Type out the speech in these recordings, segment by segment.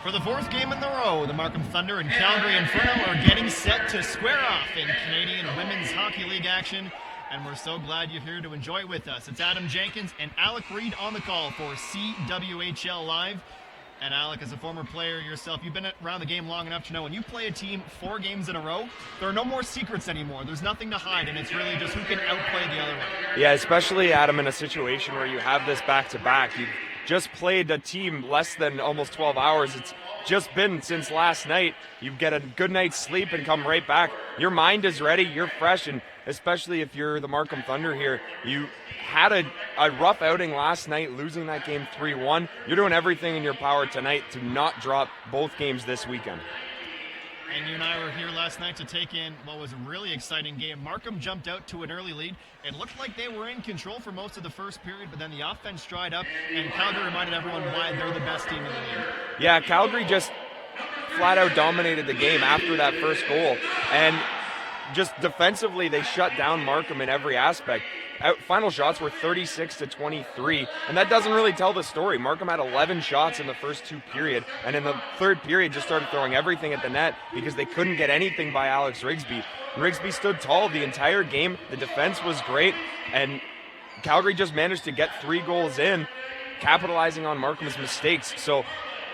For the fourth game in a row, the Markham Thunder and Calgary Inferno are getting set to square off in Canadian Women's Hockey League action, and we're so glad you're here to enjoy it with us. It's Adam Jenkins and Alec Reed on the call for CWHL Live. And Alec, as a former player yourself, you've been around the game long enough to know when you play a team 4 games in a row, there are no more secrets anymore. There's nothing to hide, and it's really just who can outplay the other one. Yeah, especially, Adam, in a situation where you have this back-to-back. You've just played a team less than almost 12 hours. It's just been since last night. You get a good night's sleep and come right back. Your mind is ready. You're fresh, and especially if you're the Markham Thunder here, you had a rough outing last night, losing that game 3-1. You're doing everything in your power tonight to not drop both games this weekend. And you and I were here last night to take in what was a really exciting game. Markham jumped out to an early lead. It looked like they were in control for most of the first period, but then the offense dried up, and Calgary reminded everyone why they're the best team in the league. Yeah, Calgary just flat out dominated the game after that first goal. And just defensively, they shut down Markham in every aspect. Final shots were 36-23, and that doesn't really tell the story. Markham had 11 shots in the first 2 periods, and in the third period just started throwing everything at the net because they couldn't get anything by Alex Rigsby. Rigsby stood tall the entire game. The defense was great, and Calgary just managed to get 3 goals in, capitalizing on Markham's mistakes. So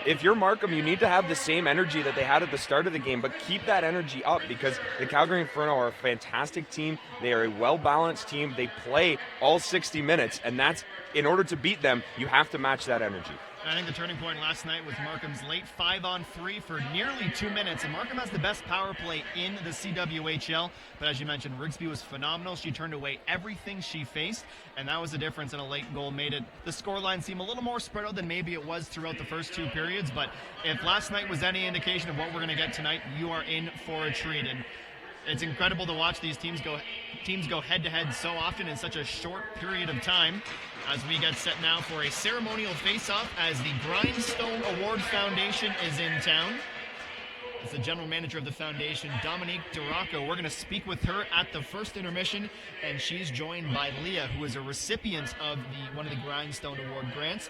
if you're Markham, you need to have the same energy that they had at the start of the game, but keep that energy up because the Calgary Inferno are a fantastic team. They are a well-balanced team. They play all 60 minutes, and that's, in order to beat them, you have to match that energy. I think the turning point last night was Markham's late 5-on-3 for nearly 2 minutes. And Markham has the best power play in the CWHL. But as you mentioned, Rigsby was phenomenal. She turned away everything she faced. And that was the difference in a late goal. Made it the scoreline seem a little more spread out than maybe it was throughout the first 2 periods. But if last night was any indication of what we're going to get tonight, you are in for a treat. And it's incredible to watch these teams go head-to-head so often in such a short period of time. As we get set now for a ceremonial face-off as the Grindstone Award Foundation is in town. It's the general manager of the foundation, Dominique Duraco. We're going to speak with her at the first intermission, and she's joined by Leah, who is a recipient of one of the Grindstone Award grants.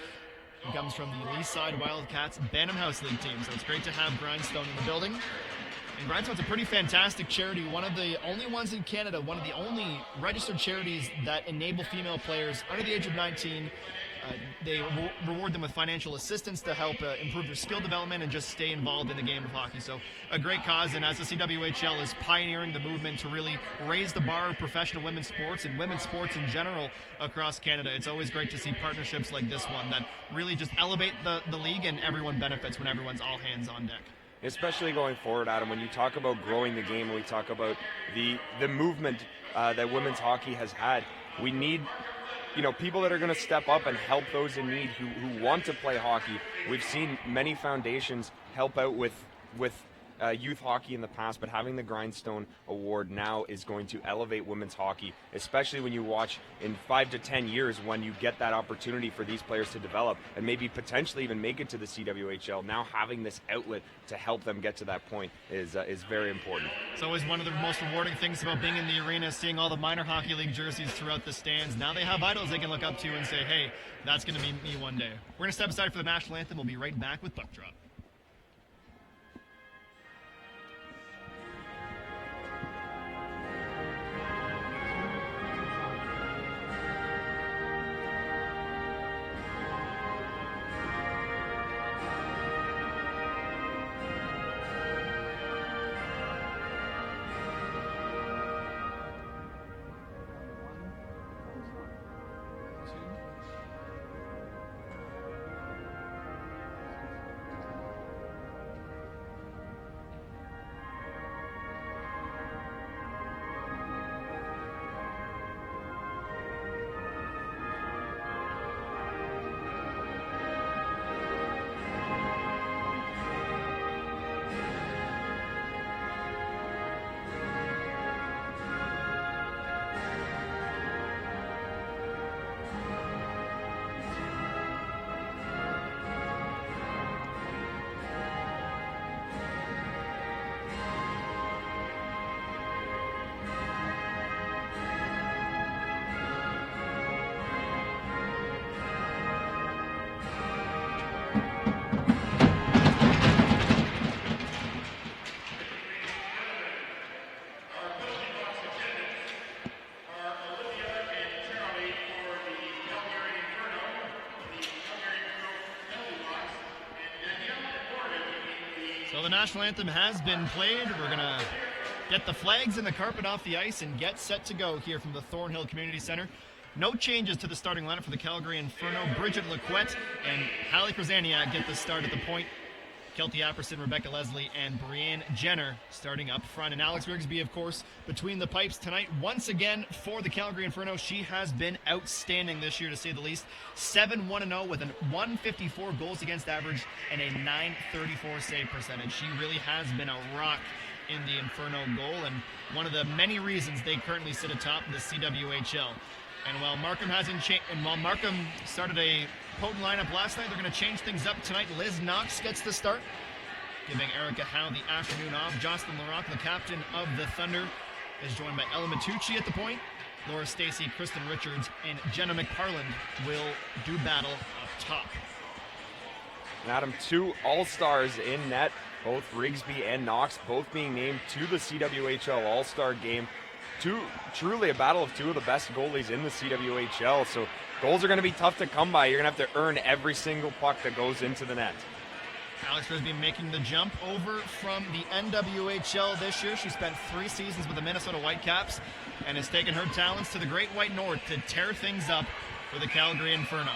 It comes from the Leaside Wildcats Bantam House League team, so it's great to have Grindstone in the building. And Grindstone's a pretty fantastic charity, one of the only ones in Canada, one of the only registered charities that enable female players under the age of 19. They reward them with financial assistance to help improve their skill development and just stay involved in the game of hockey. So a great cause, and as the CWHL is pioneering the movement to really raise the bar of professional women's sports and women's sports in general across Canada, it's always great to see partnerships like this one that really just elevate the league, and everyone benefits when everyone's all hands on deck. Especially going forward, Adam, when you talk about growing the game, when we talk about the movement that women's hockey has had, we need people that are going to step up and help those in need who want to play hockey. We've seen many foundations help out with youth hockey in the past, but having the Grindstone Award now is going to elevate women's hockey, especially when you watch in 5 to 10 years when you get that opportunity for these players to develop and maybe potentially even make it to the CWHL. Now having this outlet to help them get to that point is very important. It's always one of the most rewarding things about being in the arena, seeing all the minor hockey league jerseys throughout the stands. Now they have idols they can look up to and say, hey, that's going to be me one day. We're going to step aside for the national anthem. We'll be right back with Puck Drop. So the national anthem has been played. We're going to get the flags and the carpet off the ice and get set to go here from the Thornhill Community Center. No changes to the starting lineup for the Calgary Inferno. Bridget Lequette and Hallie Krasaniak get the start at the point. Kelty Apperson, Rebecca Leslie, and Brianne Jenner starting up front. And Alex Rigsby, of course, between the pipes tonight. Once again, for the Calgary Inferno, she has been outstanding this year, to say the least. 7-1-0 with a 154 goals against average and a 934 save percentage. She really has been a rock in the Inferno goal, and one of the many reasons they currently sit atop the CWHL. And while Markham hasn't changed, and while Markham started a potent lineup last night, they're going to change things up tonight. Liz Knox gets the start, giving Erica Howe the afternoon off. Jocelyn Larocque, the captain of the Thunder, is joined by Ella Matucci at the point. Laura Stacey, Kristen Richards, and Jenna McParland will do battle up top. And Adam, 2 All-Stars in net, both Rigsby and Knox, both being named to the CWHL All-Star game. Truly a battle of 2 of the best goalies in the CWHL, so goals are going to be tough to come by. You're going to have to earn every single puck that goes into the net. Alex Rigsby making the jump over from the NWHL this year. She spent 3 seasons with the Minnesota Whitecaps and has taken her talents to the Great White North to tear things up for the Calgary Inferno.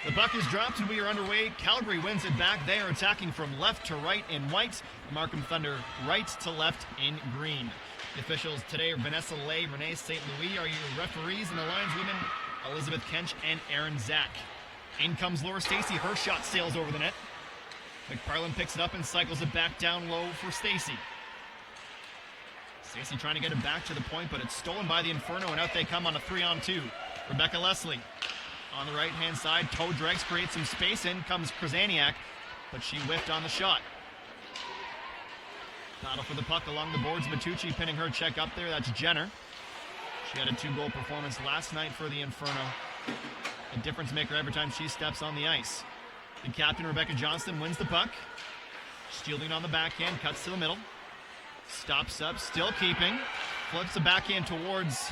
The puck is dropped and we are underway. Calgary wins it back. They are attacking from left to right in white. The Markham Thunder right to left in green. The officials today are Vanessa Lay, Renee St. Louis are your referees, and the lineswomen Elizabeth Kench and Erin Zach. In comes Laura Stacey. Her shot sails over the net. McParland picks it up and cycles it back down low for Stacey. Stacey trying to get it back to the point, but it's stolen by the Inferno, and out they come on a 3-on-2. Rebecca Leslie on the right-hand side. Toe drags, creates some space. In comes Krasaniak, but she whiffed on the shot. Battle for the puck along the boards. Matucci pinning her check up there. That's Jenner. She had a 2-goal performance last night for the Inferno. A difference maker every time she steps on the ice. The captain, Rebecca Johnston, wins the puck. Shielding on the backhand, cuts to the middle. Stops up, still keeping. Flips the backhand towards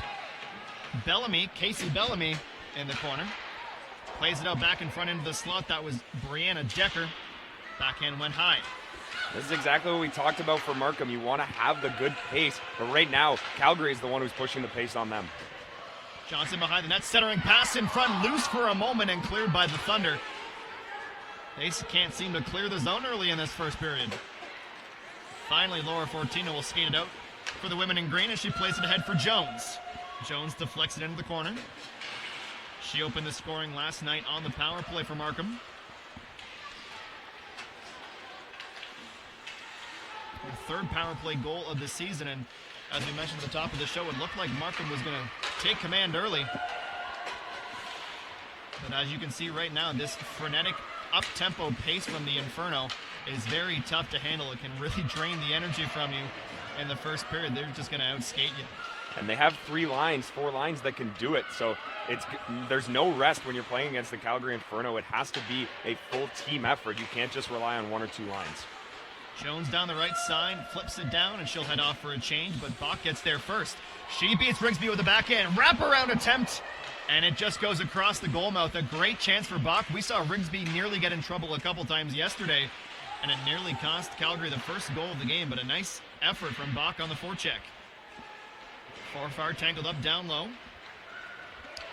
Bellamy, Casey Bellamy in the corner. Plays it out back in front into the slot. That was Brianna Decker. Backhand went high. This is exactly what we talked about for Markham. You want to have the good pace, but right now, Calgary is the one who's pushing the pace on them. Johnson behind the net, centering pass in front, loose for a moment and cleared by the Thunder. They can't seem to clear the zone early in this first period. Finally, Laura Fortino will skate it out for the women in green as she plays it ahead for Jones. Jones deflects it into the corner. She opened the scoring last night on the power play for Markham. Her third power play goal of the season, and as we mentioned at the top of the show, it looked like Markham was going to take command early. But as you can see right now, this frenetic up-tempo pace from the Inferno is very tough to handle. It can really drain the energy from you in the first period. They're just going to outskate you. And they have 4 lines that can do it. So there's no rest when you're playing against the Calgary Inferno. It has to be a full team effort. You can't just rely on 1 or 2 lines. Jones down the right side, flips it down, and she'll head off for a change, but Bach gets there first. She beats Rigsby with a backhand wraparound attempt, and it just goes across the goal mouth. A great chance for Bach. We saw Rigsby nearly get in trouble a couple times yesterday, and it nearly cost Calgary the first goal of the game, but a nice effort from Bach on the forecheck. Forfar tangled up down low,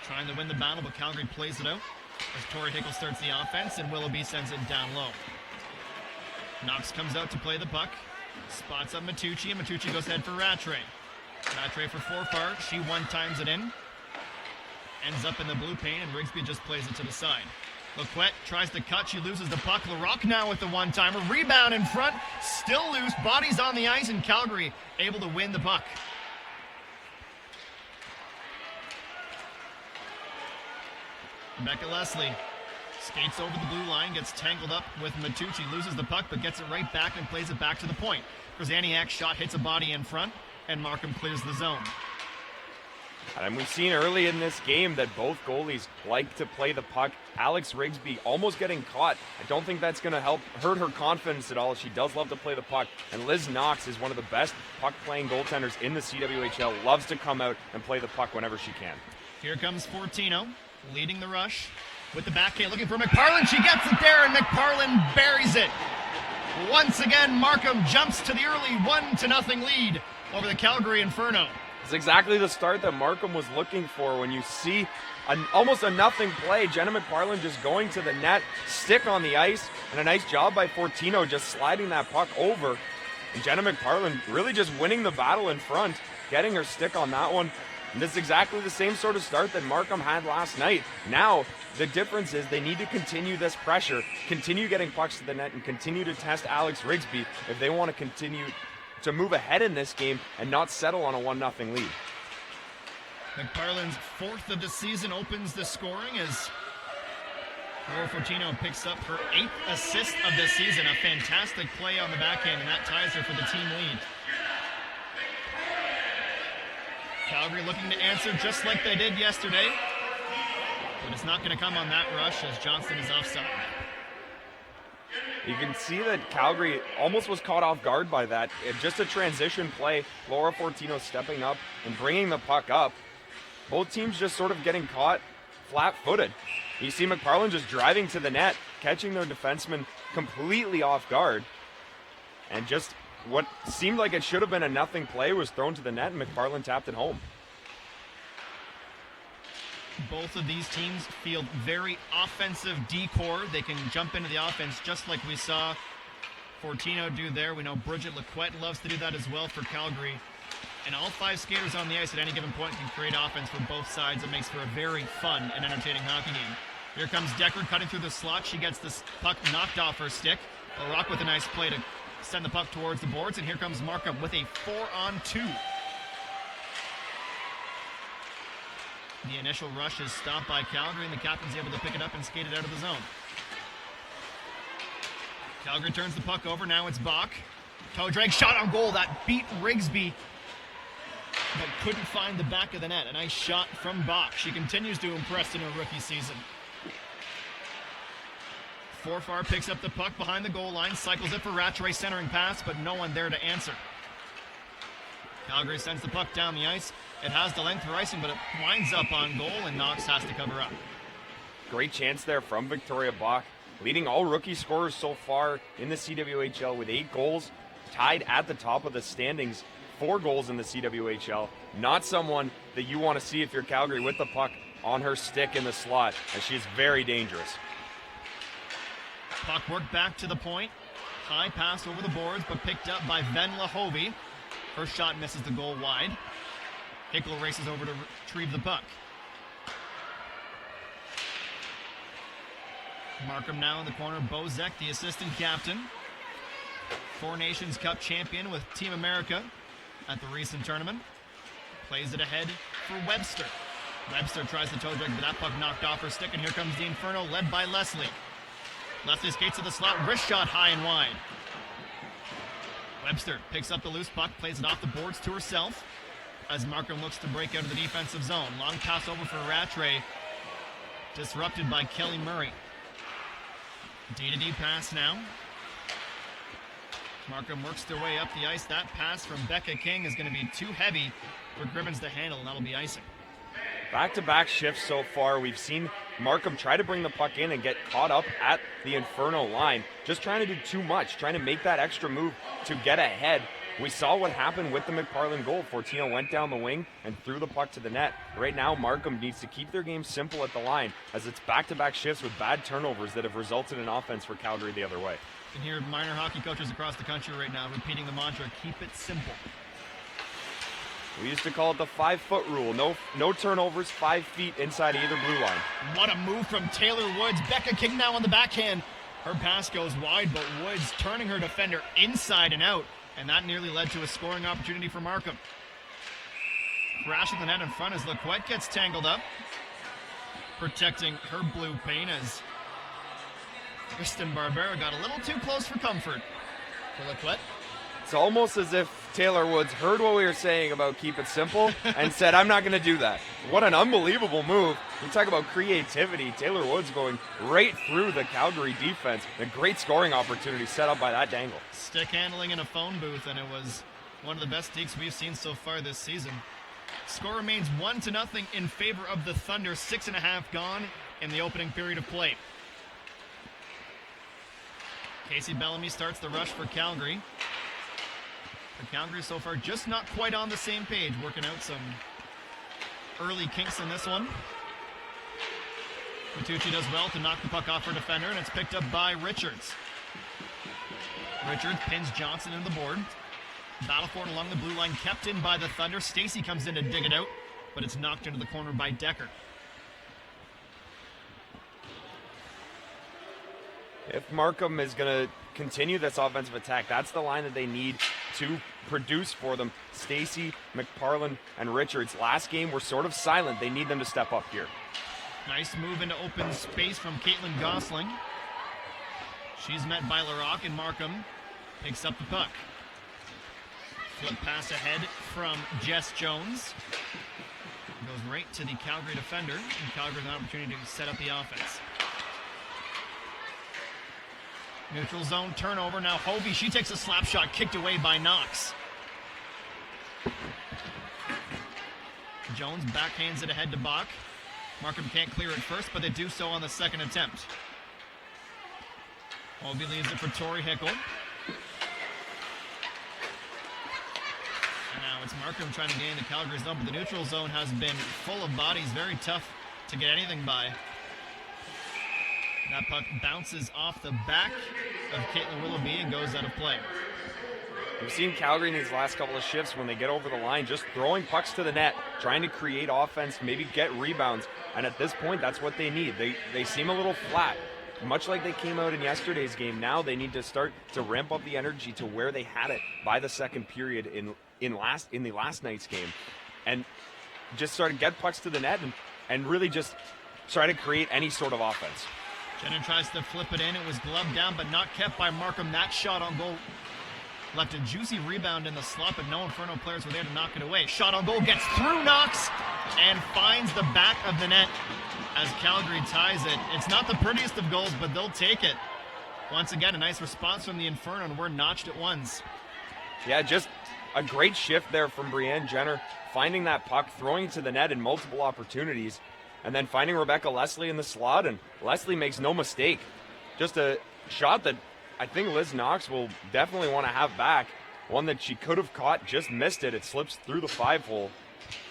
trying to win the battle, but Calgary plays it out as Tori Hickle starts the offense, and Willoughby sends it down low. Knox comes out to play the puck, spots up Matucci, and Matucci goes ahead for Rattray. Rattray for Forfar, she one-times it in, ends up in the blue paint, and Rigsby just plays it to the side. Laquette tries to cut, she loses the puck. Larocque now with the one-timer, rebound in front, still loose, bodies on the ice, and Calgary able to win the puck. Rebecca Leslie skates over the blue line, gets tangled up with Matucci, loses the puck, but gets it right back and plays it back to the point. Krasaniak's shot hits a body in front, and Markham clears the zone. And we've seen early in this game that both goalies like to play the puck. Alex Rigsby almost getting caught. I don't think that's going to hurt her confidence at all. She does love to play the puck. And Liz Knox is one of the best puck-playing goaltenders in the CWHL. Loves to come out and play the puck whenever she can. Here comes Fortino, leading the rush. With the backhand, looking for McParland. She gets it there, and McParland buries it. Once again, Markham jumps to the early 1-0 lead over the Calgary Inferno. It's exactly the start that Markham was looking for. When you see almost a nothing play, Jenna McParland just going to the net, stick on the ice, and a nice job by Fortino just sliding that puck over. And Jenna McParland really just winning the battle in front, getting her stick on that one. And this is exactly the same sort of start that Markham had last night. Now, the difference is they need to continue this pressure, continue getting pucks to the net, and continue to test Alex Rigsby if they want to continue to move ahead in this game and not settle on a 1-0 lead. McParland's 4th of the season opens the scoring as Laura Fortino picks up her 8th assist of the season. A fantastic play on the backhand, and that ties her for the team lead. Calgary looking to answer just like they did yesterday, but it's not going to come on that rush as Johnston is offside. You can see that Calgary almost was caught off guard by that. Just a transition play, Laura Fortino stepping up and bringing the puck up. Both teams just sort of getting caught flat-footed. You see McParland just driving to the net, catching their defenseman completely off guard, and just what seemed like it should have been a nothing play was thrown to the net, and McParland tapped it home. Both of these teams field very offensive D-core. They can jump into the offense just like we saw Fortino do there. We know Bridget Laquette loves to do that as well for Calgary. And all 5 skaters on the ice at any given point can create offense for both sides. It makes for a very fun and entertaining hockey game. Here comes Decker cutting through the slot. She gets this puck knocked off her stick. Rock with a nice play to send the puck towards the boards. And here comes Markham with a 4-on-2. The initial rush is stopped by Calgary, and the captain's able to pick it up and skate it out of the zone. Calgary turns the puck over. Now it's Bach. Toe drag shot on goal. That beat Rigsby, but couldn't find the back of the net. A nice shot from Bach. She continues to impress in her rookie season. Forfar picks up the puck behind the goal line, cycles it for Rattray, centering pass, but no one there to answer. Calgary sends the puck down the ice. It has the length for icing, but it winds up on goal, and Knox has to cover up. Great chance there from Victoria Bach, leading all rookie scorers so far in the CWHL with 8 goals, tied at the top of the standings, 4 goals in the CWHL. Not someone that you want to see if you're Calgary with the puck on her stick in the slot, as she is very dangerous. Puck worked back to the point. High pass over the boards, but picked up by Venla Hovey. Her shot misses the goal wide. Hickel races over to retrieve the puck. Markham now in the corner. Bozek, the assistant captain. 4 Nations Cup champion with Team America at the recent tournament. Plays it ahead for Webster. Webster tries the toe drag, but that puck knocked off her stick, and here comes the Inferno, led by Leslie. Leslie skates to the slot, wrist shot high and wide. Webster picks up the loose puck, plays it off the boards to herself as Markham looks to break out of the defensive zone. Long pass over for Rattray, disrupted by Kelly Murray. D-to-D pass now. Markham works their way up the ice. That pass from Becca King is going to be too heavy for Grimmins to handle, and that'll be icing. Back-to-back shifts so far. We've seen Markham try to bring the puck in and get caught up at the Inferno line. Just trying to do too much, trying to make that extra move to get ahead. We saw what happened with the McParland goal. Fortino went down the wing and threw the puck to the net. Right now, Markham needs to keep their game simple at the line, as it's back-to-back shifts with bad turnovers that have resulted in offense for Calgary the other way. You can hear minor hockey coaches across the country right now repeating the mantra, keep it simple. We used to call it the 5-foot rule. No turnovers, 5 feet inside either blue line. What a move from Taylor Woods. Becca King now on the backhand. Her pass goes wide, but Woods turning her defender inside and out, and that nearly led to a scoring opportunity for Markham. Crashing the net in front as Laquette gets tangled up, protecting her blue paint as Kristen Barbera got a little too close for comfort for Laquette. It's almost as if Taylor Woods heard what we were saying about keep it simple and said, I'm not going to do that. What an unbelievable move. We talk about creativity. Taylor Woods going right through the Calgary defense. A great scoring opportunity set up by that dangle. Stick handling in a phone booth, and it was one of the best sticks we've seen so far this season. Score remains 1-0 in favor of the Thunder. 6.5 gone in the opening period of play. Casey Bellamy starts the rush for Calgary. For Calgary so far, just not quite on the same page, working out some early kinks in this one. Matucci does well to knock the puck off her defender, and it's picked up by Richards. Richards pins Johnson into the board. Battle for it along the blue line, kept in by the Thunder. Stacy comes in to dig it out, but it's knocked into the corner by Decker. If Markham is going to continue this offensive attack, that's the line that they need to produce for them. Stacy, McParland, and Richards. Last game were sort of silent. They need them to step up here. Nice move into open space from Caitlin Gosling. She's met by LaRock, and Markham picks up the puck. Flip pass ahead from Jess Jones. Goes right to the Calgary defender, and Calgary has an opportunity to set up the offense. Neutral zone turnover. Now Hovey, she takes a slap shot kicked away by Knox. Jones backhands it ahead to Bach. Markham can't clear it first, but they do so on the second attempt. Hovey leaves it for Tori Hickel. And now it's Markham trying to gain the Calgary zone, but the neutral zone has been full of bodies. Very tough to get anything by. That puck bounces off the back of Caitlin Willoughby and goes out of play. We've seen Calgary in these last couple of shifts when they get over the line, just throwing pucks to the net, trying to create offense, maybe get rebounds. And at this point, that's what they need. They seem a little flat, much like they came out in yesterday's game. Now they need to start to ramp up the energy to where they had it by the second period in the last night's game, and just start to get pucks to the net and really just try to create any sort of offense. Jenner tries to flip it in. It was gloved down, but not kept by Markham. That shot on goal left a juicy rebound in the slot, but no Inferno players were there to knock it away. Shot on goal gets through Knox and finds the back of the net as Calgary ties it. It's not the prettiest of goals, but they'll take it. Once again, a nice response from the Inferno, and we're notched at ones. Yeah, just a great shift there from Brianne Jenner, finding that puck, throwing it to the net in multiple opportunities, and then finding Rebecca Leslie in the slot, and Leslie makes no mistake. Just a shot that I think Liz Knox will definitely want to have back. One that she could have caught, just missed it. It slips through the 5-hole.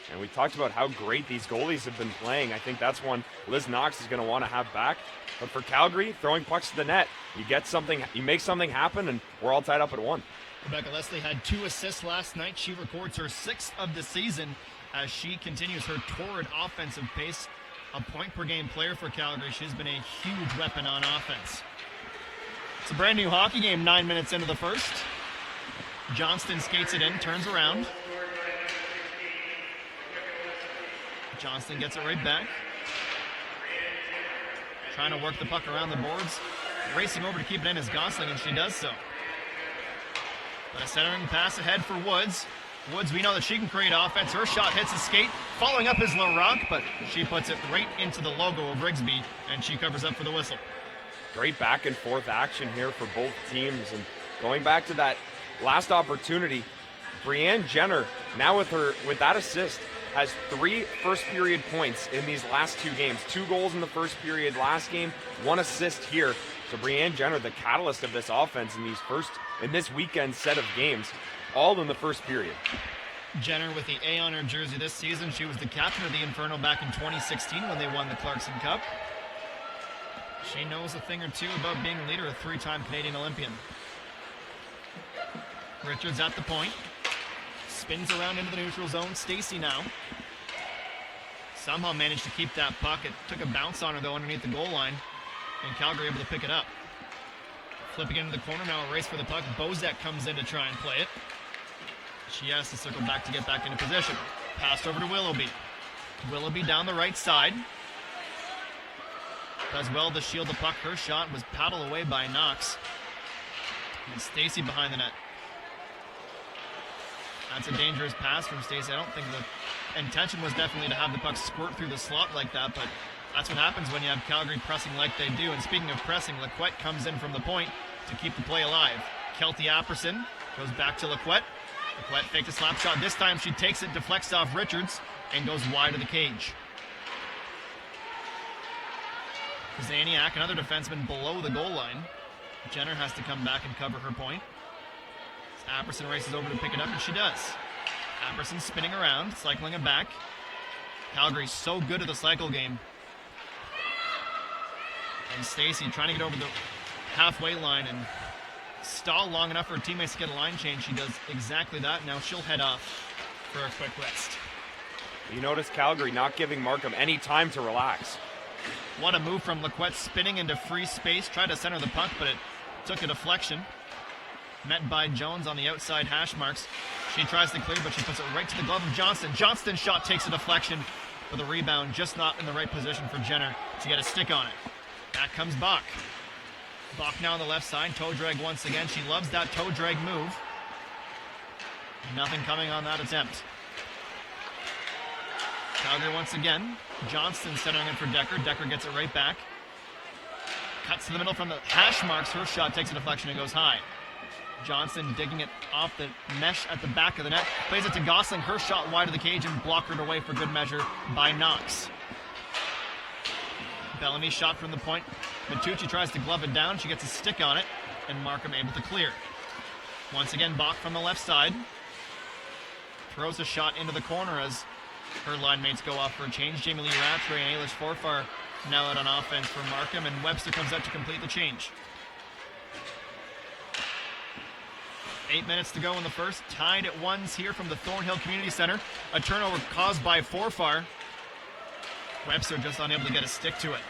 And we talked about how great these goalies have been playing. I think that's one Liz Knox is going to want to have back. But for Calgary, throwing pucks to the net, you get something, you make something happen, and we're all tied up at 1. Rebecca Leslie had 2 assists last night. She records her 6th of the season as she continues her torrid offensive pace. A point-per-game player for Calgary. She's been a huge weapon on offense. It's a brand new hockey game 9 minutes into the first. Johnston skates it in, turns around. Johnston gets it right back. Trying to work the puck around the boards. Racing over to keep it in is Gosling, and she does so. But a centering pass ahead for Woods. Woods, we know that she can create offense. Her shot hits the skate. Following up is LaRock, but she puts it right into the logo of Rigsby, and she covers up for the whistle. Great back and forth action here for both teams. And going back to that last opportunity, Brianne Jenner, now with that assist, has 3 first period points in these last 2 games. 2 goals in the first period last game, 1 assist here. So Brianne Jenner, the catalyst of this offense in this weekend set of games, all in the first period. Jenner with the A on her jersey this season. She was the captain of the Inferno back in 2016 when they won the Clarkson Cup. She knows a thing or two about being a leader, a 3-time Canadian Olympian. Richards at the point. Spins around into the neutral zone. Stacy now. Somehow managed to keep that puck. It took a bounce on her, though, underneath the goal line. And Calgary able to pick it up. Flipping into the corner now, a race for the puck. Bozek comes in to try and play it. She has to circle back to get back into position. Passed over to Willoughby. Willoughby down the right side. Does well to shield the puck. Her shot was paddled away by Knox. And Stacy behind the net. That's a dangerous pass from Stacy. I don't think the intention was definitely to have the puck squirt through the slot like that, but that's what happens when you have Calgary pressing like they do. And speaking of pressing, Laquette comes in from the point to keep the play alive. Kelty Apperson goes back to Laquette. Laquette faked a slap shot. This time she takes it, deflects off Richards, and goes wide of the cage. Zaniak, another defenseman below the goal line. Jenner has to come back and cover her point. Apperson races over to pick it up, and she does. Apperson spinning around, cycling it back. Calgary's so good at the cycle game. And Stacy trying to get over the halfway line and stall long enough for her teammates to get a line change. She does exactly that. Now she'll head off for a quick rest. You notice Calgary not giving Markham any time to relax. What a move from Laquette, spinning into free space. Tried to center the puck, but it took a deflection. Met by Jones on the outside hash marks. She tries to clear, but she puts it right to the glove of Johnston. Johnston's shot takes a deflection for the rebound, just not in the right position for Jenner to get a stick on it. Back comes Bach. Bach now on the left side, toe drag once again. She loves that toe drag move. Nothing coming on that attempt. Calgary once again. Johnston centering it for Decker. Decker gets it right back. Cuts to the middle from the hash marks. Her shot takes a deflection and goes high. Johnson digging it off the mesh at the back of the net. Plays it to Gosling. Her shot wide of the cage and blockered away for good measure by Knox. Bellamy shot from the point. Matucci tries to glove it down. She gets a stick on it, and Markham able to clear. Once again, Bach from the left side. Throws a shot into the corner as Her line mates go off for a change. Jamie Lee Rattray and Ailish Forfar now out on offense for Markham, and Webster comes out to complete the change. 8 minutes to go in the first. Tied at ones here from the Thornhill Community Center. A turnover caused by Forfar. Webster just unable to get a stick to it.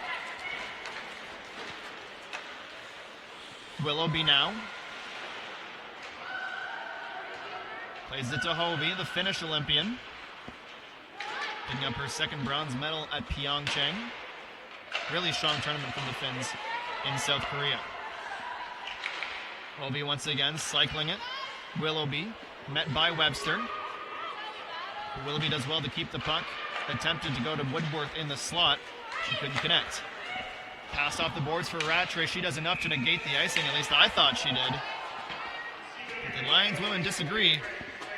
Willoughby now. Plays it to Hovey, the Finnish Olympian. Picking up her second bronze medal at Pyeongchang. Really strong tournament from the Finns in South Korea. Hovey once again cycling it. Willoughby met by Webster. Willoughby does well to keep the puck. Attempted to go to Woodworth in the slot. She couldn't connect. Pass off the boards for Rattray. She does enough to negate the icing. At least I thought she did. But the Lions women disagree.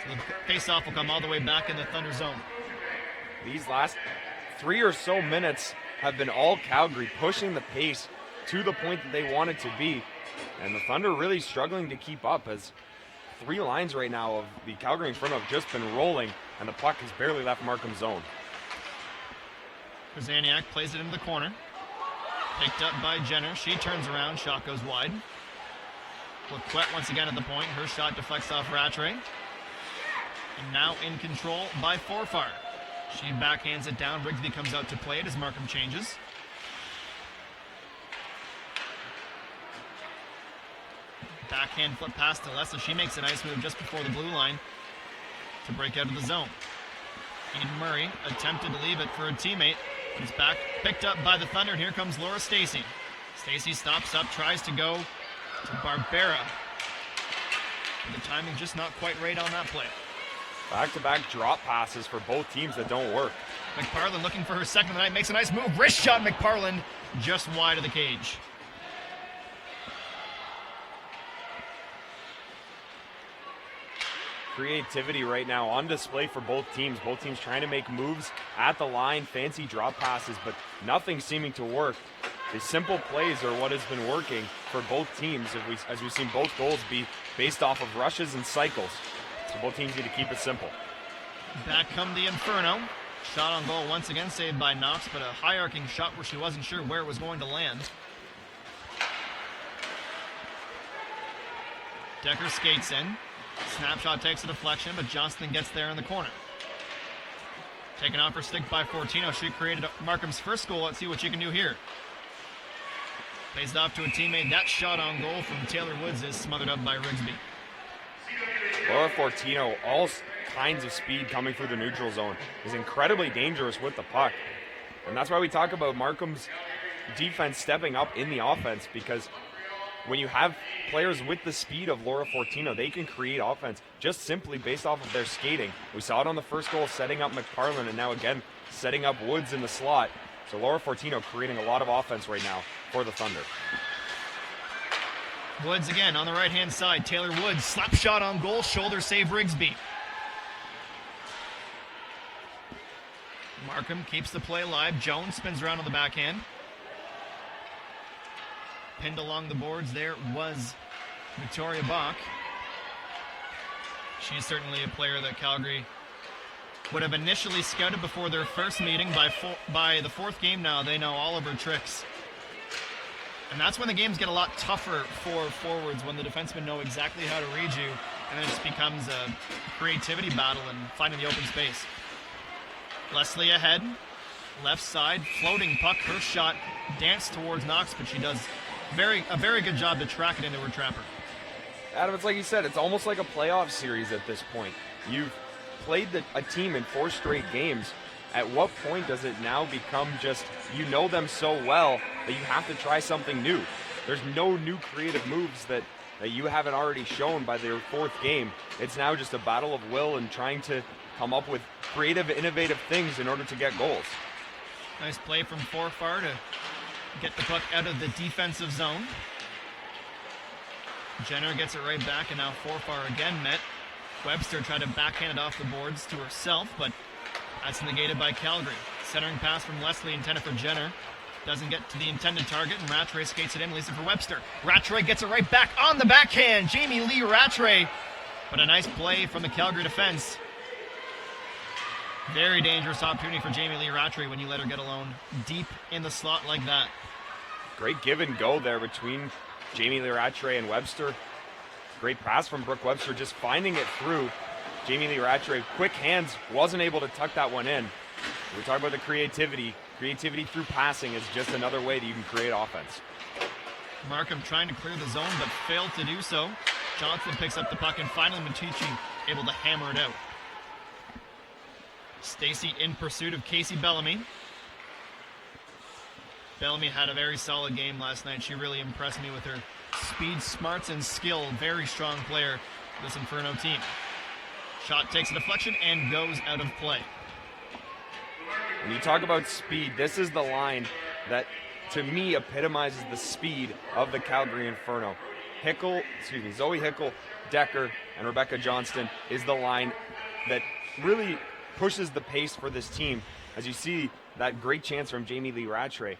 So the face-off will come all the way back in the Thunder zone. These last 3 or so minutes have been all Calgary, pushing the pace to the point that they want it to be. And the Thunder really struggling to keep up, as 3 lines right now of the Calgary Inferno have just been rolling, and the puck has barely left Markham's zone. Krzaniak plays it into the corner. Picked up by Jenner. She turns around. Shot goes wide. Laquette once again at the point. Her shot deflects off Rattray. And now in control by Forfar. She backhands it down. Rigsby comes out to play it as Markham changes. Backhand flip pass to Lessa. She makes a nice move just before the blue line to break out of the zone. Eden Murray attempted to leave it for a teammate. He's back, picked up by the Thunder, and here comes Laura Stacey. Stacey stops up, tries to go to Barbera. But the timing just not quite right on that play. Back-to-back drop passes for both teams that don't work. McParland looking for her second of the night, makes a nice move. Wrist shot, McParland, just wide of the cage. Creativity right now on display for both teams. Both teams trying to make moves at the line, fancy drop passes, but nothing seeming to work. The simple plays are what has been working for both teams, as we've seen both goals be based off of rushes and cycles. So both teams need to keep it simple. Back come the Inferno. Shot on goal once again, saved by Knox, but a high-arcing shot where she wasn't sure where it was going to land. Decker skates in. Snapshot takes a deflection, but Johnston gets there in the corner. Taken off her stick by Fortino. She created Markham's first goal. Let's see what she can do here. Plays it off to a teammate. That shot on goal from Taylor Woods is smothered up by Rigsby. Laura Fortino, all kinds of speed coming through the neutral zone, is incredibly dangerous with the puck. And that's why we talk about Markham's defense stepping up in the offense, because when you have players with the speed of Laura Fortino, they can create offense just simply based off of their skating. We saw it on the first goal, setting up McParland, and now again setting up Woods in the slot. So Laura Fortino creating a lot of offense right now for the Thunder. Woods again on the right-hand side. Taylor Woods, slap shot on goal, shoulder save Rigsby. Markham keeps the play alive. Jones spins around on the backhand. Pinned along the boards there was Victoria Bach. She's certainly a player that Calgary would have initially scouted before their first meeting. By the fourth game now, they know all of her tricks. And that's when the games get a lot tougher for forwards, when the defensemen know exactly how to read you, and then it just becomes a creativity battle and finding the open space. Leslie ahead, left side, floating puck. Her shot danced towards Knox, but she does a very good job to track it into her trapper. Adam, it's like you said, it's almost like a playoff series at this point. You've played a team in 4 straight games. At what point does it now become just, you know them so well that you have to try something new? There's no new creative moves that you haven't already shown by their 4th game. It's now just a battle of will and trying to come up with creative, innovative things in order to get goals. Nice play from Forfar to get the puck out of the defensive zone. Jenner gets it right back, and now Forfar again met. Webster tried to backhand it off the boards to herself, but that's negated by Calgary. Centering pass from Leslie intended for Jenner. Doesn't get to the intended target, and Rattray skates it in, releasing for Webster. Rattray gets it right back on the backhand. Jamie Lee Rattray. But a nice play from the Calgary defense. Very dangerous opportunity for Jamie Lee Rattray when you let her get alone deep in the slot like that. Great give and go there between Jamie Lee Rattray and Webster. Great pass from Brooke Webster, just finding it through. Jamie Lee Rattray, quick hands, wasn't able to tuck that one in. We talk about the creativity. Creativity through passing is just another way that you can create offense. Markham trying to clear the zone, but failed to do so. Johnson picks up the puck, and finally Matucci able to hammer it out. Stacy in pursuit of Casey Bellamy. Bellamy had a very solid game last night. She really impressed me with her speed, smarts, and skill. Very strong player, this Inferno team. Shot takes a deflection and goes out of play. When you talk about speed, this is the line that, to me, epitomizes the speed of the Calgary Inferno. Zoe Hickel, Decker, and Rebecca Johnston is the line that really pushes the pace for this team. As you see, that great chance from Jamie Lee Rattray.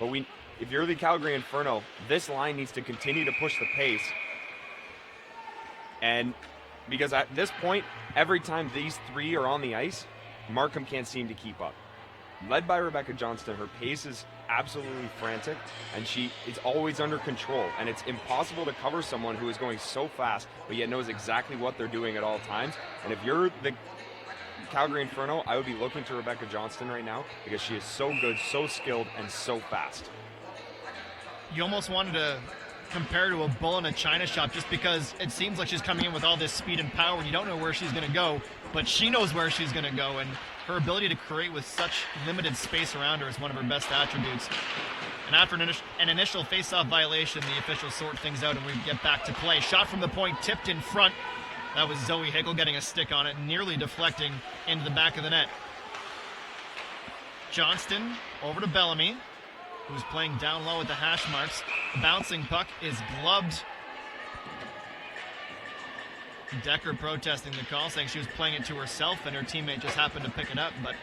But if you're the Calgary Inferno, this line needs to continue to push the pace. And because at this point, every time these three are on the ice, Markham can't seem to keep up. Led by Rebecca Johnston, her pace is absolutely frantic, and she is always under control. And it's impossible to cover someone who is going so fast, but yet knows exactly what they're doing at all times. And if you're the Calgary Inferno, I would be looking to Rebecca Johnston right now because she is so good, so skilled, and so fast. You almost wanted to compare to a bull in a china shop just because it seems like she's coming in with all this speed and power and you don't know where she's going to go, but she knows where she's going to go, and her ability to create with such limited space around her is one of her best attributes. And after an initial face-off violation, the officials sort things out and we get back to play. Shot from the point, tipped in front. That was Zoe Hickel getting a stick on it, nearly deflecting into the back of the net. Johnston over to Bellamy, who's playing down low at the hash marks. The bouncing puck is gloved. Decker protesting the call, saying she was playing it to herself and her teammate just happened to pick it up. But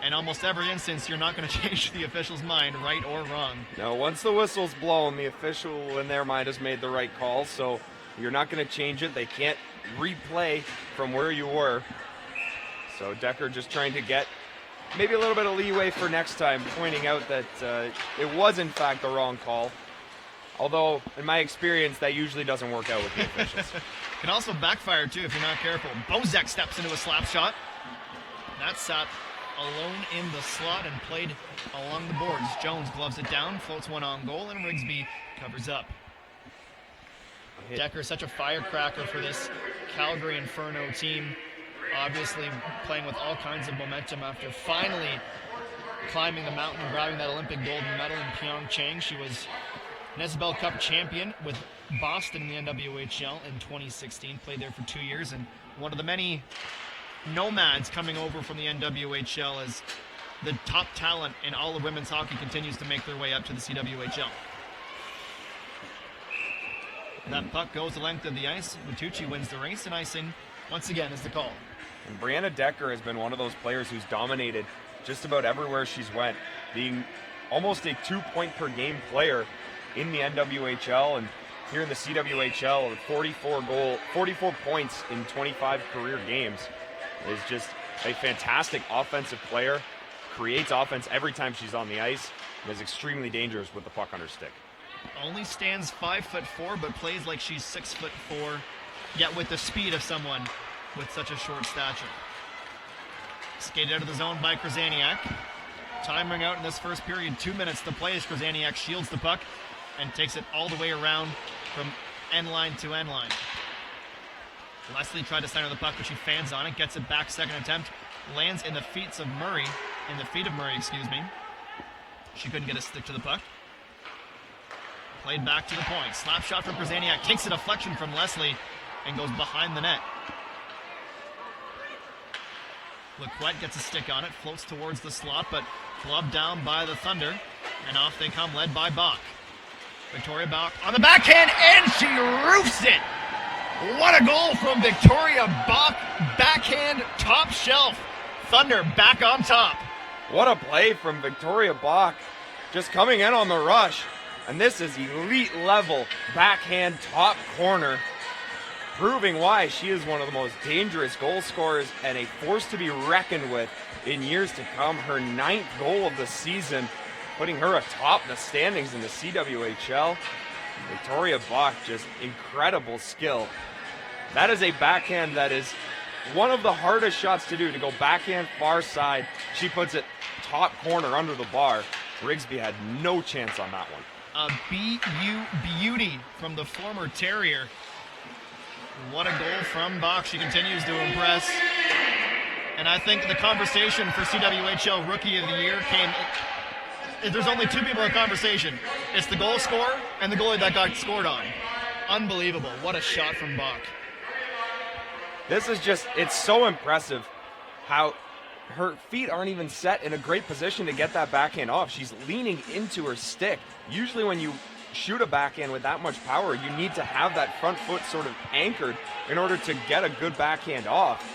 in almost every instance, you're not going to change the official's mind, right or wrong. No, once the whistle's blown, the official in their mind has made the right call, so you're not going to change it. They can't replay from where you were. So Decker just trying to get maybe a little bit of leeway for next time, pointing out that it was in fact the wrong call. Although, in my experience, that usually doesn't work out with the officials. Can also backfire, too, if you're not careful. Bozek steps into a slap shot. That sat alone in the slot and played along the boards. Jones gloves it down, floats one on goal, and Rigsby covers up. Decker, such a firecracker for this Calgary Inferno team. Obviously playing with all kinds of momentum after finally climbing the mountain and grabbing that Olympic gold medal in Pyeongchang. She was an Isabel Cup champion with Boston in the NWHL in 2016. Played there for 2 years, and one of the many nomads coming over from the NWHL as the top talent in all of women's hockey continues to make their way up to the CWHL. That puck goes the length of the ice. Matucci wins the race, and icing once again is the call. And Brianna Decker has been one of those players who's dominated just about everywhere she's went, being almost a 2-point-per-game player in the NWHL and here in the CWHL with 44 points in 25 career games. Is just a fantastic offensive player, creates offense every time she's on the ice, and is extremely dangerous with the puck on her stick. Only stands 5'4", but plays like she's 6'4", yet with the speed of someone with such a short stature. Skated out of the zone by Krasaniak. Time running out in this first period, 2 minutes to play as Krasaniak shields the puck and takes it all the way around from end line to end line. Leslie tried to center the puck, but she fans on it, gets it back, second attempt, lands in the feet of Murray, She couldn't get a stick to the puck. Played back to the point. Slap shot from Krasaniak, takes a deflection from Leslie and goes behind the net. Lequette gets a stick on it, floats towards the slot, but gloved down by the Thunder, and off they come, led by Bach. Victoria Bach on the backhand, and she roofs it! What a goal from Victoria Bach, backhand, top shelf. Thunder back on top. What a play from Victoria Bach, just coming in on the rush. And this is elite level backhand top corner. proving why she is one of the most dangerous goal scorers and a force to be reckoned with in years to come. Her 9th goal of the season, putting her atop the standings in the CWHL. Victoria Bach, just incredible skill. That is a backhand that is one of the hardest shots to do, to go backhand far side. She puts it top corner under the bar. Rigsby had no chance on that one. A BU beauty from the former Terrier. What a goal from Bach. She continues to impress. And I think the conversation for CWHL Rookie of the Year came... There's only two people in the conversation. It's the goal scorer and the goalie that got scored on. Unbelievable. What a shot from Bach. This is just, it's so impressive how her feet aren't even set in a great position to get that backhand off. She's leaning into her stick. Usually when you shoot a backhand with that much power, you need to have that front foot sort of anchored in order to get a good backhand off.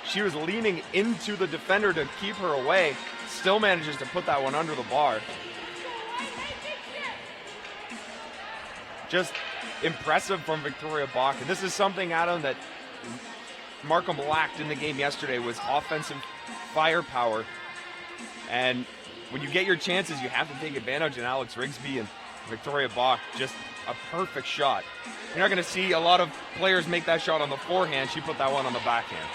She was leaning into the defender to keep her away, still manages to put that one under the bar. Just impressive from Victoria Bach. And this is something, Adam, that Markham lacked in the game yesterday, was offensive firepower. And when you get your chances, you have to take advantage. And Alex Rigsby and Victoria Bach, just a perfect shot. You're not going to see a lot of players make that shot on the forehand. She put that one on the backhand.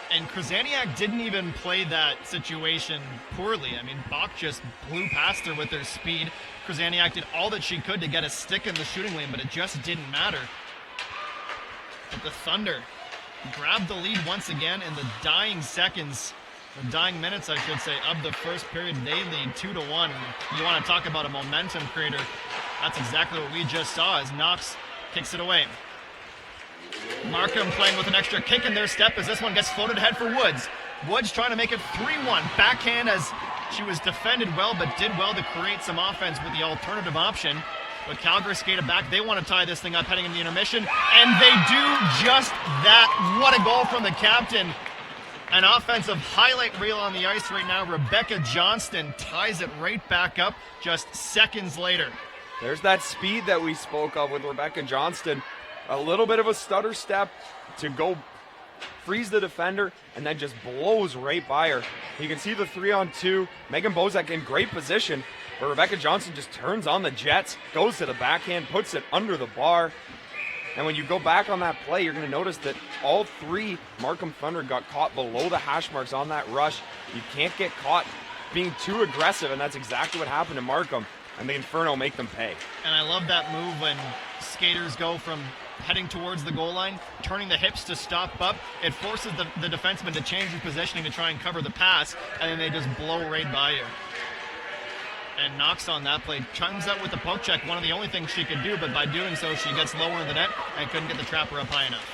And Krasaniak didn't even play that situation poorly. I mean, Bach just blew past her with her speed. Krasaniak did all that she could to get a stick in the shooting lane, but it just didn't matter. But the Thunder grabbed the lead once again in the dying seconds, or dying minutes, I should say, of the first period. They lead 2-1. You want to talk about a momentum creator? That's exactly what we just saw as Knox kicks it away. Markham playing with an extra kick in their step as this one gets floated ahead for Woods. Woods trying to make it 3-1. Backhand as she was defended well, but did well to create some offense with the alternative option. But Calgary skated back. They want to tie this thing up heading into the intermission, and they do just that. What a goal from the captain. An offensive highlight reel on the ice right now. Rebecca Johnston ties it right back up just seconds later. There's that speed that we spoke of with Rebecca Johnston. A little bit of a stutter step to go freeze the defender, and then just blows right by her. You can see the 3-on-2. Megan Bozak in great position, but Rebecca Johnston just turns on the jets, goes to the backhand, puts it under the bar. And when you go back on that play, you're going to notice that all three Markham Thunder got caught below the hash marks on that rush. You can't get caught being too aggressive, and that's exactly what happened to Markham. And the Inferno make them pay. And I love that move when skaters go from heading towards the goal line, turning the hips to stop up. It forces the defenseman to change his positioning to try and cover the pass, and then they just blow right by you. And Knox on that play comes out with the poke check, one of the only things she could do, but by doing so, she gets lower in the net and couldn't get the trapper up high enough.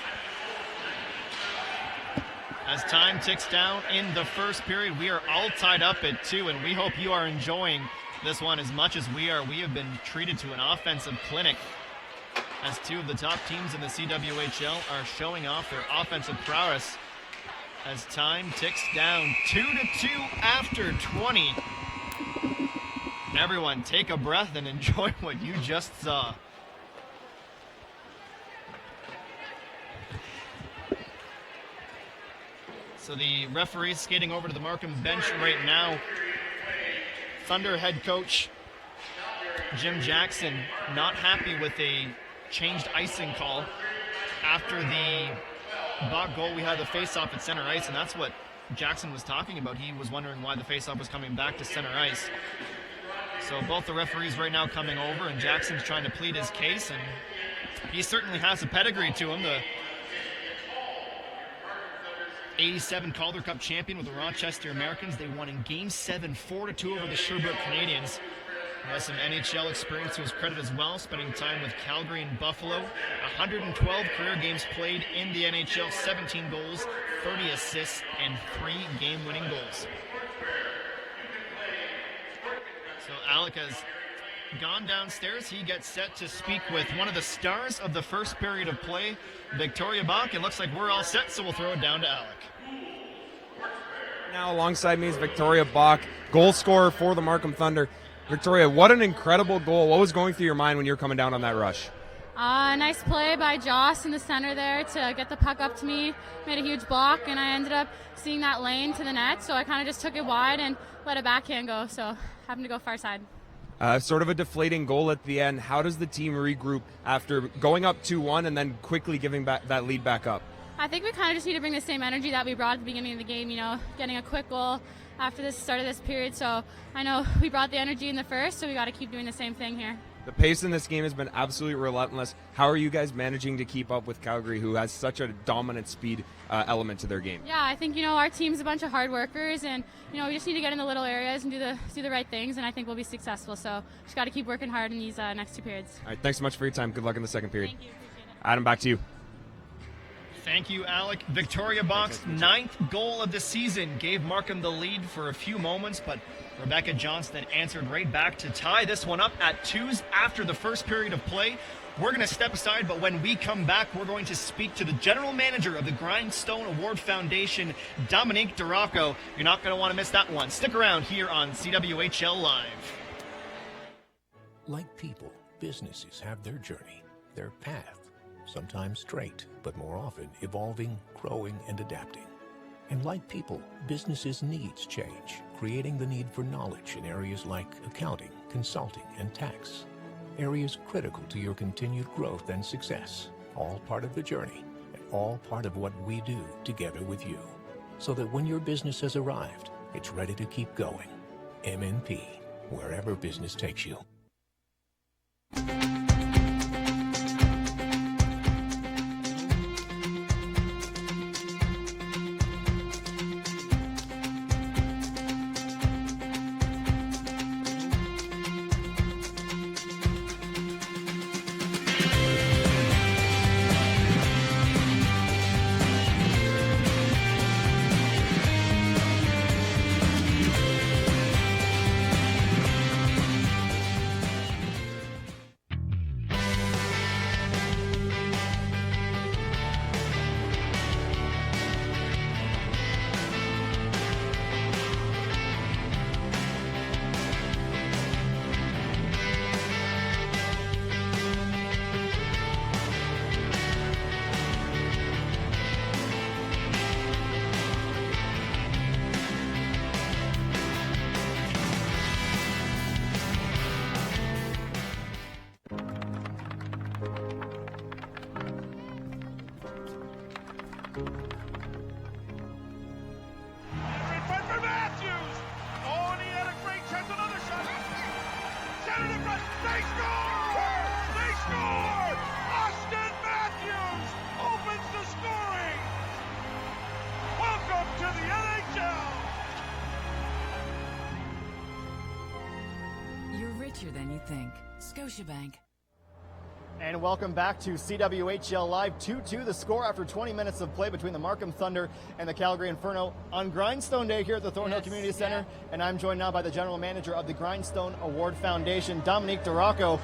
As time ticks down in the first period, we are all tied up at 2, and we hope you are enjoying this one as much as we are. We have been treated to an offensive clinic as two of the top teams in the CWHL are showing off their offensive prowess as time ticks down. 2-2 after 20. Everyone take a breath and enjoy what you just saw. So the referee's skating over to the Markham bench right now. Thunder head coach Jim Jackson not happy with a changed icing call after the Bach goal. We had the face-off at center ice, and that's what Jackson was talking about. He was wondering why the face-off was coming back to center ice. So both the referees right now coming over, and Jackson's trying to plead his case, and he certainly has a pedigree to him. The 87 Calder Cup champion with the Rochester Americans. They won in Game 7, 4-2 over the Sherbrooke Canadians. He has some NHL experience to his credit as well, spending time with Calgary and Buffalo. 112 career games played in the NHL, 17 goals, 30 assists, and 3 game-winning goals. So Alec has gone downstairs. He gets set to speak with one of the stars of the first period of play, Victoria Bach. It looks like we're all set, so we'll throw it down to Alec. Now alongside me is Victoria Bach, goal scorer for the Markham Thunder. Victoria, what an incredible goal. What was going through your mind when you were coming down on that rush? Nice play by Joss in the center there to get the puck up to me. Made a huge block, and I ended up seeing that lane to the net, so I kind of just took it wide and let a backhand go, so happened to go far side. Sort of a deflating goal at the end. How does the team regroup after going up 2-1 and then quickly giving back that lead back up? I think we kind of just need to bring the same energy that we brought at the beginning of the game, getting a quick goal after the start of this period. So I know we brought the energy in the first, so we got to keep doing the same thing here. The pace in this game has been absolutely relentless. How are you guys managing to keep up with Calgary, who has such a dominant speed element to their game? Yeah, I think our team's a bunch of hard workers, and we just need to get in the little areas and do the right things, and I think we'll be successful. So just got to keep working hard in these next 2 periods. All right, thanks so much for your time. Good luck in the second period. Thank you. Appreciate it. Adam, back to you. Thank you, Alec. Victoria Bach's 9th goal of the season gave Markham the lead for a few moments, but Rebecca Johnston answered right back to tie this one up at 2s after the first period of play. We're going to step aside, but when we come back, we're going to speak to the general manager of the Grindstone Award Foundation, Dominique Duraco. You're not going to want to miss that one. Stick around here on CWHL Live. Like people, businesses have their journey, their path. Sometimes straight, but more often evolving, growing, and adapting. And like people, businesses' needs change, creating the need for knowledge in areas like accounting, consulting, and tax. Areas critical to your continued growth and success. All part of the journey, and all part of what we do together with you. So that when your business has arrived, it's ready to keep going. MNP, wherever business takes you. Than you think. Scotiabank. And welcome back to CWHL Live. 2-2 the score after 20 minutes of play between the Markham Thunder and the Calgary Inferno on Grindstone Day here at the Thornhill Community Center. And I'm joined now by the general manager of the Grindstone Award Foundation, Dominique Duraco.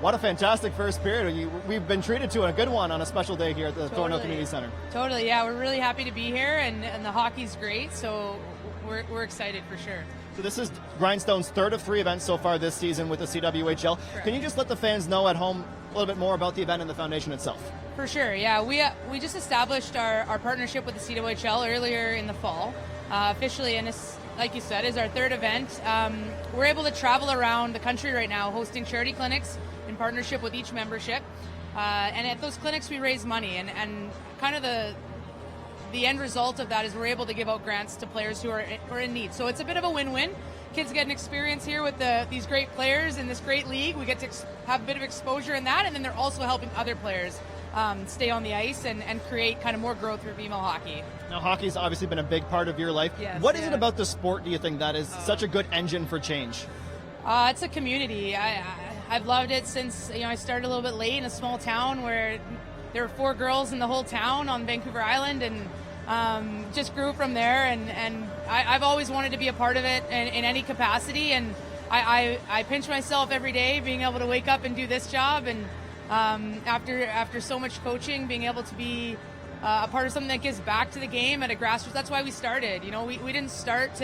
What a fantastic first period. We've been treated to a good one on a special day here at the Thornhill Community Center. Totally, yeah. We're really happy to be here, and the hockey's great, so we're excited for sure. So this is Grindstone's third of 3 events so far this season with the CWHL. Correct. Can you just let the fans know at home a little bit more about the event and the foundation itself? For sure, yeah. We just established our partnership with the CWHL earlier in the fall, officially, and this, like you said, is our third event. We're able to travel around the country right now, hosting charity clinics in partnership with each membership. And at those clinics, we raise money, and kind of the end result of that is we're able to give out grants to players who are in need. So it's a bit of a win-win. Kids get an experience here with these great players in this great league. We get to have a bit of exposure in that, and then they're also helping other players stay on the ice and create kind of more growth for female hockey. Now, hockey's obviously been a big part of your life. Yes, What is it about the sport, do you think, that is such a good engine for change? It's a community. I've loved it since I started a little bit late in a small town where there were 4 girls in the whole town on Vancouver Island, and just grew from there, and I've always wanted to be a part of it in any capacity, and I pinch myself every day being able to wake up and do this job, and after so much coaching, being able to be a part of something that gives back to the game at a grassroots. That's why we started. We didn't start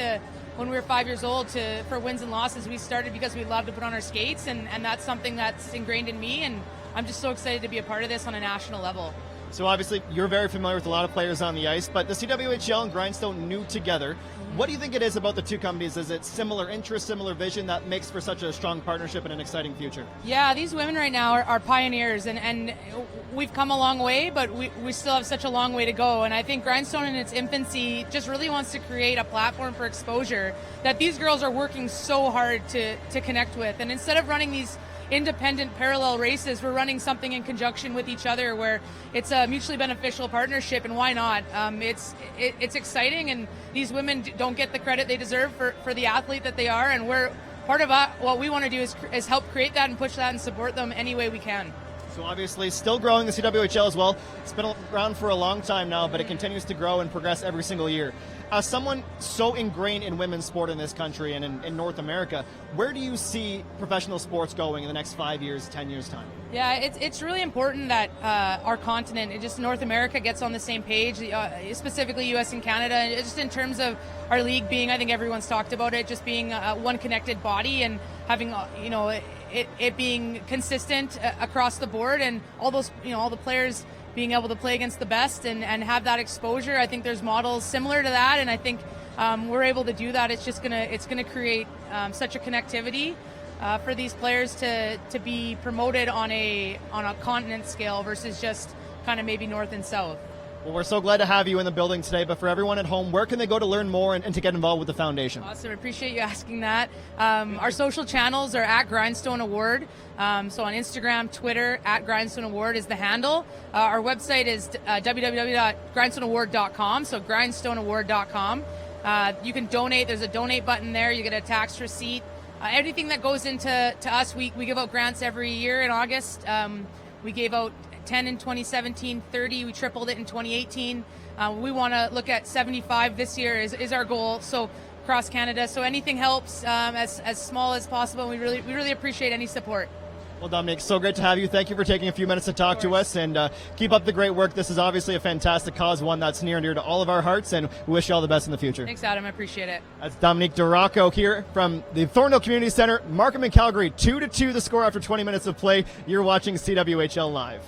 when we were 5 years old for wins and losses. We started because we love to put on our skates, and that's something that's ingrained in me, and I'm just so excited to be a part of this on a national level. So obviously you're very familiar with a lot of players on the ice, but the CWHL and Grindstone new together. What do you think it is about the two companies? Is it similar interest, similar vision that makes for such a strong partnership and an exciting future? Yeah, these women right now are pioneers, and we've come a long way, but we still have such a long way to go. And I think Grindstone in its infancy just really wants to create a platform for exposure that these girls are working so hard to connect with. And instead of running these independent parallel races, we're running something in conjunction with each other where it's a mutually beneficial partnership, and why not? It's exciting, and these women don't get the credit they deserve for the athlete that they are, and we're part of what we want to do is help create that and push that and support them any way we can. So obviously still growing the CWHL as well. It's been around for a long time now, but it continues to grow and progress every single year. As someone so ingrained in women's sport in this country and in North America, where do you see professional sports going in the next 5 years, 10 years' time? Yeah, it's really important that our continent, and just North America, gets on the same page, specifically U.S. and Canada, just in terms of our league being, I think everyone's talked about it, just being one connected body and having, it being consistent across the board, and all those, all the players being able to play against the best and have that exposure. I think there's models similar to that, and I think we're able to do that. It's gonna create such a connectivity for these players to be promoted on a continent scale versus just kind of maybe north and south. Well, we're so glad to have you in the building today, but for everyone at home, where can they go to learn more and to get involved with the foundation? Awesome. I appreciate you asking that. Our social channels are at Grindstone Award. So on Instagram, Twitter, at Grindstone Award is the handle. Our website is www.grindstoneaward.com, so grindstoneaward.com. You can donate. There's a donate button there. You get a tax receipt. Everything that goes into us, we give out grants every year in August. We gave out 10 in 2017, 30. We tripled it in 2018. We want to look at 75 this year is our goal. So across Canada. So anything helps, as small as possible. We really appreciate any support. Well, Dominic, so great to have you. Thank you for taking a few minutes to talk to us, and keep up the great work. This is obviously a fantastic cause, one that's near and dear to all of our hearts, and we wish you all the best in the future. Thanks, Adam. I appreciate it. That's Dominique Duraco here from the Thorndale Community Center. Markham and Calgary, 2-2 the score after 20 minutes of play. You're watching CWHL Live.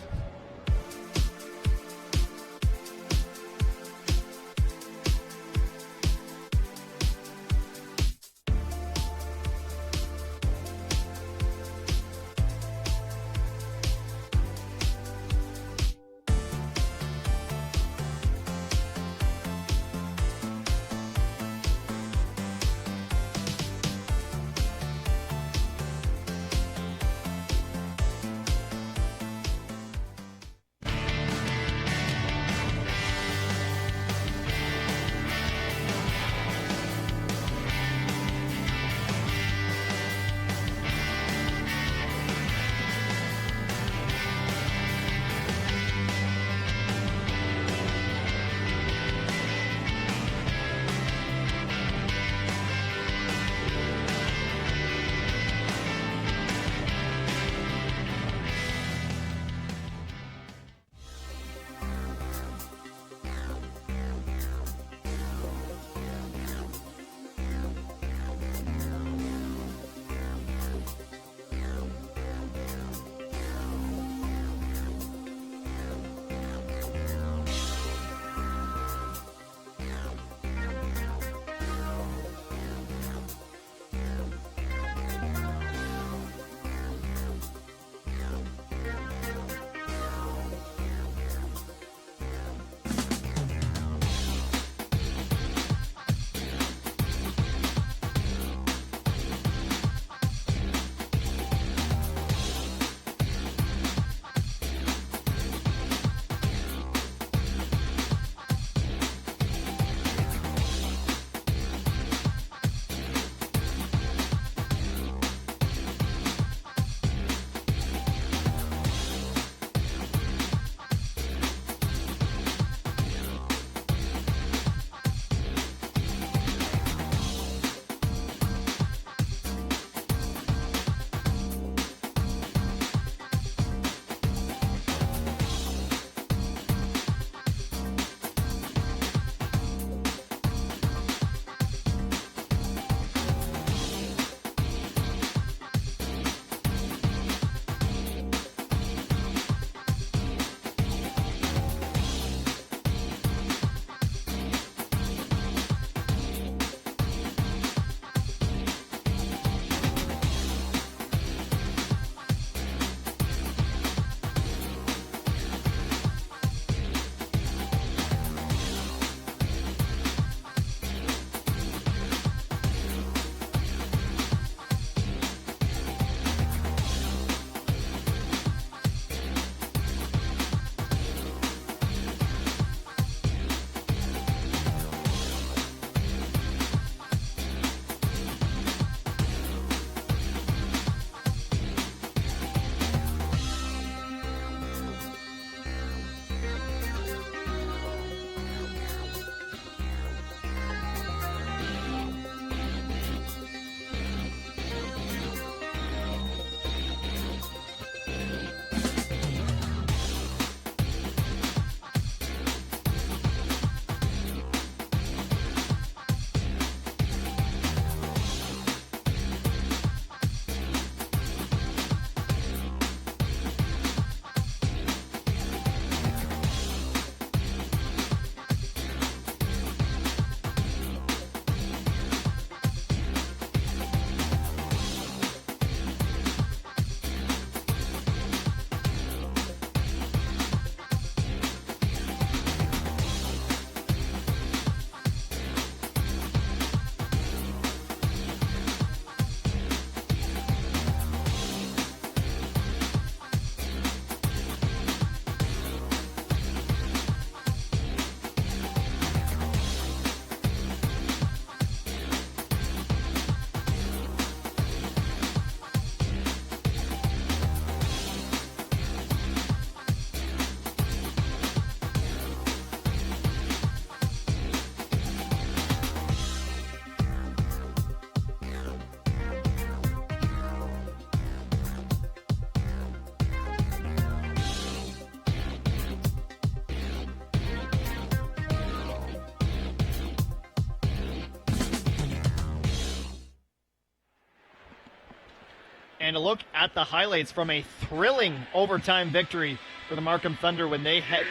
and a look at the highlights from a thrilling overtime victory for the Markham Thunder when they had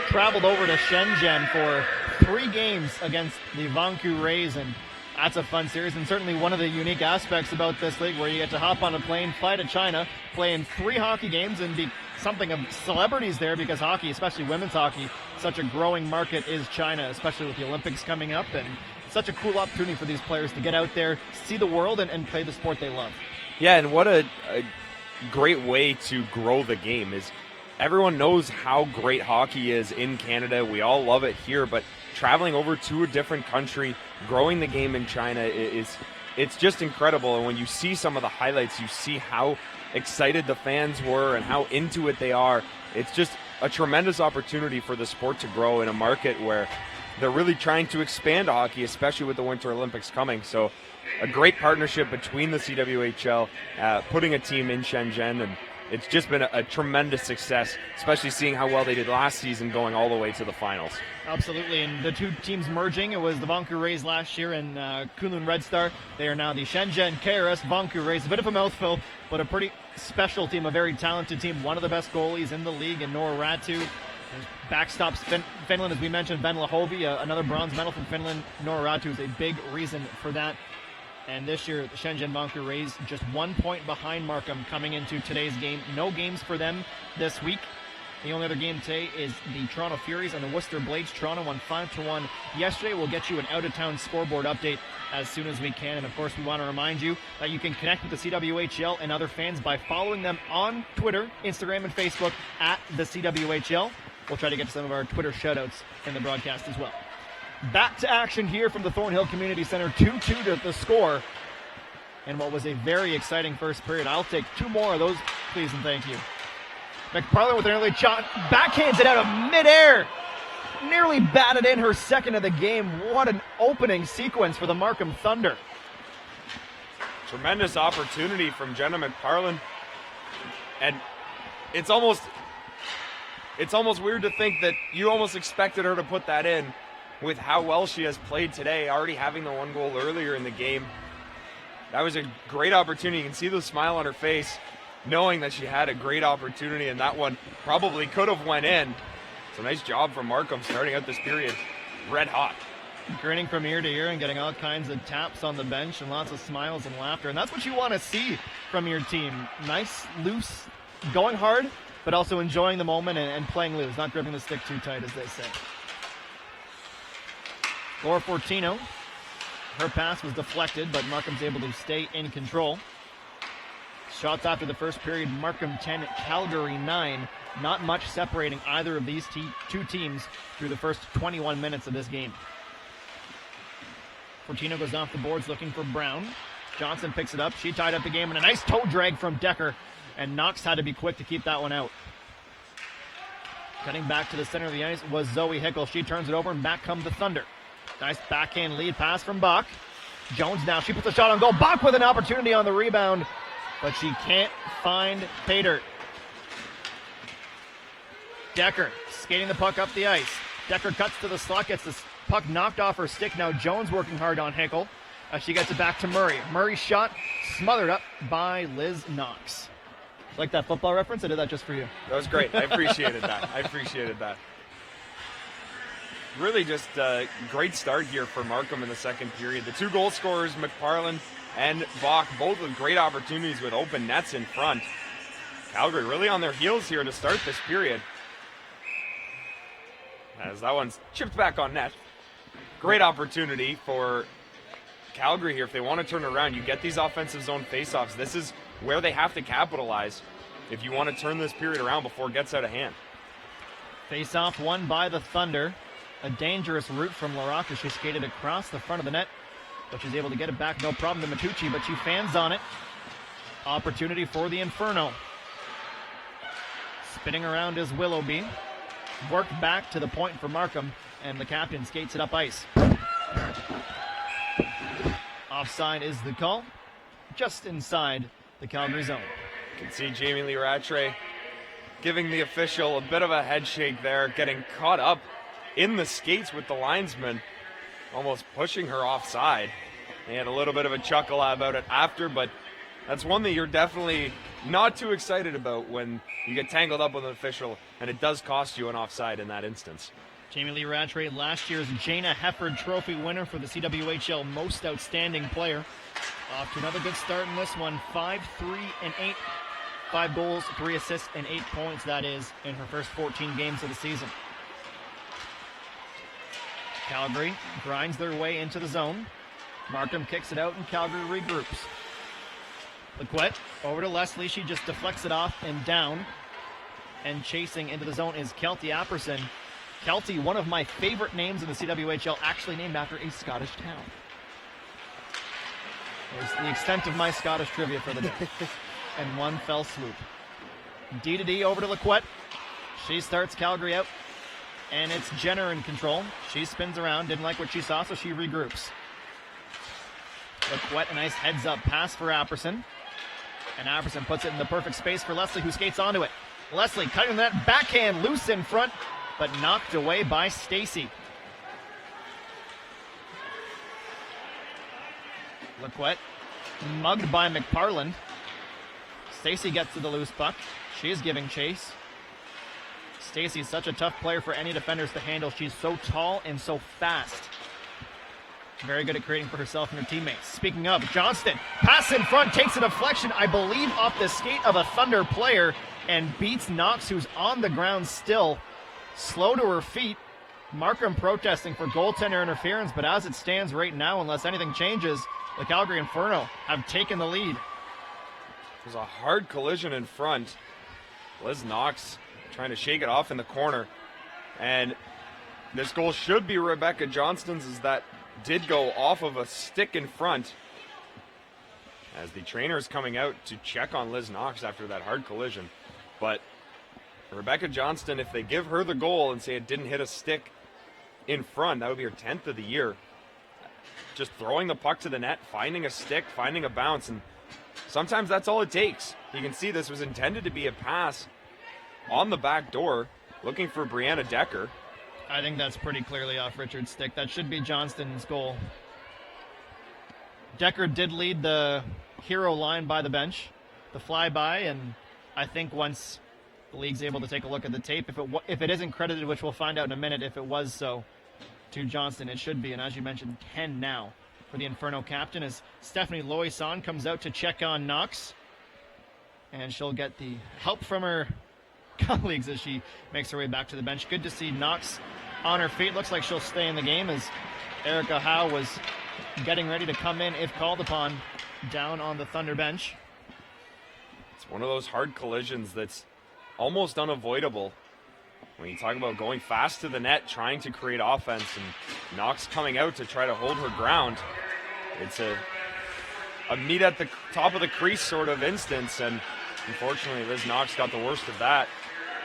traveled over to Shenzhen for 3 games against the Vancouver Rays, and that's a fun series, and certainly one of the unique aspects about this league where you get to hop on a plane, fly to China, play in 3 hockey games, and be something of celebrities there, because hockey, especially women's hockey, such a growing market is China, especially with the Olympics coming up, and it's such a cool opportunity for these players to get out there, see the world, and play the sport they love. Yeah, and what a great way to grow the game is everyone knows how great hockey is in Canada. We all love it here, but traveling over to a different country, growing the game in China it's just incredible. And when you see some of the highlights, you see how excited the fans were and how into it they are. It's just a tremendous opportunity for the sport to grow in a market where they're really trying to expand hockey, especially with the Winter Olympics coming. So a great partnership between the CWHL, putting a team in Shenzhen, and it's just been a tremendous success, especially seeing how well they did last season going all the way to the finals. Absolutely, and the 2 teams merging, it was the Vancouver Rays last year and Kunlun Red Star. They are now the Shenzhen KRS Vancouver Rays. A bit of a mouthful, but a pretty special team, a very talented team. One of the best goalies in the league in Nora Ratu. There's backstops Finland, as we mentioned, Ben Lahovi, another bronze medal from Finland. Nora Ratu is a big reason for that. And this year, the Shenzhen Vancouver Rays just 1 point behind Markham coming into today's game. No games for them this week. The only other game today is the Toronto Furies and the Worcester Blades. Toronto won 5-1 yesterday. We'll get you an out-of-town scoreboard update as soon as we can. And, of course, we want to remind you that you can connect with the CWHL and other fans by following them on Twitter, Instagram, and Facebook at the CWHL. We'll try to get to some of our Twitter shoutouts in the broadcast as well. Back to action here from the Thornhill Community Center, 2-2 to the score. And what was a very exciting first period. I'll take 2 more of those, please and thank you. McParland with an early shot, backhands it out of midair. Nearly batted in her second of the game. What an opening sequence for the Markham Thunder. Tremendous opportunity from Jenna McParland. And it's almost weird to think that you almost expected her to put that in with how well she has played today, already having the 1 goal earlier in the game. That was a great opportunity. You can see the smile on her face, knowing that she had a great opportunity, and that one probably could have went in. It's a nice job from Markham starting out this period red hot. Grinning from ear to ear and getting all kinds of taps on the bench and lots of smiles and laughter. And that's what you want to see from your team. Nice, loose, going hard, but also enjoying the moment and playing loose, not gripping the stick too tight, as they say. Laura Fortino, her pass was deflected, but Markham's able to stay in control. Shots after the first period, Markham 10, Calgary 9. Not much separating either of these 2 teams through the first 21 minutes of this game. Fortino goes off the boards looking for Brown. Johnson picks it up. She tied up the game, and a nice toe drag from Decker, and Knox had to be quick to keep that one out. Cutting back to the center of the ice was Zoe Hickel. She turns it over, and back come the Thunder. Nice backhand lead pass from Bach. Jones now, she puts a shot on goal. Bach with an opportunity on the rebound, but she can't find Pater. Decker skating the puck up the ice. Decker cuts to the slot, gets the puck knocked off her stick. Now Jones working hard on Hickel as she gets it back to Murray. Murray's shot smothered up by Liz Knox. Like that football reference? I did that just for you. That was great. I appreciated that. Really just a great start here for Markham in the second period. The 2 goal scorers, McParland and Bach, both with great opportunities with open nets in front. Calgary really on their heels here to start this period. As that one's chipped back on net. Great opportunity for Calgary here. If they want to turn it around, you get these offensive zone faceoffs. This is where they have to capitalize if you want to turn this period around before it gets out of hand. Face-off won by the Thunder. A dangerous route from LaRocca. She skated across the front of the net, but she's able to get it back, no problem to Matucci, but she fans on it. Opportunity for the Inferno. Spinning around is Willoughby. Worked back to the point for Markham, and the captain skates it up ice. Offside is the call, just inside the Calgary zone. You can see Jamie Lee Rattray giving the official a bit of a head shake there, getting caught up in the skates with the linesman, almost pushing her offside. They had a little bit of a chuckle about it after, but That's one that you're definitely not too excited about when you get tangled up with an official, and it does cost you an offside in that instance. Jamie Lee Rattray, last year's Jana Hefford Trophy winner for the CWHL Most Outstanding Player. Off to another good start in this one. 5-3-8. 5 goals, 3 assists, and 8 points, that is, in her first 14 games of the season. Calgary grinds their way into the zone. Markham kicks it out, and Calgary regroups. Lequette over to Leslie. She just deflects it off and down. And chasing into the zone is Kelty Apperson. Kelty, one of my favorite names in the CWHL, actually named after a Scottish town. There's the extent of my Scottish trivia for the day. And one fell swoop. D to D over to Lequette. She starts Calgary out. And it's Jenner in control. She spins around, didn't like what she saw, so she regroups. Lequette, a nice heads-up pass for Apperson. And Apperson puts it in the perfect space for Leslie, who skates onto it. Leslie cutting that backhand loose in front, but knocked away by Stacy. Lequette mugged by McParland. Stacy gets to the loose puck. She's giving chase. Stacy's such a tough player for any defenders to handle. She's so tall and so fast. Very good at creating for herself and her teammates. Speaking of, Johnston, pass in front, takes a deflection, I believe, off the skate of a Thunder player, and beats Knox, who's on the ground still, slow to her feet. Markham protesting for goaltender interference, but as it stands right now, unless anything changes, the Calgary Inferno have taken the lead. There's a hard collision in front. Liz Knox trying to shake it off in the corner. And this goal should be Rebecca Johnston's, as that did go off of a stick in front. As the trainer is coming out to check on Liz Knox after that hard collision. But Rebecca Johnston, if they give her the goal and say it didn't hit a stick in front, that would be her 10th of the year. Just throwing the puck to the net, finding a stick, finding a bounce, and sometimes that's all it takes. You can see this was intended to be a pass on the back door, looking for Brianna Decker. I think that's pretty clearly off Richard's stick. That should be Johnston's goal. Decker did lead the hero line by the bench, the flyby, and I think once the league's able to take a look at the tape, if it isn't credited, which we'll find out in a minute, if it was so, to Johnston, it should be. And as you mentioned, 10 now for the Inferno captain as Stephanie Loisan comes out to check on Knox. And she'll get the help from her colleagues as she makes her way back to the bench. Good to see Knox on her feet. Looks like she'll stay in the game as Erica Howe was getting ready to come in if called upon down on the Thunder bench. It's one of those hard collisions that's almost unavoidable. When you talk about going fast to the net, trying to create offense, and Knox coming out to try to hold her ground, it's a meet at the top of the crease sort of instance, and unfortunately Liz Knox got the worst of that.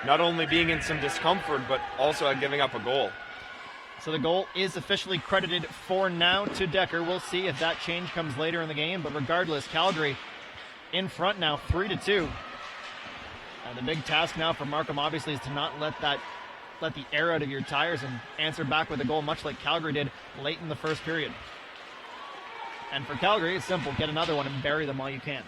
Not only being in some discomfort, but also at giving up a goal. So the goal is officially credited for now to Decker. We'll see if that change comes later in the game, but regardless, Calgary in front now, 3-2. And the big task now for Markham obviously is to not let the air out of your tires and answer back with a goal, much like Calgary did late in the first period. And for Calgary, it's simple: get another one and bury them while you can.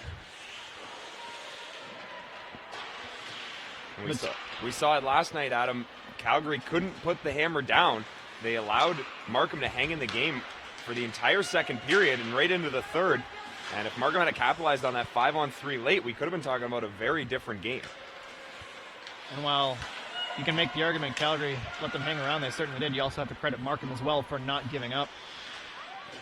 We saw it last night, Adam. Calgary couldn't put the hammer down. They allowed Markham to hang in the game for the entire second period and right into the third. And if Markham had capitalized on that 5-on-3 late, we could have been talking about a very different game. And while you can make the argument Calgary let them hang around, they certainly did, you also have to credit Markham as well for not giving up.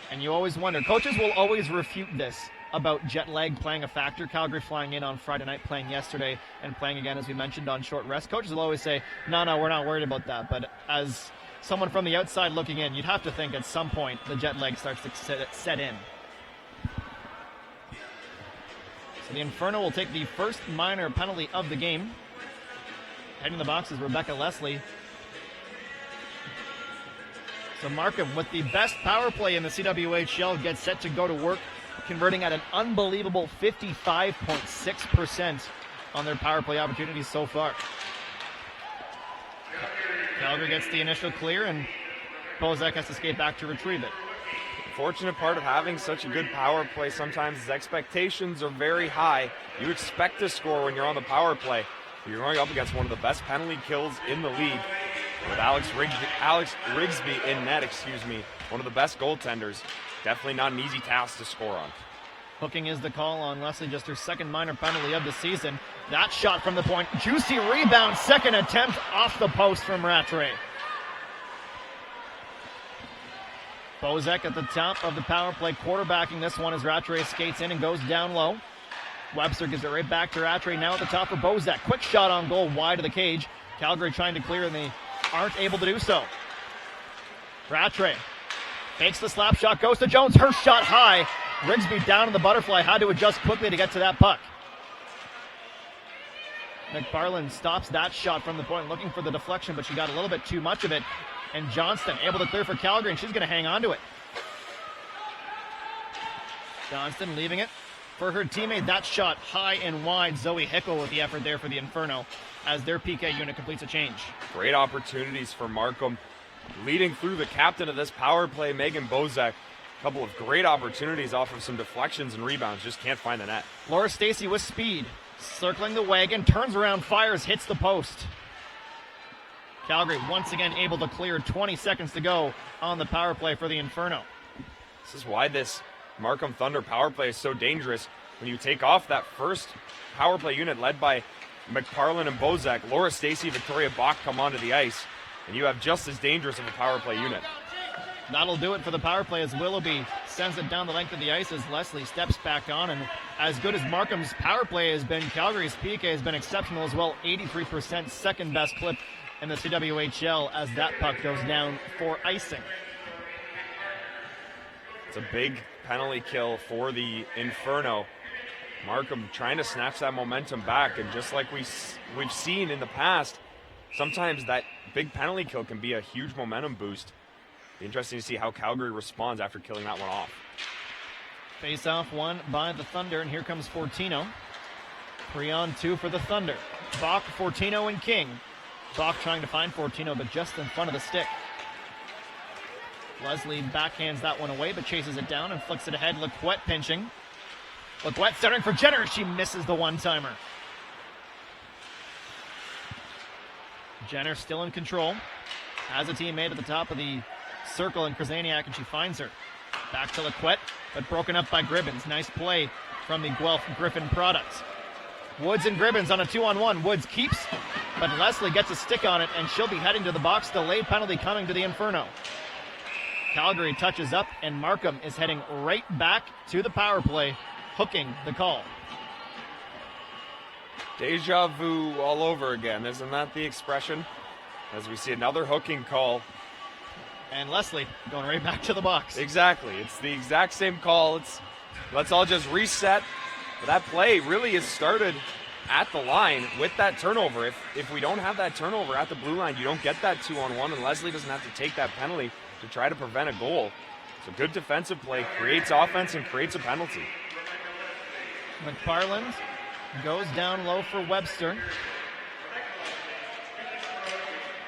And you always wonder, coaches will always refute this about jet lag playing a factor. Calgary flying in on Friday night, playing yesterday, and playing again, as we mentioned, on short rest. Coaches will always say, no, we're not worried about that. But as someone from the outside looking in, you'd have to think at some point the jet lag starts to set in. So the Inferno will take the first minor penalty of the game. Heading the box is Rebecca Leslie. So Markham, with the best power play in the CWHL, gets set to go to work, converting at an unbelievable 55.6% on their power play opportunities so far. Calgary gets the initial clear, and Bozak has to skate back to retrieve it. Fortunate part of having such a good power play sometimes is expectations are very high. You expect to score when you're on the power play. You're going up against one of the best penalty kills in the league with Alex Rigsby in net, one of the best goaltenders. Definitely not an easy task to score on. Hooking is the call on Leslie, just her second minor penalty of the season. That shot from the point, juicy rebound, second attempt off the post from Rattray. Bozek at the top of the power play, quarterbacking this one as Rattray skates in and goes down low. Webster gives it right back to Rattray, now at the top for Bozek. Quick shot on goal, wide of the cage. Calgary trying to clear, and they aren't able to do so. Rattray fakes the slap shot, goes to Jones, her shot high. Rigsby down in the butterfly, had to adjust quickly to get to that puck. McFarland stops that shot from the point, looking for the deflection, but she got a little bit too much of it. And Johnston able to clear for Calgary, and she's going to hang on to it. Johnston leaving it for her teammate. That shot high and wide. Zoe Hickel with the effort there for the Inferno as their PK unit completes a change. Great opportunities for Markham. Leading through the captain of this power play, Megan Bozek. A couple of great opportunities off of some deflections and rebounds. Just can't find the net. Laura Stacey with speed. Circling the wagon, turns around, fires, hits the post. Calgary once again able to clear. 20 seconds to go on the power play for the Inferno. This is why this Markham Thunder power play is so dangerous. When you take off that first power play unit led by McParlin and Bozek, Laura Stacey, Victoria Bach come onto the ice, and you have just as dangerous of a power play unit. That'll do it for the power play as Willoughby sends it down the length of the ice as Leslie steps back on. And as good as Markham's power play has been, Calgary's PK has been exceptional as well. 83%, second best clip in the CWHL as that puck goes down for icing. It's a big penalty kill for the Inferno. Markham trying to snatch that momentum back, and just like we've seen in the past, sometimes that big penalty kill can be a huge momentum boost. Be interesting to see how Calgary responds after killing that one off. Face off won by the Thunder, and here comes Fortino. 3-on-2 for the Thunder. Bach, Fortino, and King. Bach trying to find Fortino, but just in front of the stick. Leslie backhands that one away, but chases it down and flicks it ahead. Lequette pinching. Lequette centering for Jenner. She misses the one-timer. Jenner still in control. Has a teammate at the top of the circle in Krasaniak, and she finds her. Back to Lequette, but broken up by Gribbins. Nice play from the Guelph Griffin products. Woods and Gribbins on a 2-on-1. Woods keeps, but Leslie gets a stick on it, and she'll be heading to the box. Delayed penalty coming to the Inferno. Calgary touches up, and Markham is heading right back to the power play, hooking the call. Deja vu all over again, isn't that the expression? As we see another hooking call. And Leslie going right back to the box. Exactly. It's the exact same call. Let's all just reset. But that play really has started at the line with that turnover. If we don't have that turnover at the blue line, you don't get that 2-on-1, and Leslie doesn't have to take that penalty to try to prevent a goal. It's a good defensive play, creates offense, and creates a penalty. McFarland goes down low for Webster.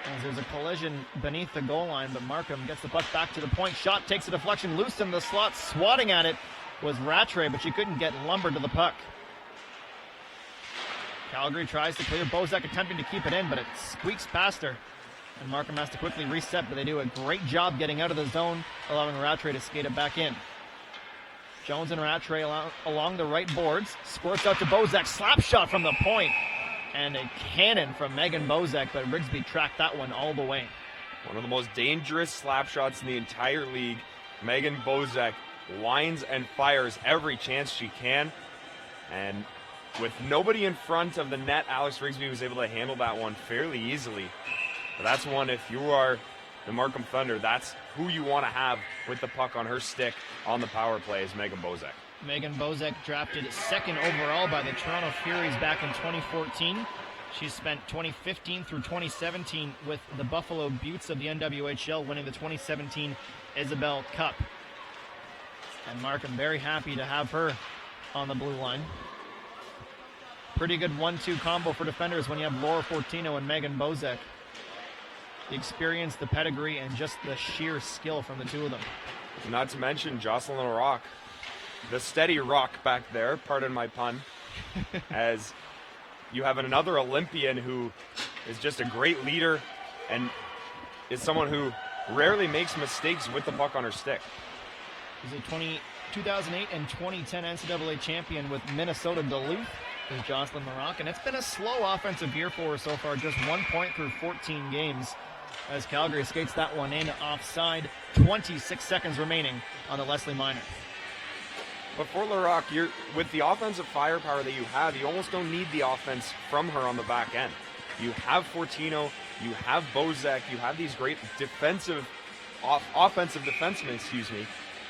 As there's a collision beneath the goal line, but Markham gets the puck back to the point. Shot takes a deflection, loose in the slot. Swatting at it was Rattray, but she couldn't get lumbered to the puck. Calgary tries to clear. Bozek attempting to keep it in, but it squeaks past her. And Markham has to quickly reset, but they do a great job getting out of the zone, allowing Rattray to skate it back in. Jones and Rattray along the right boards. Squirts out to Bozek. Slap shot from the point. And a cannon from Megan Bozek, but Rigsby tracked that one all the way. One of the most dangerous slap shots in the entire league. Megan Bozek winds and fires every chance she can. And with nobody in front of the net, Alex Rigsby was able to handle that one fairly easily. But that's one, if you are the Markham Thunder, that's who you want to have with the puck on her stick on the power play is Megan Bozek. Megan Bozek drafted second overall by the Toronto Furies back in 2014. She spent 2015 through 2017 with the Buffalo Buttes of the NWHL, winning the 2017 Isabel Cup. And Markham very happy to have her on the blue line. Pretty good 1-2 combo for defenders when you have Laura Fortino and Megan Bozek. The experience, the pedigree, and just the sheer skill from the two of them. Not to mention Jocelyn LaRock, the steady rock back there, pardon my pun, as you have another Olympian who is just a great leader and is someone who rarely makes mistakes with the puck on her stick. She's a 2008 and 2010 NCAA champion with Minnesota Duluth, is Jocelyn LaRock, and it's been a slow offensive year for her so far, just 1 point through 14 games, as Calgary skates that one in offside, 26 seconds remaining on the Leslie Minor. But for LaRock, with the offensive firepower that you have, you almost don't need the offense from her on the back end. You have Fortino, you have Bozek, you have these great offensive defensemen,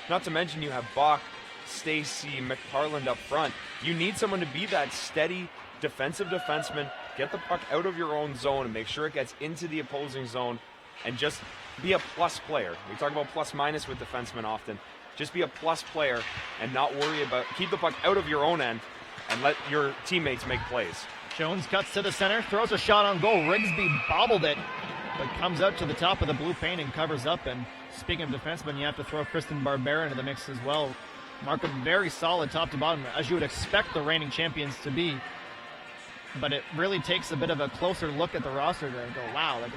Not to mention you have Bach, Stacy, McParland up front. You need someone to be that steady defensive defenseman, get the puck out of your own zone and make sure it gets into the opposing zone, and just be a plus player. We talk about plus minus with defensemen often. Just be a plus player and not worry about, keep the puck out of your own end and let your teammates make plays. Jones cuts to the center, throws a shot on goal. Rigsby bobbled it, but comes out to the top of the blue paint and covers up. And speaking of defensemen, you have to throw Kristen Barbera into the mix as well. Markham very solid top to bottom, as you would expect the reigning champions to be. But it really takes a bit of a closer look at the roster to go, wow, like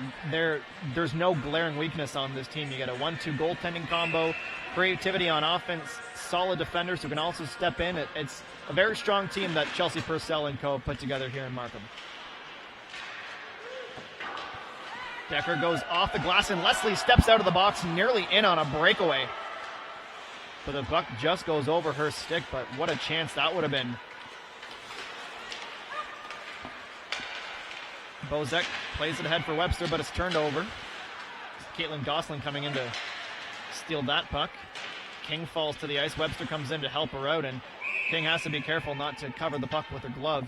there's no glaring weakness on this team. You get a 1-2 goaltending combo, creativity on offense, solid defenders who can also step in. It's a very strong team that Chelsea Purcell and co. put together here in Markham. Decker goes off the glass, and Leslie steps out of the box, nearly in on a breakaway. But the puck just goes over her stick, but what a chance that would have been. Bozek plays it ahead for Webster, but it's turned over. Caitlin Gosselin coming in to steal that puck. King falls to the ice. Webster comes in to help her out, and King has to be careful not to cover the puck with her glove,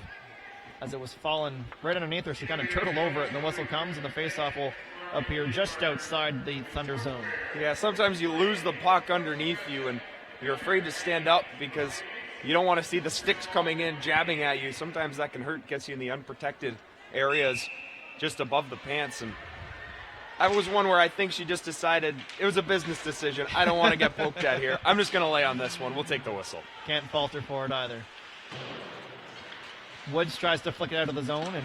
as it was falling right underneath her. She kind of turtled over it, and the whistle comes, and the faceoff will appear just outside the Thunder zone. Yeah, sometimes you lose the puck underneath you, and you're afraid to stand up because you don't want to see the sticks coming in, jabbing at you. Sometimes that can hurt, gets you in the unprotected areas just above the pants. And that was one where I think she just decided it was a business decision. I don't want to get poked at here. I'm just going to lay on this one. We'll take the whistle. Can't falter for it either. Woods tries to flick it out of the zone and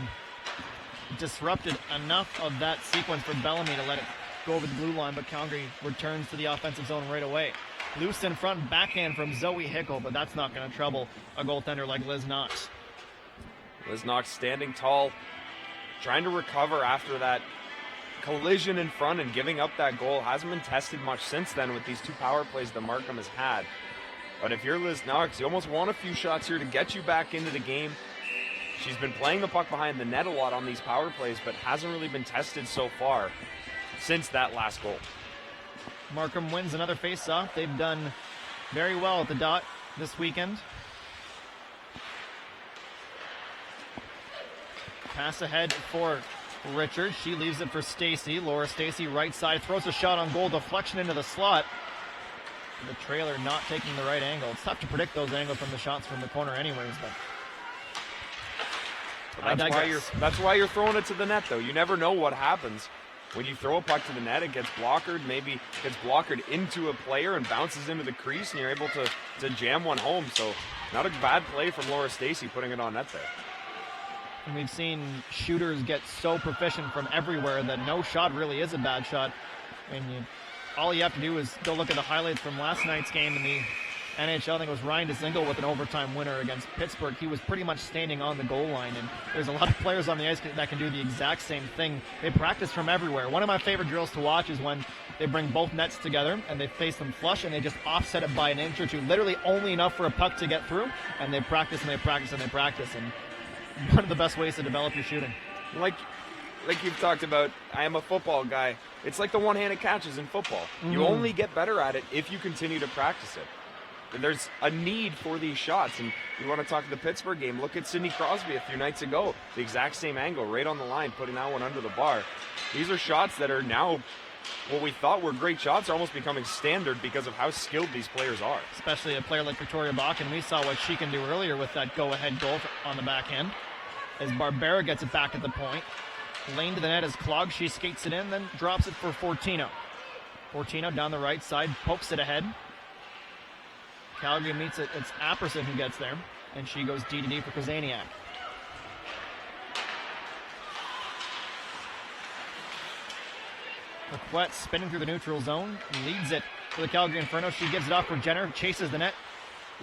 disrupted enough of that sequence for Bellamy to let it go over the blue line, but Calgary returns to the offensive zone right away. Loose in front, backhand from Zoe Hickle, but that's not going to trouble a goaltender like Liz Knox. Liz Knox standing tall, trying to recover after that collision in front and giving up that goal. Hasn't been tested much since then with these two power plays that Markham has had. But if you're Liz Knox, you almost want a few shots here to get you back into the game. She's been playing the puck behind the net a lot on these power plays, but hasn't really been tested so far since that last goal. Markham wins another face-off. They've done very well at the dot this weekend. Pass ahead for Richard. She leaves it for Stacy. Laura Stacy, right side, throws a shot on goal, deflection into the slot. The trailer not taking the right angle. It's tough to predict those angles from the shots from the corner anyways, but that's why you're throwing it to the net, though. You never know what happens. When you throw a puck to the net, it gets blockered, maybe gets blockered into a player and bounces into the crease, and you're able to jam one home. So not a bad play from Laura Stacy putting it on net there. And we've seen shooters get so proficient from everywhere that no shot really is a bad shot. And all you have to do is go look at the highlights from last night's game in the NHL. I think it was Ryan DeZingle with an overtime winner against Pittsburgh. He was pretty much standing on the goal line, and there's a lot of players on the ice that can do the exact same thing. They practice from everywhere. One of my favorite drills to watch is when they bring both nets together and they face them flush and they just offset it by an inch or two, literally only enough for a puck to get through, and they practice and they practice and they practice. And one of the best ways to develop your shooting. Like you've talked about, I am a football guy. It's like the one-handed catches in football. Mm-hmm. You only get better at it if you continue to practice it. And there's a need for these shots. And you want to talk the Pittsburgh game, look at Sidney Crosby a few nights ago. The exact same angle, right on the line, putting that one under the bar. These are shots that are now, what we thought were great shots, are almost becoming standard because of how skilled these players are. Especially a player like Victoria Bach, and we saw what she can do earlier with that go-ahead goal on the backhand. As Barbera gets it back at the point. Lane to the net is clogged. She skates it in, then drops it for Fortino. Fortino down the right side, pokes it ahead. Calgary meets it. It's Apperson who gets there, and she goes D for Kazaniak. Paquette spinning through the neutral zone, leads it for the Calgary Inferno. She gives it off for Jenner, chases the net.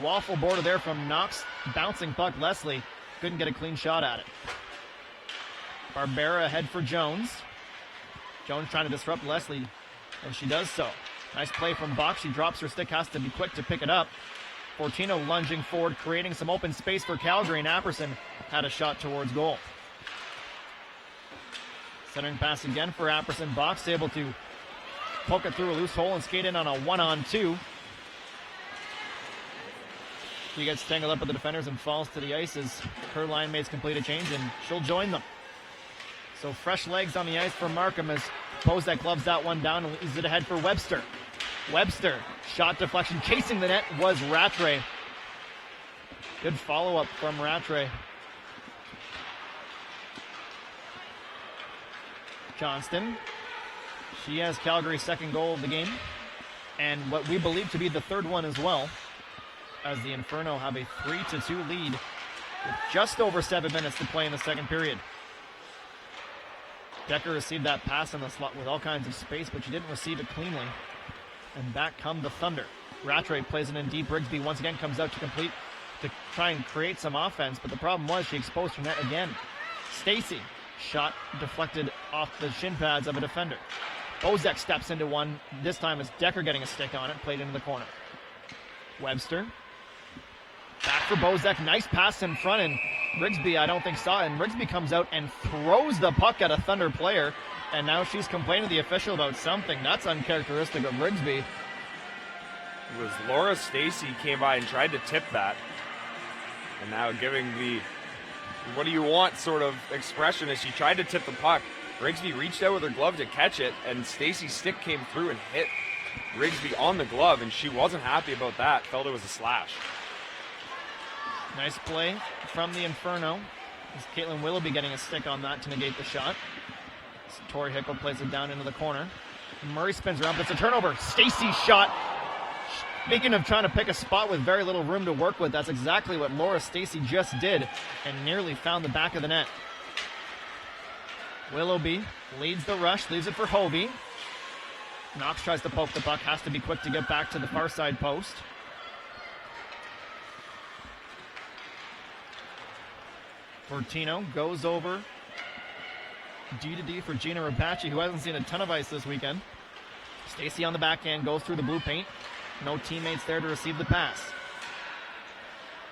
Waffle border there from Knox, bouncing puck. Leslie couldn't get a clean shot at it. Barbera ahead for Jones. Jones trying to disrupt Leslie, and she does so. Nice play from Bach. She drops her stick, has to be quick to pick it up. Fortino lunging forward, creating some open space for Calgary, and Apperson had a shot towards goal. Centering pass again for Apperson. Bach's able to poke it through a loose hole and skate in on a 1-on-2. She gets tangled up with the defenders and falls to the ice as her line mates complete a change, and she'll join them. So fresh legs on the ice for Markham as Bozak gloves that one down and leaves it ahead for Webster. Webster, shot deflection, chasing the net was Rattray. Good follow-up from Rattray. Johnston, she has Calgary's second goal of the game, and what we believe to be the third one as well, as the Inferno have a 3-2 lead with just over 7 minutes to play in the second period. Decker received that pass in the slot with all kinds of space, but she didn't receive it cleanly. And back come the Thunder. Rattray plays it in deep. Rigsby once again comes out to try and create some offense, but the problem was she exposed her net again. Stacy, shot deflected off the shin pads of a defender. Bozak steps into one. This time it's Decker getting a stick on it, played into the corner. Webster, back for Bozak. Nice pass in front, and Rigsby, I don't think saw it, and Rigsby comes out and throws the puck at a Thunder player, and now she's complaining to the official about something. That's uncharacteristic of Rigsby. It was Laura Stacy came by and tried to tip that, and now giving the what do you want sort of expression as she tried to tip the puck. Rigsby reached out with her glove to catch it, and Stacy's stick came through and hit Rigsby on the glove, and she wasn't happy about that, felt it was a slash. Nice play from the Inferno. As Caitlin Willoughby getting a stick on that to negate the shot. So Tori Hickle plays it down into the corner. Murray spins around, but it's a turnover. Stacy's shot. Speaking of trying to pick a spot with very little room to work with, that's exactly what Laura Stacy just did and nearly found the back of the net. Willoughby leads the rush, leaves it for Hovey. Knox tries to poke the puck, has to be quick to get back to the far side post. Fortino goes over D for Gina Rapace, who hasn't seen a ton of ice this weekend. Stacy on the backhand goes through the blue paint. No teammates there to receive the pass.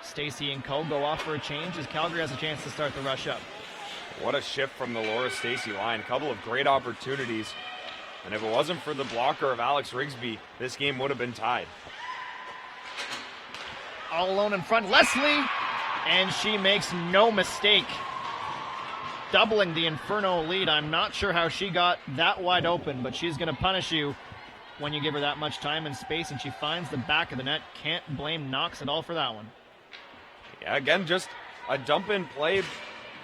Stacy and Co go off for a change as Calgary has a chance to start the rush up. What a shift from the Laura Stacy line. A couple of great opportunities. And if it wasn't for the blocker of Alex Rigsby, this game would have been tied. All alone in front, Leslie! And she makes no mistake. Doubling the Inferno lead. I'm not sure how she got that wide open, but she's going to punish you when you give her that much time and space, and she finds the back of the net. Can't blame Knox at all for that one. Yeah, again, just a dump-in play.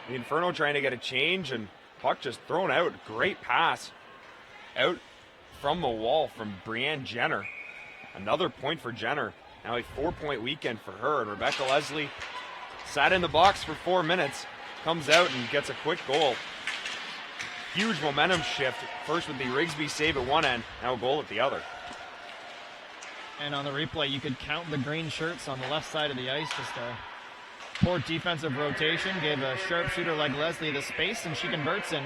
The Inferno trying to get a change, and puck just thrown out. Great pass out from the wall from Brianne Jenner. Another point for Jenner. Now a 4-point weekend for her, and Rebecca Leslie sat in the box for 4 minutes, comes out and gets a quick goal. Huge momentum shift, first with the Rigsby save at one end, now a goal at the other. And on the replay, you could count the green shirts on the left side of the ice. Just a poor defensive rotation, gave a sharpshooter like Leslie the space, and she converts, and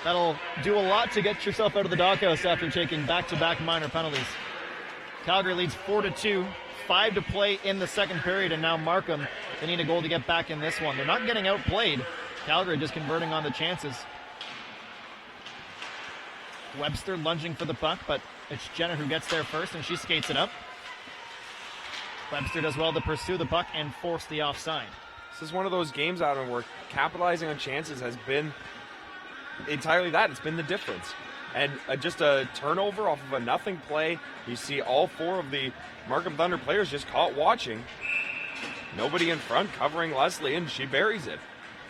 that'll do a lot to get yourself out of the doghouse after taking back-to-back minor penalties. Calgary leads 4-2. 5 to play in the second period, and now Markham, they need a goal to get back in this one. They're not getting outplayed. Calgary just converting on the chances. Webster lunging for the puck, but it's Jenner who gets there first, and she skates it up. Webster does well to pursue the puck and force the offside. This is one of those games, Adam, where capitalizing on chances has been entirely that. It's been the difference. And just a turnover off of a nothing play. You see all 4 of the Markham Thunder players just caught watching. Nobody in front covering Leslie, and she buries it.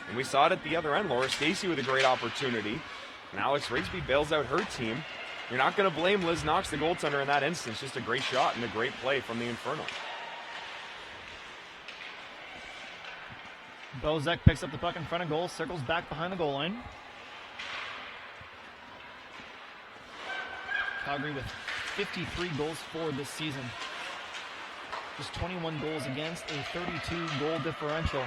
And we saw it at the other end. Laura Stacy with a great opportunity. And Alex Rigsby bails out her team. you're not going to blame Liz Knox, the goaltender, in that instance. Just a great shot and a great play from the Inferno. Bozek picks up the puck in front of goal, circles back behind the goal line. Calgary with 53 goals for this season. Just 21 goals against, a 32 goal differential.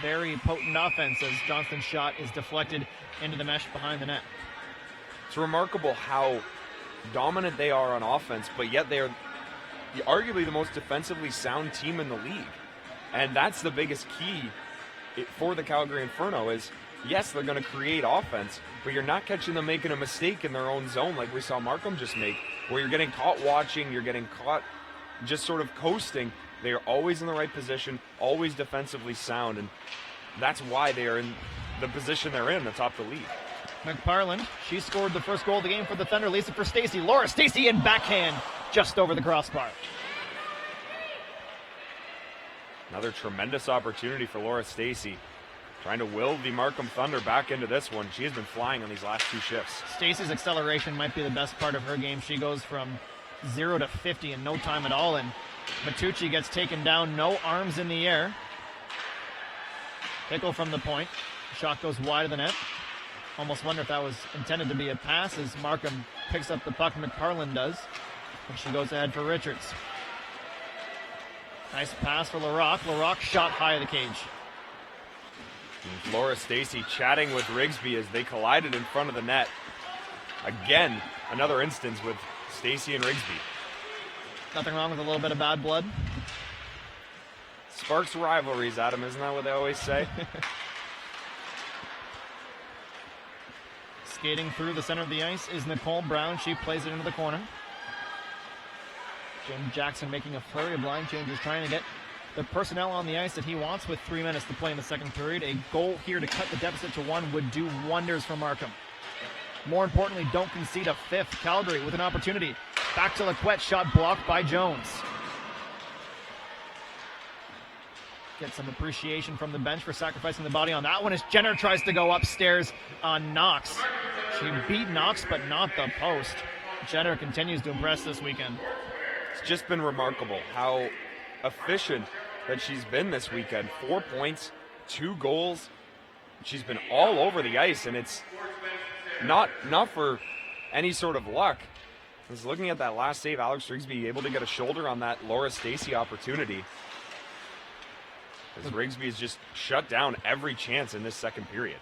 Very potent offense as Johnston's shot is deflected into the mesh behind the net. It's remarkable how dominant they are on offense, but yet they are arguably the most defensively sound team in the league. And that's the biggest key for the Calgary Inferno is, yes, they're going to create offense, but you're not catching them making a mistake in their own zone like we saw Markham just make, where you're getting caught watching, you're getting caught just sort of coasting. They are always in the right position, always defensively sound, and that's why they are in the position they're in atop the league. McParland, she scored the first goal of the game for the Thunder. Lisa for Stacey. Laura Stacey in backhand just over the crossbar. Another tremendous opportunity for Laura Stacey, trying to will the Markham Thunder back into this one. She has been flying on these last two shifts. Stacey's acceleration might be the best part of her game. She goes from 0 to 50 in no time at all, and Matucci gets taken down, no arms in the air. Pickle from the point. Shot goes wide of the net. Almost wonder if that was intended to be a pass as Markham picks up the puck. McParland does. And she goes ahead for Richards. Nice pass for LaRock. LaRock shot high of the cage. And Laura Stacey chatting with Rigsby as they collided in front of the net. Again, another instance with Stacey and Rigsby. Nothing wrong with a little bit of bad blood. Sparks rivalries, Adam, isn't that what they always say? Skating through the center of the ice is Nicole Brown. She plays it into the corner. Jim Jackson making a flurry of line changes, trying to get the personnel on the ice that he wants with 3 minutes to play in the second period. A goal here to cut the deficit to 1 would do wonders for Markham. More importantly, don't concede a fifth. Calgary with an opportunity. Back to Laquette, shot blocked by Jones. Get some appreciation from the bench for sacrificing the body on that one as Jenner tries to go upstairs on Knox. She beat Knox, but not the post. Jenner continues to impress this weekend. It's just been remarkable how efficient that she's been this weekend. 4 points, 2 goals. She's been all over the ice, and it's not for any sort of luck. I was looking at that last save, Alex Rigsby able to get a shoulder on that Laura Stacey opportunity. As Rigsby has just shut down every chance in this second period.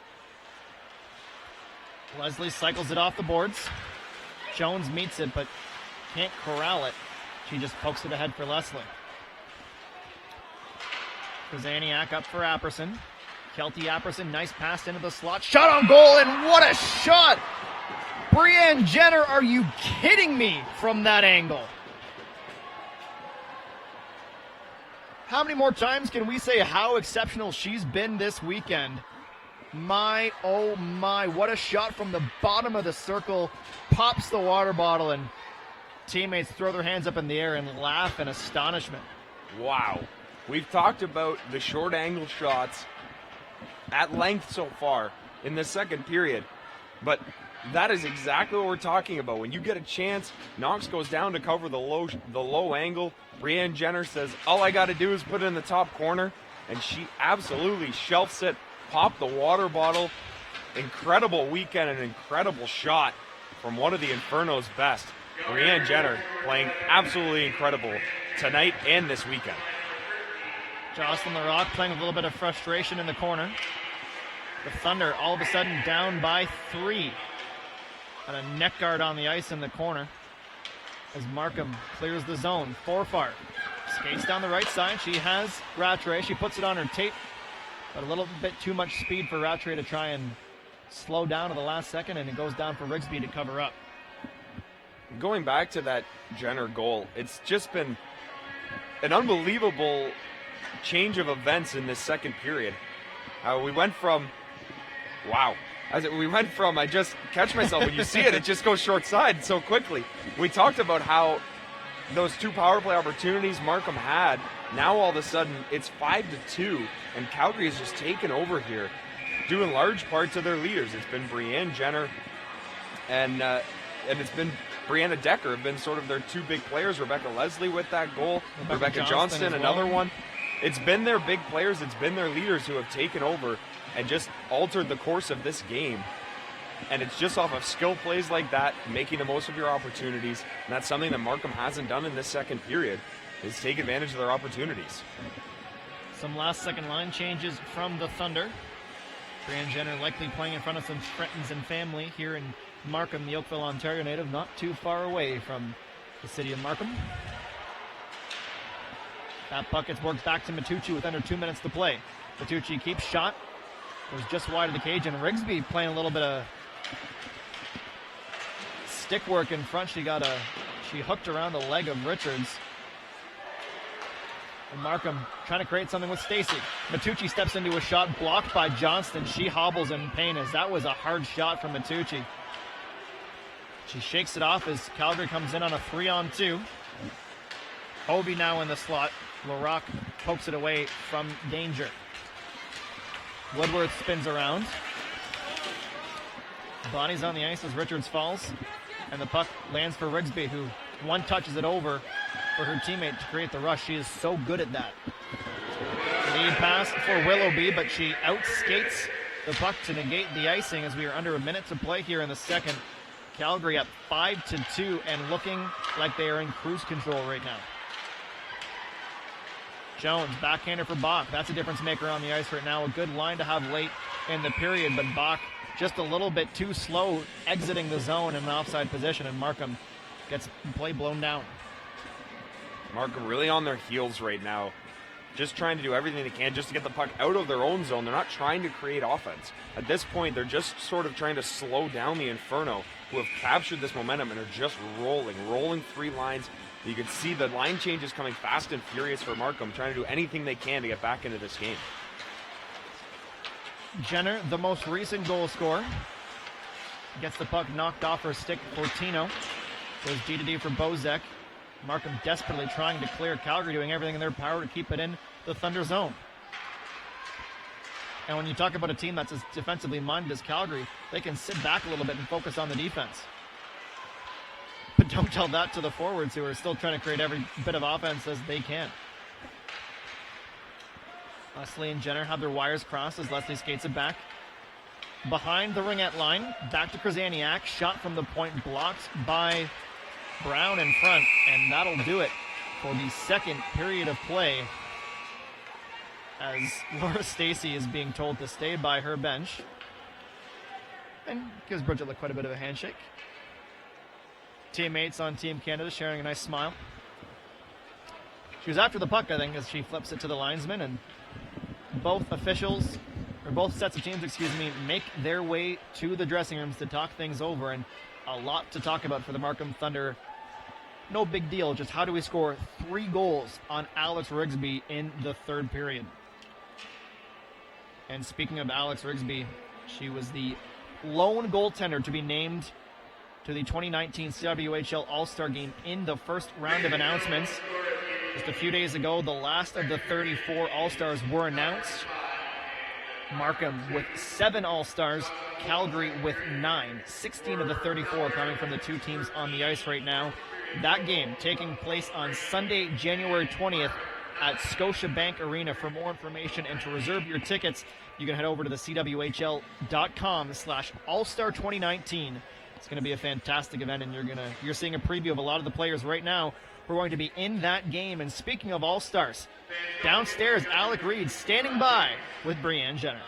Leslie cycles it off the boards. Jones meets it, but can't corral it. She just pokes it ahead for Leslie. Kazaniak up for Apperson. Kelty Apperson, nice pass into the slot. Shot on goal, and what a shot! Brianne Jenner, are you kidding me from that angle? How many more times can we say how exceptional she's been this weekend? My, oh my, what a shot from the bottom of the circle. Pops the water bottle, and teammates throw their hands up in the air and laugh in astonishment. Wow. We've talked about the short angle shots at length so far in the second period, but that is exactly what we're talking about. When you get a chance, Knox goes down to cover the low angle. Brianne Jenner says, all I got to do is put it in the top corner, and she absolutely shelves it, popped the water bottle. Incredible weekend, an incredible shot from one of the Inferno's best. Brianne Jenner playing absolutely incredible tonight and this weekend. Jocelyn LaRock playing with a little bit of frustration in the corner. The Thunder all of a sudden down by 3. And a neck guard on the ice in the corner as Markham clears the zone. Forfart skates down the right side. She has Rattray. She puts it on her tape, but a little bit too much speed for Rattray to try and slow down at the last second, and it goes down for Rigsby to cover up. Going back to that Jenner goal, it's just been an unbelievable change of events in this second period. We went from, wow. I just catch myself when you see it, it just goes short side so quickly. We talked about how those 2 power play opportunities Markham had, now all of a sudden it's 5-2, and Calgary has just taken over here, due in large part to their leaders. It's been Brianne Jenner, and and it's been Brianna Decker have been sort of their two big players. Rebecca Leslie with that goal, Rebecca Johnston, another one. It's been their big players, it's been their leaders who have taken over and just altered the course of this game. And it's just off of skill plays like that, making the most of your opportunities. And that's something that Markham hasn't done in this second period, is take advantage of their opportunities. Some last second line changes from the Thunder. Brianne Jenner likely playing in front of some friends and family here in Markham, the Oakville, Ontario native, not too far away from the city of Markham. That puck gets worked back to Matucci with under 2 minutes to play. Matucci keeps shot, goes just wide of the cage, and Rigsby playing a little bit of stick work in front. She hooked around the leg of Richards. And Markham trying to create something with Stacy. Matucci steps into a shot blocked by Johnston. She hobbles in pain as that was a hard shot from Matucci. She shakes it off as Calgary comes in on a 3-on-2. Hovey now in the slot. Laroque pokes it away from danger. Woodworth spins around. Bonnie's on the ice as Richards falls. And the puck lands for Rigsby, who one touches it over for her teammate to create the rush. She is so good at that. Lead pass for Willoughby, but she outskates the puck to negate the icing as we are under a minute to play here in the second. Calgary up 5-2 and looking like they are in cruise control right now. Jones, backhander for Bach. That's a difference maker on the ice right now. A good line to have late in the period, but Bach just a little bit too slow exiting the zone in an offside position, and Markham gets play blown down. Markham really on their heels right now, just trying to do everything they can just to get the puck out of their own zone. They're not trying to create offense. At this point, they're just sort of trying to slow down the Inferno, who have captured this momentum and are just rolling three lines. You can see the line changes coming fast and furious for Markham, trying to do anything they can to get back into this game. Jenner, the most recent goal scorer, gets the puck knocked off her stick for Tino. Goes D-to-D for Bozek. Markham desperately trying to clear. Calgary doing everything in their power to keep it in the Thunder zone. And when you talk about a team that's as defensively minded as Calgary, they can sit back a little bit and focus on the defense. But don't tell that to the forwards, who are still trying to create every bit of offense as they can. Leslie and Jenner have their wires crossed as Leslie skates it back. Behind the ringette line, back to Krasaniak. Shot from the point blocked by Brown in front, and that'll do it for the second period of play, as Laura Stacy is being told to stay by her bench and gives Bridget quite a bit of a handshake. Teammates on Team Canada sharing a nice smile. She was after the puck, I think, as she flips it to the linesman, and both sets of teams, make their way to the dressing rooms to talk things over, and a lot to talk about for the Markham Thunder. No big deal, just how do we score 3 goals on Alex Rigsby in the third period? And speaking of Alex Rigsby, she was the lone goaltender to be named to the 2019 CWHL All-Star Game in the first round of announcements. Just a few days ago, the last of the 34 All-Stars were announced. Markham with 7 All-Stars, Calgary with 9. 16 of the 34 coming from the two teams on the ice right now. That game taking place on Sunday, January 20th at Scotiabank Arena. For more information and to reserve your tickets, you can head over to the CWHL.com/All-Star 2019. It's going to be a fantastic event, and you're seeing a preview of a lot of the players right now who are going to be in that game. And speaking of All-Stars, downstairs, Alec Reed standing by with Brianne Jenner.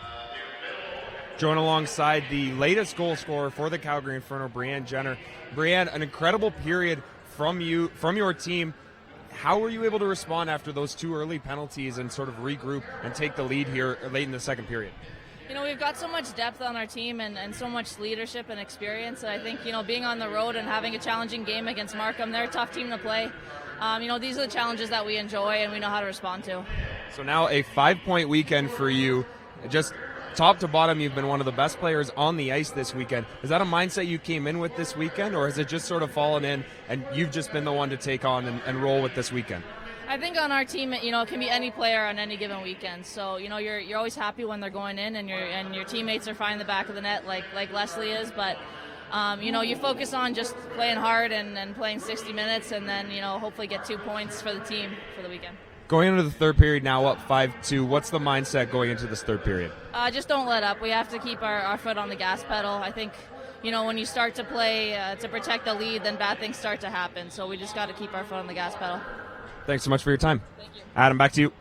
Join alongside the latest goal scorer for the Calgary Inferno, Brianne Jenner. Brianne, an incredible period from your team. How were you able to respond after those 2 early penalties and sort of regroup and take the lead here late in the second period? We've got so much depth on our team and so much leadership and experience. I think, being on the road and having a challenging game against Markham, they're a tough team to play. These are the challenges that we enjoy and we know how to respond to. So now a 5-point weekend for you. Just top to bottom, you've been one of the best players on the ice this weekend. Is that a mindset you came in with this weekend, or has it just sort of fallen in and you've just been the one to take on and roll with this weekend? I think on our team, it can be any player on any given weekend. So, you're always happy when they're going in and your teammates are finding the back of the net like Leslie is. But You focus on just playing hard and playing 60 minutes, and then hopefully get 2 points for the team for the weekend. Going into the third period now, up 5-2. What's the mindset going into this third period? Just don't let up. We have to keep our foot on the gas pedal. I think, when you start to play to protect the lead, then bad things start to happen. So we just got to keep our foot on the gas pedal. Thanks so much for your time. Thank you. Adam, back to you.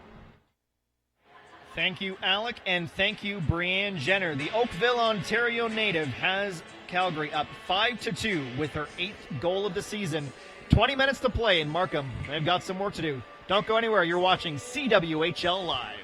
Thank you, Alec, and thank you, Brianne Jenner. The Oakville, Ontario native has Calgary up 5-2 with her 8th goal of the season. 20 minutes to play in Markham. They've got some work to do. Don't go anywhere. You're watching CWHL Live.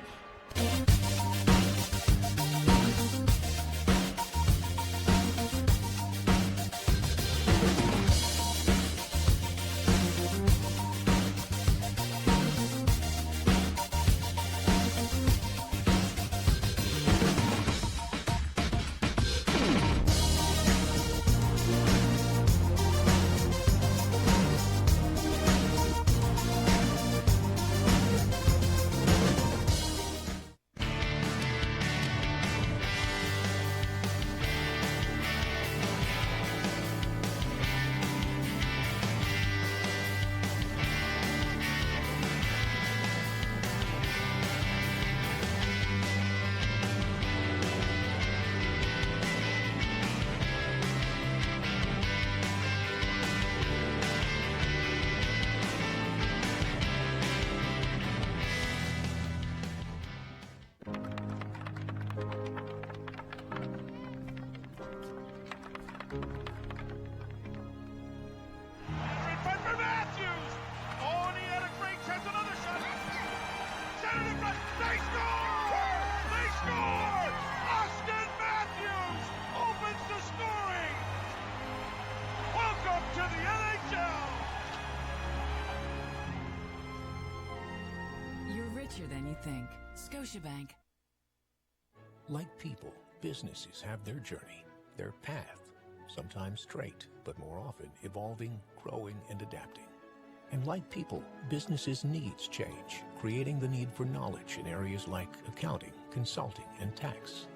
Richer than you think. Scotiabank. Like people, businesses have their journey, their path, sometimes straight, but more often evolving, growing, and adapting. And like people, businesses' needs change, creating the need for knowledge in areas like accounting, consulting, and tax.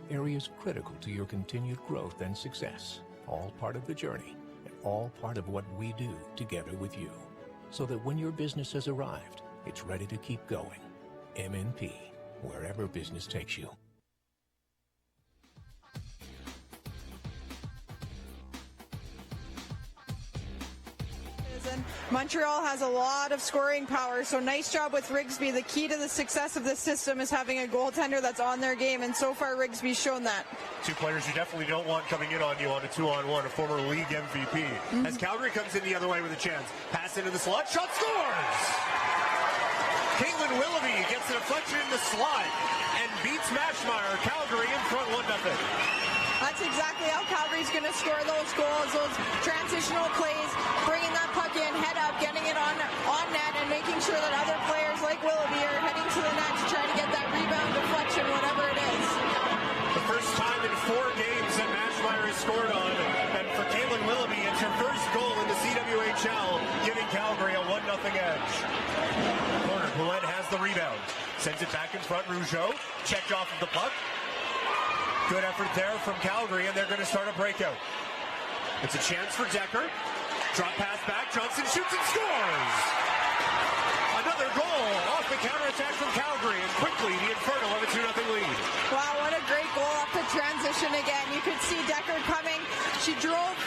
Areas critical to your continued growth and success, all part of the journey, and all part of what we do together with you. So that when your business has arrived, it's ready to keep going. MNP, wherever business takes you. Montreal has a lot of scoring power, so nice job with Rigsby. The key to the success of this system is having a goaltender that's on their game, and so far Rigsby's shown that. Two players you definitely don't want coming in on you on a 2-on-1, a former league MVP. As Calgary comes in the other way with a chance, pass into the slot, shot, scores! Caitlin Willoughby gets a deflection in the slot and beats Mashmeyer. Calgary in front 1-0. That's exactly how Calgary's going to score those goals, those transitional plays, bringing that puck in, head up, getting it on net, and making sure that other players like Willoughby are heading to the net to try to get that rebound, deflection, whatever it is. The first time in 4 games that Mashmeyer has scored on, and for Caitlin Willoughby, it's her first goal in the CWHL, giving Calgary a 1-0 edge. Corner, Poulet has the rebound, sends it back in front, Rougeau, checked off of the puck. Good effort there from Calgary, and they're going to start a breakout. It's a chance for Decker. Drop pass back. Johnson shoots and scores! Another goal off the counterattack from Calgary, and quickly the Inferno have a 2-0 lead. Wow, what a great goal off the transition again. You could see Decker coming. She drove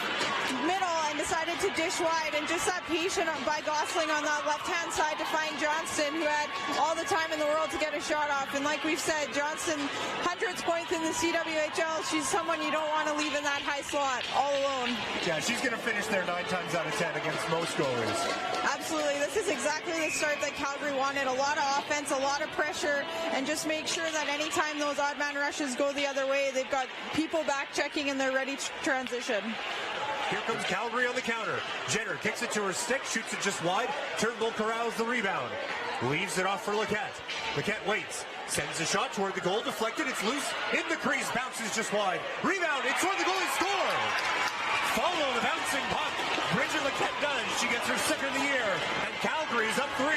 middle and decided to dish wide, and just that patience by Gosling on that left-hand side to find Johnston, who had all the time in the world to get a shot off. And like we've said, Johnston, 100th point in the CWHL. She's someone you don't want to leave in that high slot all alone. Yeah, she's going to finish there 9 times out of 10 against most goalies. Absolutely. This is exactly the start that Calgary wanted. A lot of offense, a lot of pressure, and just make sure that anytime those odd man rushes go the other way, they've got people back checking and they're ready to transition. Here comes Calgary on the counter. Jenner kicks it to her stick, shoots it just wide. Turnbull corrals the rebound. Leaves it off for Lequette. Lequette waits. Sends a shot toward the goal. Deflected. It's loose. In the crease. Bounces just wide. Rebound. It's toward the goal and score. Follow the bouncing puck. Bridget Lequette does. She gets her second of the year. And Calgary's up 3.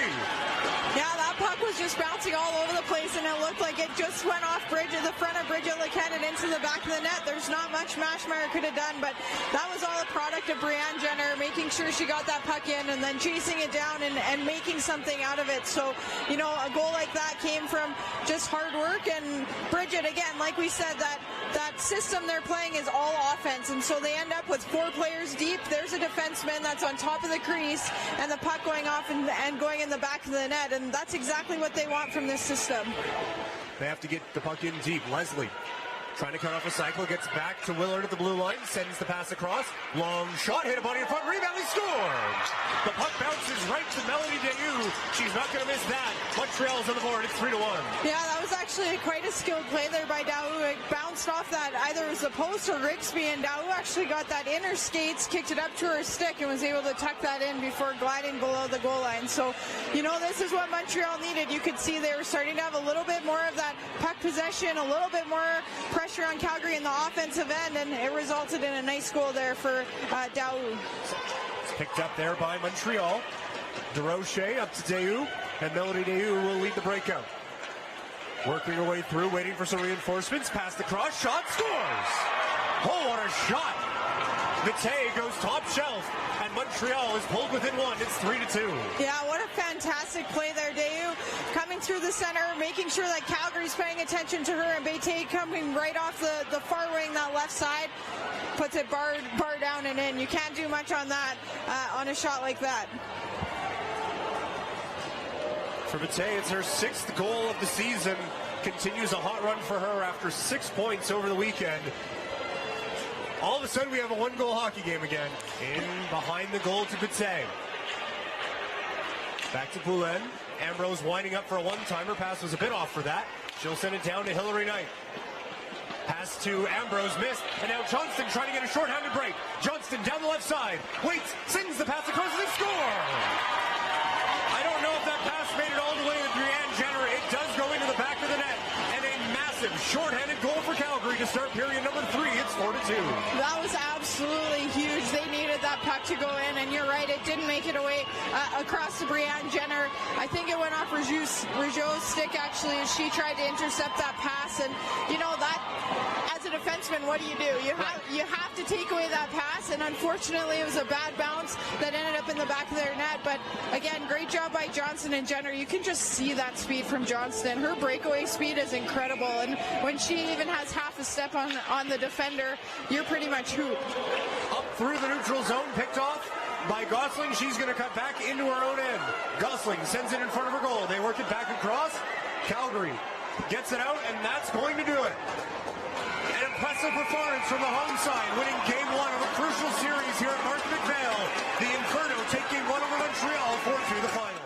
Yeah, that puck was just bouncing all over the place. twice, and it looked like it just went off the front of Bridget LeCann and into the back of the net. There's not much Mashmeyer could have done, but that was all a product of Brianne Jenner making sure she got that puck in and then chasing it down and making something out of it. So, you know, a goal like that came from just hard work, and Bridget, again, like we said, that system they're playing is all offense, and so they end up with 4 players deep. There's a defenseman that's on top of the crease and the puck going off and going in the back of the net, and that's exactly what they want from this system. They have to get the puck in deep. Leslie trying to cut off a cycle, gets back to Willard at the blue line, sends the pass across. Long shot, hit a body in front, rebound, he scores! The puck bounces right to Melody Dayu. She's not going to miss that. Montreal's on the board, it's 3-1. Yeah, that was actually quite a skilled play there by Daou. It bounced off that, either it was the post or Rigsby, and Daou actually got that inner skates, kicked it up to her stick, and was able to tuck that in before gliding below the goal line. So, you know, this is what Montreal needed. You could see they were starting to have a little bit more of that puck possession, a little bit more pressure on Calgary in the offensive end, and it resulted in a nice goal there for Daou. It's picked up there by Montreal. DeRoche up to Dayu, and Melody Dayu will lead the breakout. Working her way through, waiting for some reinforcements. Pass the cross, shot, scores! Oh, what a shot! Vitae goes top shelf, and Montreal is pulled within one. It's 3-2. Yeah, what a fantastic play there, Dayu. Coming through the center, making sure that Calgary's paying attention to her, and Vitae coming right off the far wing, that left side, puts it bar down and in. You can't do much on that, on a shot like that. For Vitae, it's her 6th goal of the season. Continues a hot run for her after 6 points over the weekend. All of a sudden, we have a 1-goal hockey game again. In behind the goal to Vitae. Back to Poulin. Ambrose winding up for a one-timer. Pass was a bit off for that. She'll send it down to Hillary Knight. Pass to Ambrose, missed. And now Johnston trying to get a shorthanded break. Johnston down the left side. Waits, sends the pass across, and they score! I don't know if that pass made it all the way with Brianne Jenner. It does go into the back of the net. And a massive shorthanded goal for Calgary to start period number 3. It's 4-2. That was absolutely huge. They needed that puck to go in, and you're right, it didn't make it away across to Brianne Jenner. I think it went off Rougeau's stick, actually, as she tried to intercept that pass. And, you know, that, as a defenseman, what do? You have to take away that pass, and unfortunately it was a bad bounce that ended up in the back of their net. But, again, great job by Johnston and Jenner. You can just see that speed from Johnston. Her breakaway speed is incredible, and when she even has half a step on the defender, you're pretty much hooped. Up through the neutral zone, picked off by Gosling. She's going to cut back into her own end. Gosling sends it in front of her goal. They work it back across. Calgary gets it out, and that's going to do it. An impressive performance from the home side, winning game 1 of a crucial series here at Markham McVale. The Inferno take game 1 over Montreal 4-2 the final.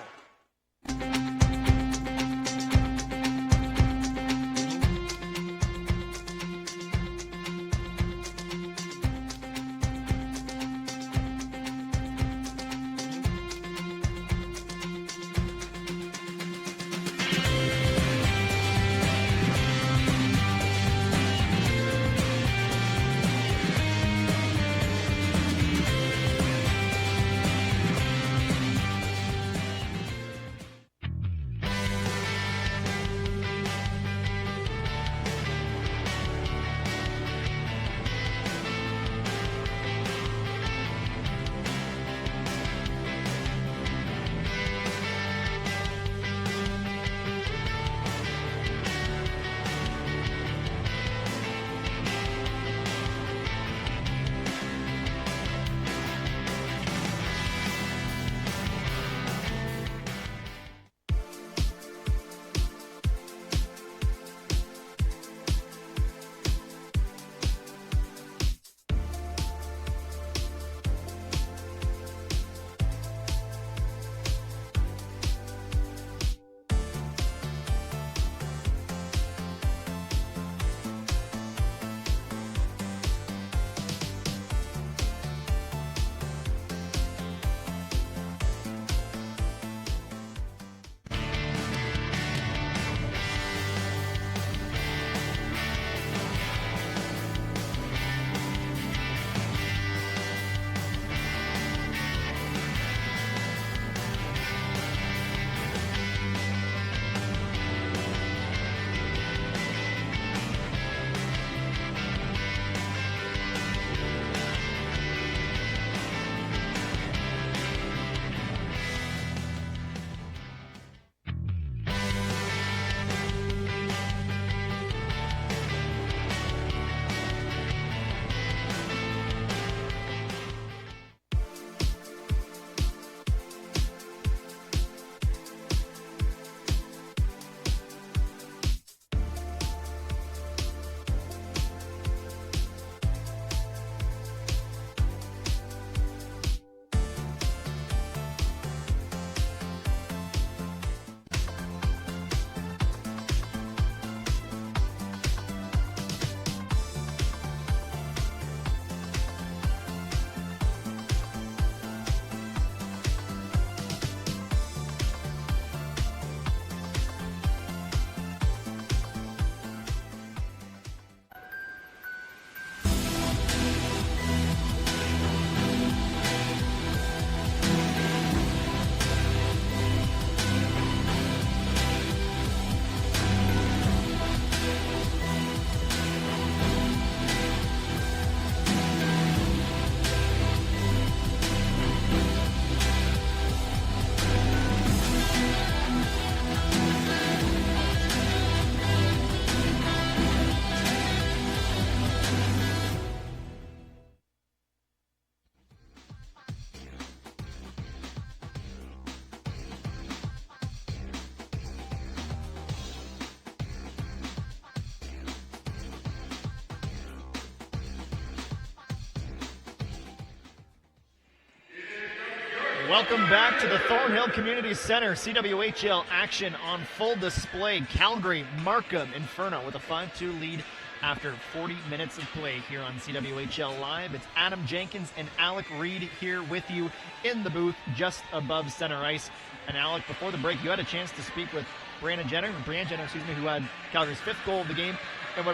Welcome back to the Thornhill Community Center. CWHL action on full display. Calgary, Markham, Inferno with a 5-2 lead after 40 minutes of play here on CWHL Live. It's Adam Jenkins and Alec Reed here with you in the booth just above center ice. And Alec, before the break, you had a chance to speak with Brianne Jenner, who had Calgary's 5th goal of the game. And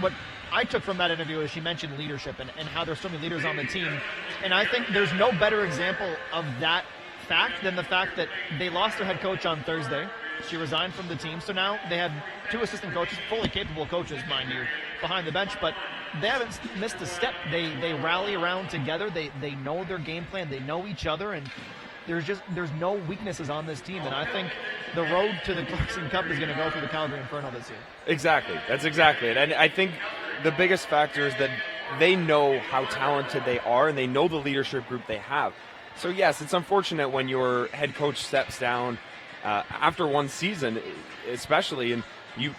what I took from that interview is she mentioned leadership and how there's so many leaders on the team. And I think there's no better example of that fact than the fact that they lost their head coach on Thursday. She resigned from the team. So now they had 2 assistant coaches, fully capable coaches, mind you, behind the bench. But they haven't missed a step. They rally around together. They know their game plan. They know each other. And there's no weaknesses on this team. And I think the road to the Clarkson Cup is going to go through the Calgary Inferno this year. Exactly. That's exactly it. And I think the biggest factor is that they know how talented they are and they know the leadership group they have. So yes, it's unfortunate when your head coach steps down after one season, especially, and you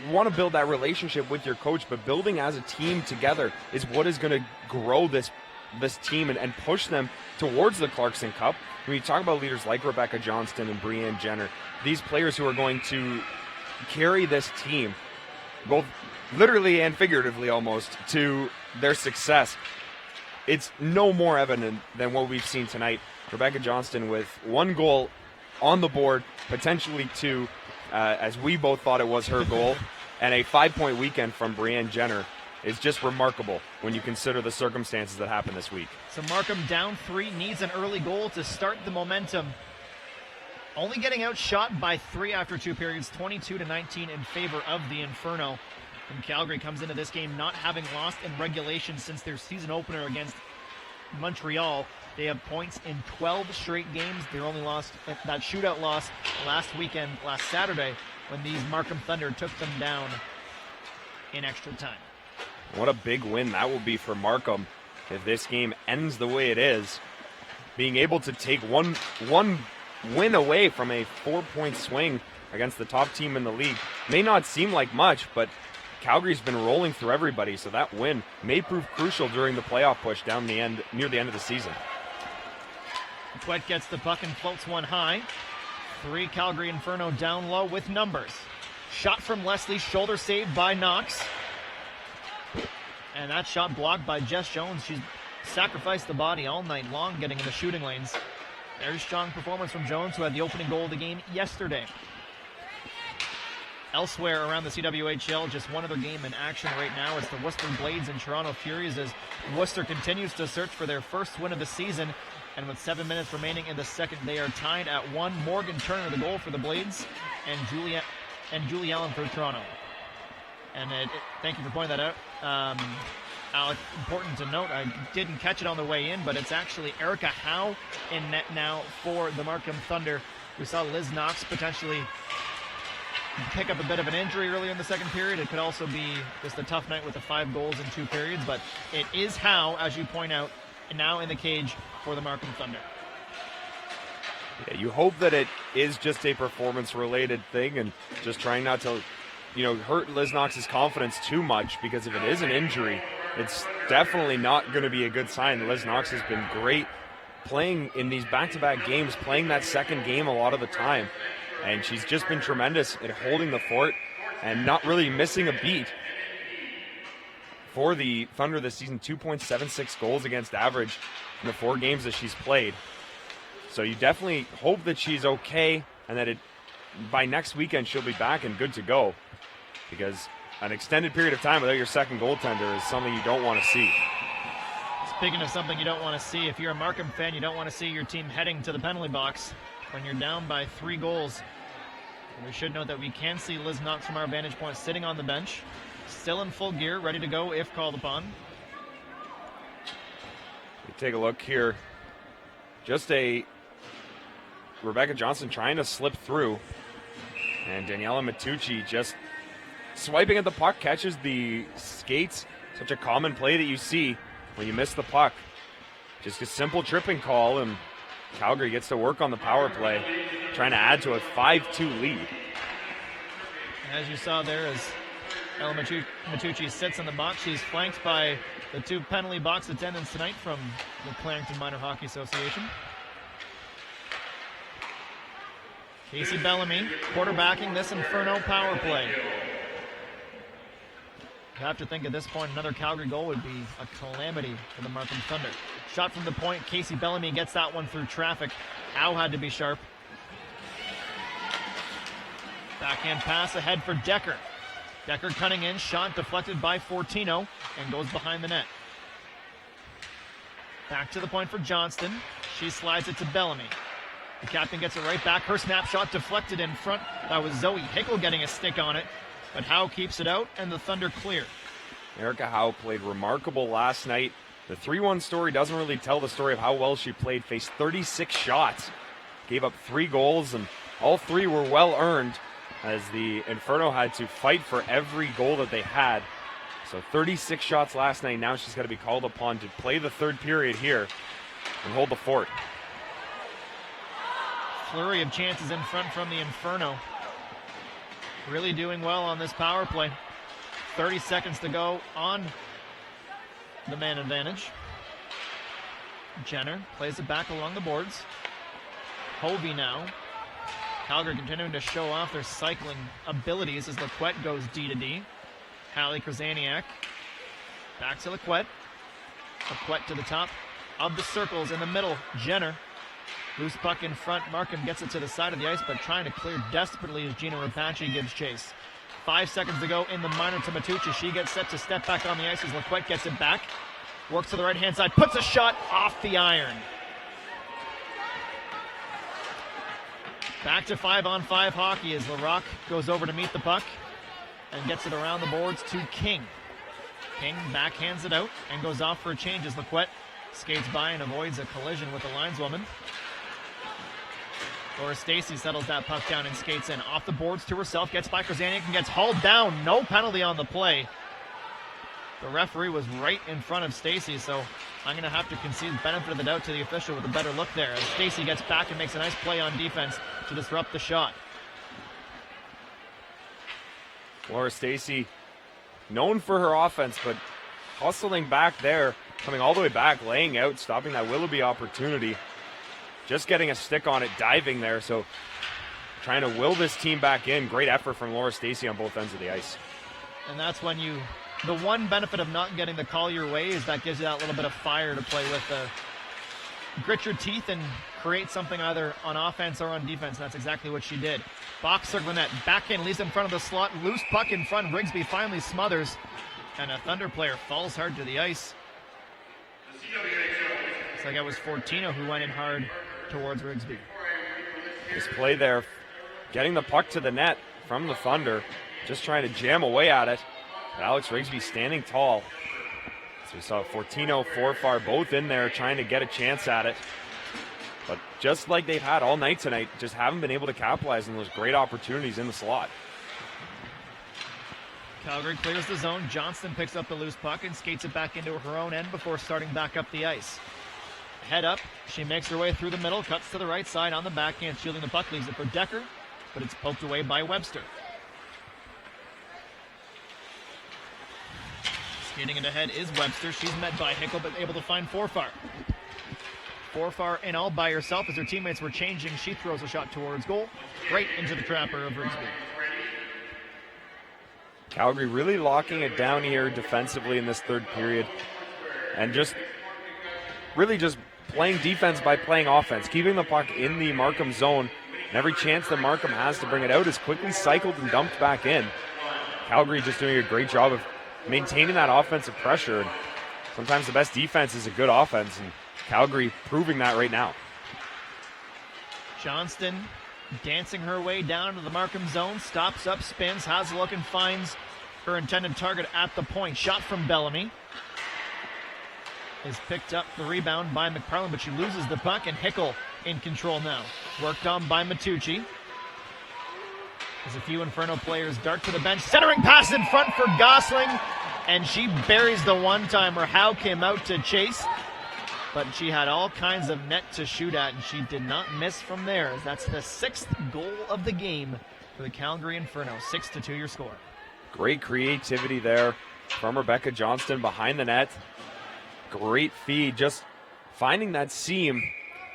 want to build that relationship with your coach, but building as a team together is what is going to grow this team and push them towards the Clarkson Cup. When you talk about leaders like Rebecca Johnston and Brianne Jenner, these players who are going to carry this team, both literally and figuratively almost, to their success, it's no more evident than what we've seen tonight. Rebecca Johnston with 1 goal on the board, potentially 2, as we both thought it was her goal, and a 5-point weekend from Brianne Jenner is just remarkable when you consider the circumstances that happened this week. So Markham down 3, needs an early goal to start the momentum. Only getting outshot by 3 after 2 periods, 22-19 in favor of the Inferno. And Calgary comes into this game not having lost in regulation since their season opener against Montreal. They have points in 12 straight games. They only lost that shootout loss last Saturday, when these Markham Thunder took them down in extra time. What a big win that will be for Markham if this game ends the way it is. Being able to take one win away from a 4-point swing against the top team in the league may not seem like much, but Calgary's been rolling through everybody, so that win may prove crucial during the playoff push near the end of the season. Twet gets the puck and floats one high. 3 Calgary Inferno down low with numbers. Shot from Leslie, shoulder saved by Knox. And that shot blocked by Jess Jones. She's sacrificed the body all night long getting in the shooting lanes. Very strong performance from Jones, who had the opening goal of the game yesterday. Elsewhere around the CWHL, just one other game in action right now. It's the Worcester Blades and Toronto Furies as Worcester continues to search for their first win of the season. And with 7 minutes remaining in the second, they are tied at 1. Morgan Turner, the goal for the Blades, and Julie Allen for Toronto. And thank you for pointing that out, Alec. Important to note, I didn't catch it on the way in, but it's actually Erica Howe in net now for the Markham Thunder. We saw Liz Knox potentially pick up a bit of an injury earlier in the second period. It could also be just a tough night with the 5 goals in 2 periods, but it is Howe, as you point out, now in the cage for the Markham Thunder. Yeah, you hope that it is just a performance-related thing and just trying not to, hurt Liz Knox's confidence too much, because if it is an injury, it's definitely not going to be a good sign. Liz Knox has been great playing in these back-to-back games, playing that second game a lot of the time, and she's just been tremendous at holding the fort and not really missing a beat. For the Thunder this season, 2.76 goals against average in the 4 games that she's played. So you definitely hope that she's okay and that by next weekend she'll be back and good to go, because an extended period of time without your second goaltender is something you don't want to see. Speaking of something you don't want to see, if you're a Markham fan, you don't want to see your team heading to the penalty box when you're down by 3 goals. And we should note that we can see Liz Knox from our vantage point sitting on the bench, still in full gear, ready to go if called upon. You take a look here. Just a Rebecca Johnson trying to slip through, and Daniela Matucci just swiping at the puck, catches the skates. Such a common play that you see when you miss the puck. Just a simple tripping call, and Calgary gets to work on the power play, trying to add to a 5-2 lead. As you saw there, as Ella Matucci sits in the box, she's flanked by the 2 penalty box attendants tonight from the Clarington Minor Hockey Association. Casey Bellamy quarterbacking this Inferno power play. You have to think at this point another Calgary goal would be a calamity for the Markham Thunder. Shot from the point, Casey Bellamy gets that one through traffic. Howe had to be sharp. Backhand pass ahead for Decker. Decker cutting in, shot deflected by Fortino and goes behind the net. Back to the point for Johnston. She slides it to Bellamy. The captain gets it right back. Her snapshot deflected in front. That was Zoe Hickle getting a stick on it. But Howe keeps it out, and the Thunder clear. Erica Howe played remarkable last night. The 3-1 story doesn't really tell the story of how well she played. Faced 36 shots. Gave up 3 goals, and all 3 were well earned as the Inferno had to fight for every goal that they had. So 36 shots last night. Now she's got to be called upon to play the third period here and hold the fort. Flurry of chances in front from the Inferno. Really doing well on this power play. 30 seconds to go on the man advantage. Jenner plays it back along the boards. Hovey now. Calgary continuing to show off their cycling abilities as Laquette goes D to D. Hallie Krasaniak back to Laquette. Laquette to the top of the circles in the middle. Jenner. Loose puck in front. Markham gets it to the side of the ice, but trying to clear desperately as Gina Rapace gives chase. 5 seconds to go in the minor to Matucci. She gets set to step back on the ice as Laquette gets it back. Works to the right-hand side. Puts a shot off the iron. Back to 5-on-5 hockey as LaRock goes over to meet the puck and gets it around the boards to King. King backhands it out and goes off for a change as Laquette skates by and avoids a collision with the lineswoman. Laura Stacey settles that puck down and skates in. Off the boards to herself, gets by Krasaniak and gets hauled down. No penalty on the play. The referee was right in front of Stacey, so I'm going to have to concede benefit of the doubt to the official with a better look there as Stacey gets back and makes a nice play on defense to disrupt the shot. Laura Stacey, known for her offense, but hustling back there, coming all the way back, laying out, stopping that Willoughby opportunity. Just getting a stick on it, diving there, so trying to will this team back in. Great effort from Laura Stacey on both ends of the ice. And that's when the one benefit of not getting the call your way is that gives you that little bit of fire to play with. Grit your teeth and create something either on offense or on defense. And that's exactly what she did. Box circle net, back in, leaves in front of the slot, loose puck in front. Rigsby finally smothers, and a Thunder player falls hard to the ice. Looks like it was Fortino who went in hard towards Rigsby. This play there, getting the puck to the net from the Thunder, just trying to jam away at it. But Alex Rigsby standing tall. So we saw Fortino, Forfar both in there trying to get a chance at it. But just like they've had all night tonight, just haven't been able to capitalize on those great opportunities in the slot. Calgary clears the zone. Johnston picks up the loose puck and skates it back into her own end before starting back up the ice. Head up, she makes her way through the middle, cuts to the right side on the backhand, shielding the puck, leaves it for Decker, but it's poked away by Webster. Skating it ahead is Webster. She's met by Hickle, but able to find Forfar. Forfar in all by herself as her teammates were changing. She throws a shot towards goal, right into the trapper of Rigsby. Calgary really locking it down here defensively in this third period, and just playing defense by playing offense, keeping the puck in the Markham zone, and every chance that Markham has to bring it out is quickly cycled and dumped back in. Calgary just doing a great job of maintaining that offensive pressure. And sometimes the best defense is a good offense, and Calgary proving that right now. Johnston dancing her way down to the Markham zone, stops up, spins, has a look, and finds her intended target at the point. Shot from Bellamy is picked up the rebound by McParland, but she loses the puck, and Hickle in control now. Worked on by Matucci. As a few Inferno players dart to the bench. Centering pass in front for Gosling, and she buries the one-timer. Howe came out to chase, but she had all kinds of net to shoot at, and she did not miss from there. That's the 6th goal of the game for the Calgary Inferno. 6-2 your score. Great creativity there from Rebecca Johnston behind the net. Great feed, just finding that seam.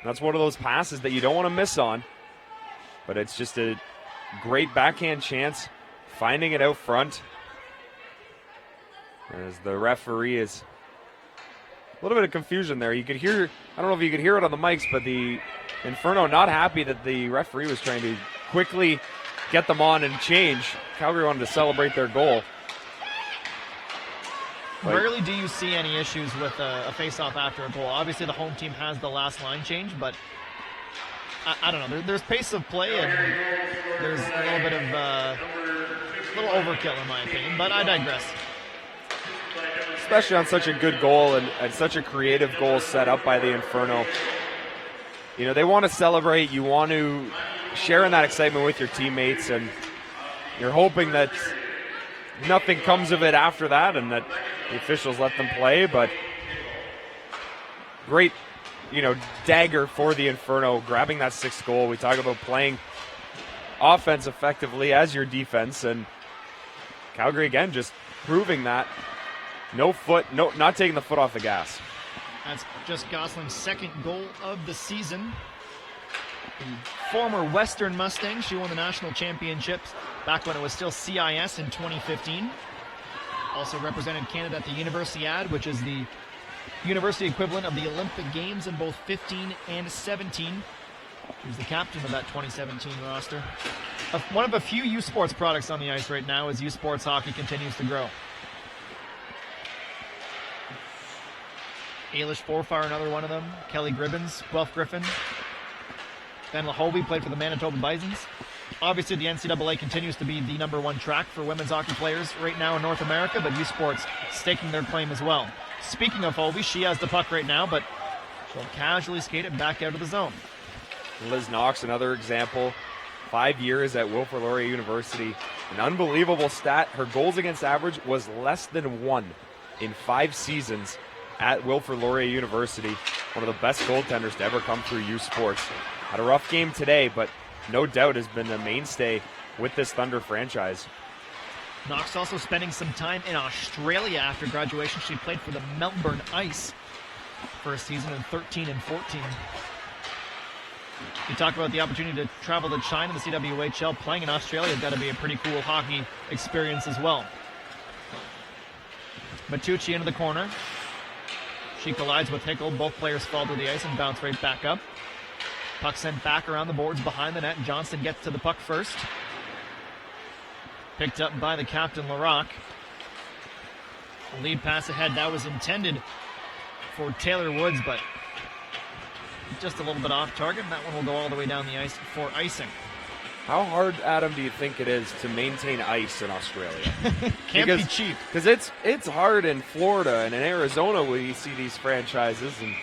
That's one of those passes that you don't want to miss on. but it's just a great backhand chance, finding it out front. As the referee is a little bit of confusion there. You could hear, I don't know if you could hear it on the mics, but the Inferno not happy that the referee was trying to quickly get them on and change. Calgary wanted to celebrate their goal. Rarely do you see any issues with a face-off after a goal. Obviously, the home team has the last line change, but I don't know. There's pace of play, and there's a little bit of little overkill, in my opinion, but I digress. Especially on such a good goal and such a creative goal set up by the Inferno. You know, they want to celebrate. You want to share in that excitement with your teammates, and you're hoping that nothing comes of it after that and that the officials let them play. But great, dagger for the Inferno, grabbing that 6th goal. We talk about playing offense effectively as your defense, and Calgary again just proving that. Not taking the foot off the gas. That's just Gosling's 2nd goal of the season. The former Western Mustang, she won the national championships back when it was still CIS in 2015. Also represented Canada at the Universiade, which is the university equivalent of the Olympic Games in both 15 and 17. He was the captain of that 2017 roster. One of a few U Sports products on the ice right now as U Sports hockey continues to grow. Ailish Forfar, another one of them. Kelly Gribbins, Guelph Griffin. Ben Lahovey played for the Manitoba Bisons. Obviously, the NCAA continues to be the #1 track for women's hockey players right now in North America, but U Sports staking their claim as well. Speaking of Hovey, she has the puck right now, but she'll casually skate it back out of the zone. Liz Knox, another example. 5 years at Wilfrid Laurier University. An unbelievable stat. Her goals against average was less than 1 in 5 seasons at Wilfrid Laurier University. One of the best goaltenders to ever come through U Sports. Had a rough game today, but no doubt has been a mainstay with this Thunder franchise. Knox also spending some time in Australia after graduation. She played for the Melbourne Ice for a season in 13 and 14. You talk about the opportunity to travel to China, the CWHL. Playing in Australia has got to be a pretty cool hockey experience as well. Matucci into the corner. She collides with Hickel. Both players fall to the ice and bounce right back up. Puck sent back around the boards behind the net. Johnson gets to the puck first. Picked up by the captain, Larocque. Lead pass ahead. That was intended for Taylor Woods, but just a little bit off target. That one will go all the way down the ice for icing. How hard, Adam, do you think it is to maintain ice in Australia? Can't be cheap. Because it's hard in Florida and in Arizona when you see these franchises. And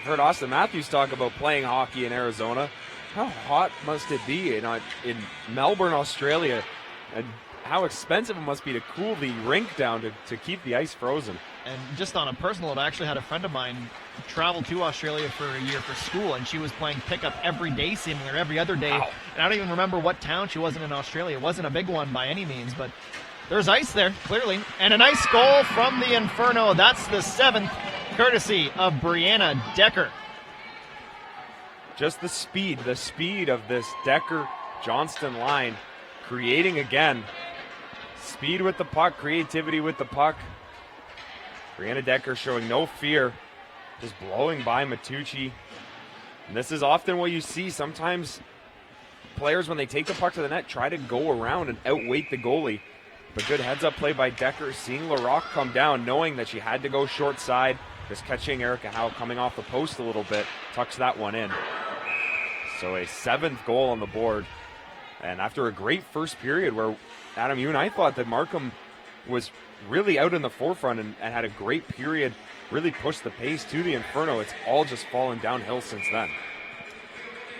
I've heard Austin Matthews talk about playing hockey in Arizona. How hot must it be in Melbourne, Australia? And how expensive it must be to cool the rink down to keep the ice frozen. And just on a personal note, I actually had a friend of mine travel to Australia for a year for school, and she was playing pickup every day, seemingly, or every other day. Wow. And I don't even remember what town she was in Australia. It wasn't a big one by any means, but there's ice there, clearly. And a nice goal from the Inferno. That's the 7th, courtesy of Brianna Decker. Just the speed of this Decker-Johnston line, creating again. Speed with the puck, creativity with the puck. Brianna Decker showing no fear, just blowing by Matucci. And this is often what you see. Sometimes players, when they take the puck to the net, try to go around and outweight the goalie. But good heads-up play by Decker, seeing Larocque come down, knowing that she had to go short side. Just catching Erica Howe coming off the post a little bit, tucks that one in. So a 7th goal on the board. And after a great first period where, Adam, you and I thought that Markham was really out in the forefront and had a great period, really pushed the pace to the Inferno. It's all just fallen downhill since then.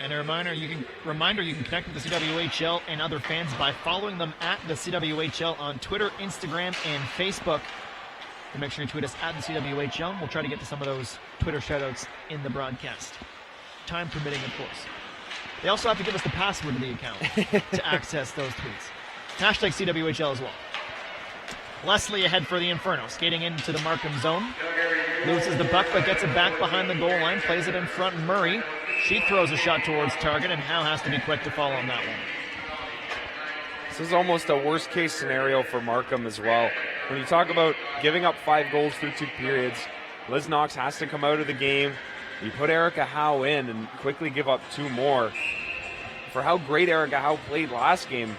And a reminder, you can connect with the CWHL and other fans by following them at the CWHL on Twitter, Instagram, and Facebook. And make sure you tweet us at the CWHL. We'll try to get to some of those Twitter shoutouts in the broadcast. Time permitting, of course. They also have to give us the password to the account to access those tweets. Hashtag CWHL as well. Leslie ahead for the Inferno, skating into the Markham zone. Loses the puck, but gets it back behind the goal line. Plays it in front. Murray She throws a shot towards target, and Howe has to be quick to follow on that one. This is almost a worst-case scenario for Markham as well. When you talk about giving up 5 goals through 2 periods, Liz Knox has to come out of the game. You put Erica Howe in and quickly give up 2 more. For how great Erica Howe played last game,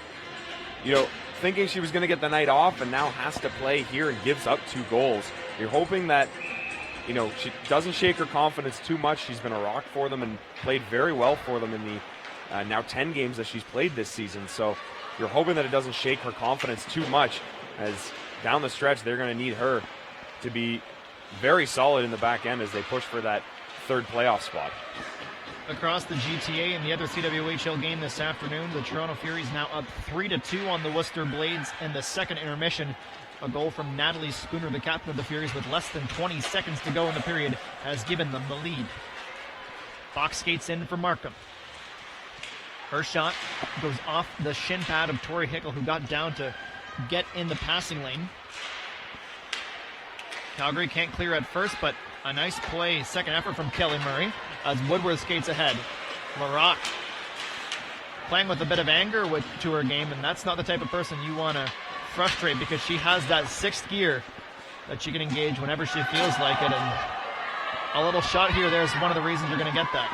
thinking she was going to get the night off and now has to play here and gives up 2 goals. You're hoping that, she doesn't shake her confidence too much. She's been a rock for them and played very well for them in the now 10 games that she's played this season. So you're hoping that it doesn't shake her confidence too much, as down the stretch they're going to need her to be very solid in the back end as they push for that 3rd playoff spot. Across the GTA in the other CWHL game this afternoon, the Toronto Furies now up 3-2 on the Worcester Blades in the second intermission. A goal from Natalie Spooner, the captain of the Furies, with less than 20 seconds to go in the period, has given them the lead. Fox skates in for Markham. Her shot goes off the shin pad of Tori Hickel, who got down to get in the passing lane. Calgary can't clear at first, but a nice play, second effort from Kelly Murray as Woodward skates ahead. Larocque playing with a bit of anger to her game, and that's not the type of person you want to frustrate, because she has that 6th gear that she can engage whenever she feels like it, and a little shot here there is one of the reasons you're going to get that.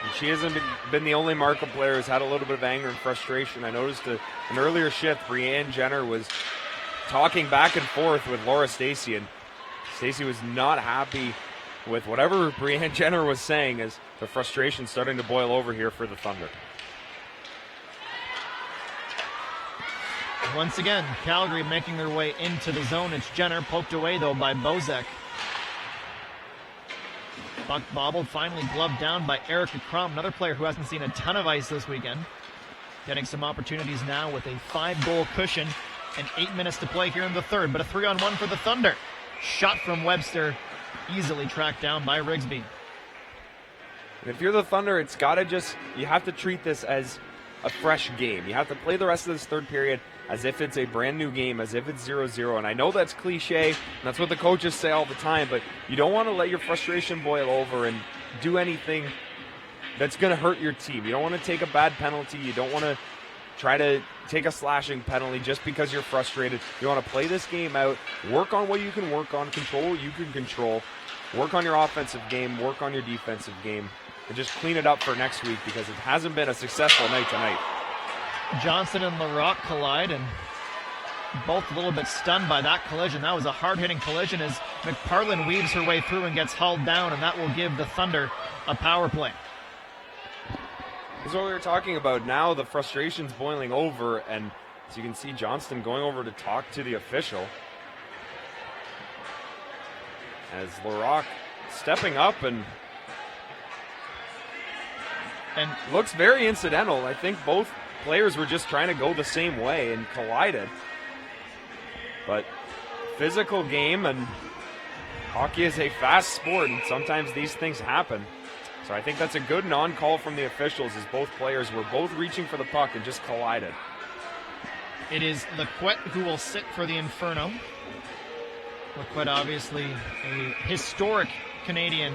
And she hasn't been the only Markham player who's had a little bit of anger and frustration. I noticed an earlier shift, Brianne Jenner was talking back and forth with Laura Stacey, and Stacey was not happy with whatever Brianne Jenner was saying, as the frustration starting to boil over here for the Thunder. Once again, Calgary making their way into the zone. It's Jenner, poked away though by Bozek. Puck bobbled, finally gloved down by Erica Crum, another player who hasn't seen a ton of ice this weekend. Getting some opportunities now with a 5-goal cushion and 8 minutes to play here in the 3rd, but a 3-on-1 for the Thunder. Shot from Webster, easily tracked down by Rigsby. And if you're the Thunder, it's got to you have to treat this as a fresh game. You have to play the rest of this 3rd period as if it's a brand new game, as if it's 0-0. And I know that's cliche, and that's what the coaches say all the time, but you don't want to let your frustration boil over and do anything that's going to hurt your team. You don't want to take a bad penalty. You don't want to try to take a slashing penalty just because you're frustrated. You want to play this game out, work on what you can work on, control what you can control, work on your offensive game, work on your defensive game, and just clean it up for next week, because it hasn't been a successful night tonight. Johnson and Larocque collide, and both a little bit stunned by that collision. That was a hard-hitting collision as McParlin weaves her way through and gets hauled down, and that will give the Thunder a power play. This is what we were talking about. Now the frustration's boiling over, and as you can see, Johnston going over to talk to the official. As Larocque stepping up and looks very incidental. I think both players were just trying to go the same way and collided. But physical game, and hockey is a fast sport, and sometimes these things happen. So I think that's a good non-call from the officials, as both players were both reaching for the puck and just collided. It is Lequette who will sit for the Inferno. Lequette, obviously a historic Canadian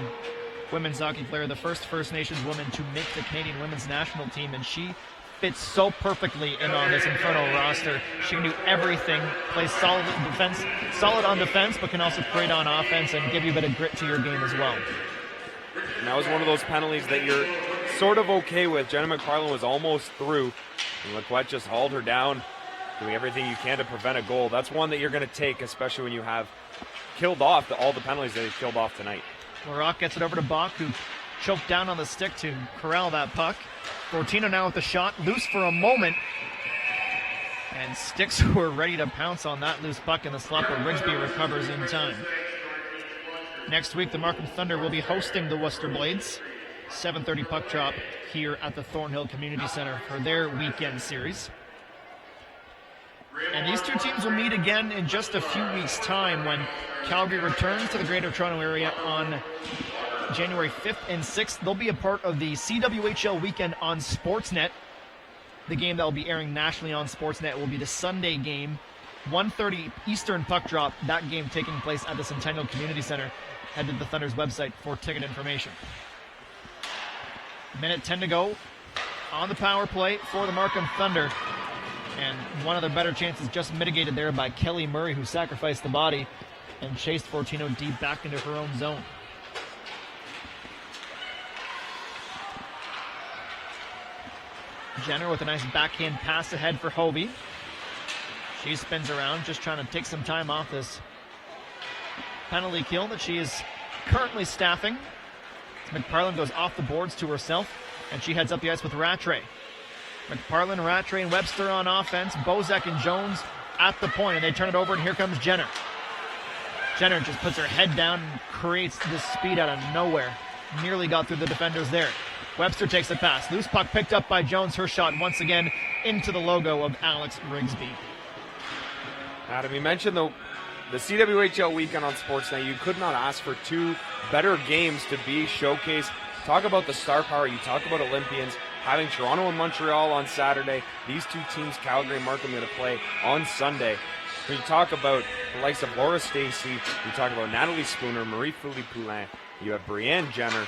women's hockey player, the first First Nations woman to make the Canadian women's national team, and she fits so perfectly in on this Inferno roster. She can do everything, plays solid on defense, but can also create on offense and give you a bit of grit to your game as well. And that was one of those penalties that you're sort of okay with. Jenna McParlin was almost through, and Lequette just hauled her down, doing everything you can to prevent a goal. That's one that you're going to take, especially when you have killed off all the penalties that he killed off tonight. Larocque gets it over to Bach, who choked down on the stick to corral that puck. Fortino now with the shot, loose for a moment. And Sticks were ready to pounce on that loose puck in the slot, but Rigsby recovers in time. Next week, the Markham Thunder will be hosting the Worcester Blades. 7:30 puck drop here at the Thornhill Community Center for their weekend series. And these two teams will meet again in just a few weeks' time when Calgary returns to the Greater Toronto Area on January 5th and 6th. They'll be a part of the CWHL weekend on Sportsnet. The game that will be airing nationally on Sportsnet will be the Sunday game 1:30 Eastern puck drop, that game taking place at the Centennial Community Center. Head to the Thunder's website for ticket information. Minute 10 to go on the power play for the Markham Thunder. And one of their better chances just mitigated there by Kelly Murray, who sacrificed the body and chased Fortino deep back into her own zone. Jenner with a nice backhand pass ahead for Hovey. She spins around, just trying to take some time off this penalty kill that she is currently staffing. McParlin goes off the boards to herself, and she heads up the ice with Rattray. McParlin, Rattray, and Webster on offense. Bozak and Jones at the point, and they turn it over, and here comes Jenner. Jenner just puts her head down and creates this speed out of nowhere. Nearly got through the defenders there. Webster takes the pass. Loose puck picked up by Jones. Her shot once again into the logo of Alex Rigsby. Adam, you mentioned the CWHL weekend on Sportsnet. You could not ask for two better games to be showcased. Talk about the star power. You talk about Olympians. Having Toronto and Montreal on Saturday. These two teams, Calgary and Markham, going to play on Sunday. When you talk about the likes of Laura Stacey, you talk about Natalie Spooner, Marie-Philippe Poulin, you have Brianne Jenner.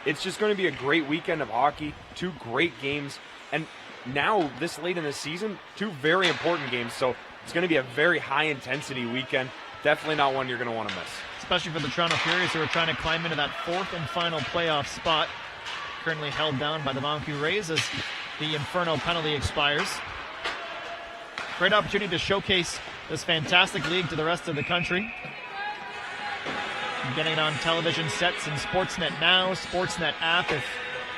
It's just going to be a great weekend of hockey. Two great games. And now, this late in the season, two very important games. So it's going to be a very high-intensity weekend. Definitely not one you're going to want to miss. Especially for the Toronto Furies, who are trying to climb into that fourth and final playoff spot. Currently held down by the Vancouver Rays as the Inferno penalty expires. Great opportunity to showcase this fantastic league to the rest of the country. Getting it on television sets in Sportsnet Now, Sportsnet app.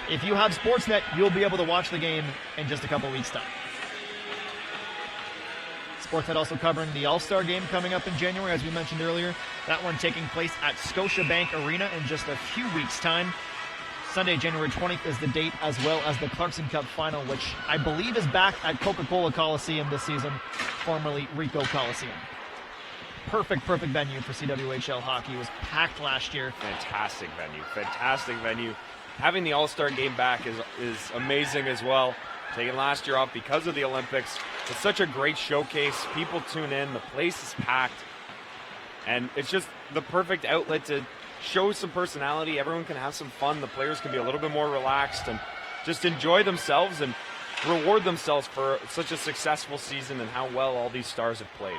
If you have Sportsnet, you'll be able to watch the game in just a couple weeks' time. Sportsnet also covering the All-Star game coming up in January, as we mentioned earlier. That one taking place at Scotiabank Arena in just a few weeks' time. Sunday, January 20th is the date, as well as the Clarkson Cup Final, which I believe is back at Coca-Cola Coliseum this season, formerly Ricoh Coliseum. Perfect venue for CWHL hockey. It was packed last year. Fantastic venue. Having the All-Star game back is amazing as well. Taking last year off because of the Olympics. It's such a great showcase. People tune in. The place is packed. And it's just the perfect outlet to show some personality. Everyone can have some fun. The players can be a little bit more relaxed and just enjoy themselves and reward themselves for such a successful season and how well all these stars have played.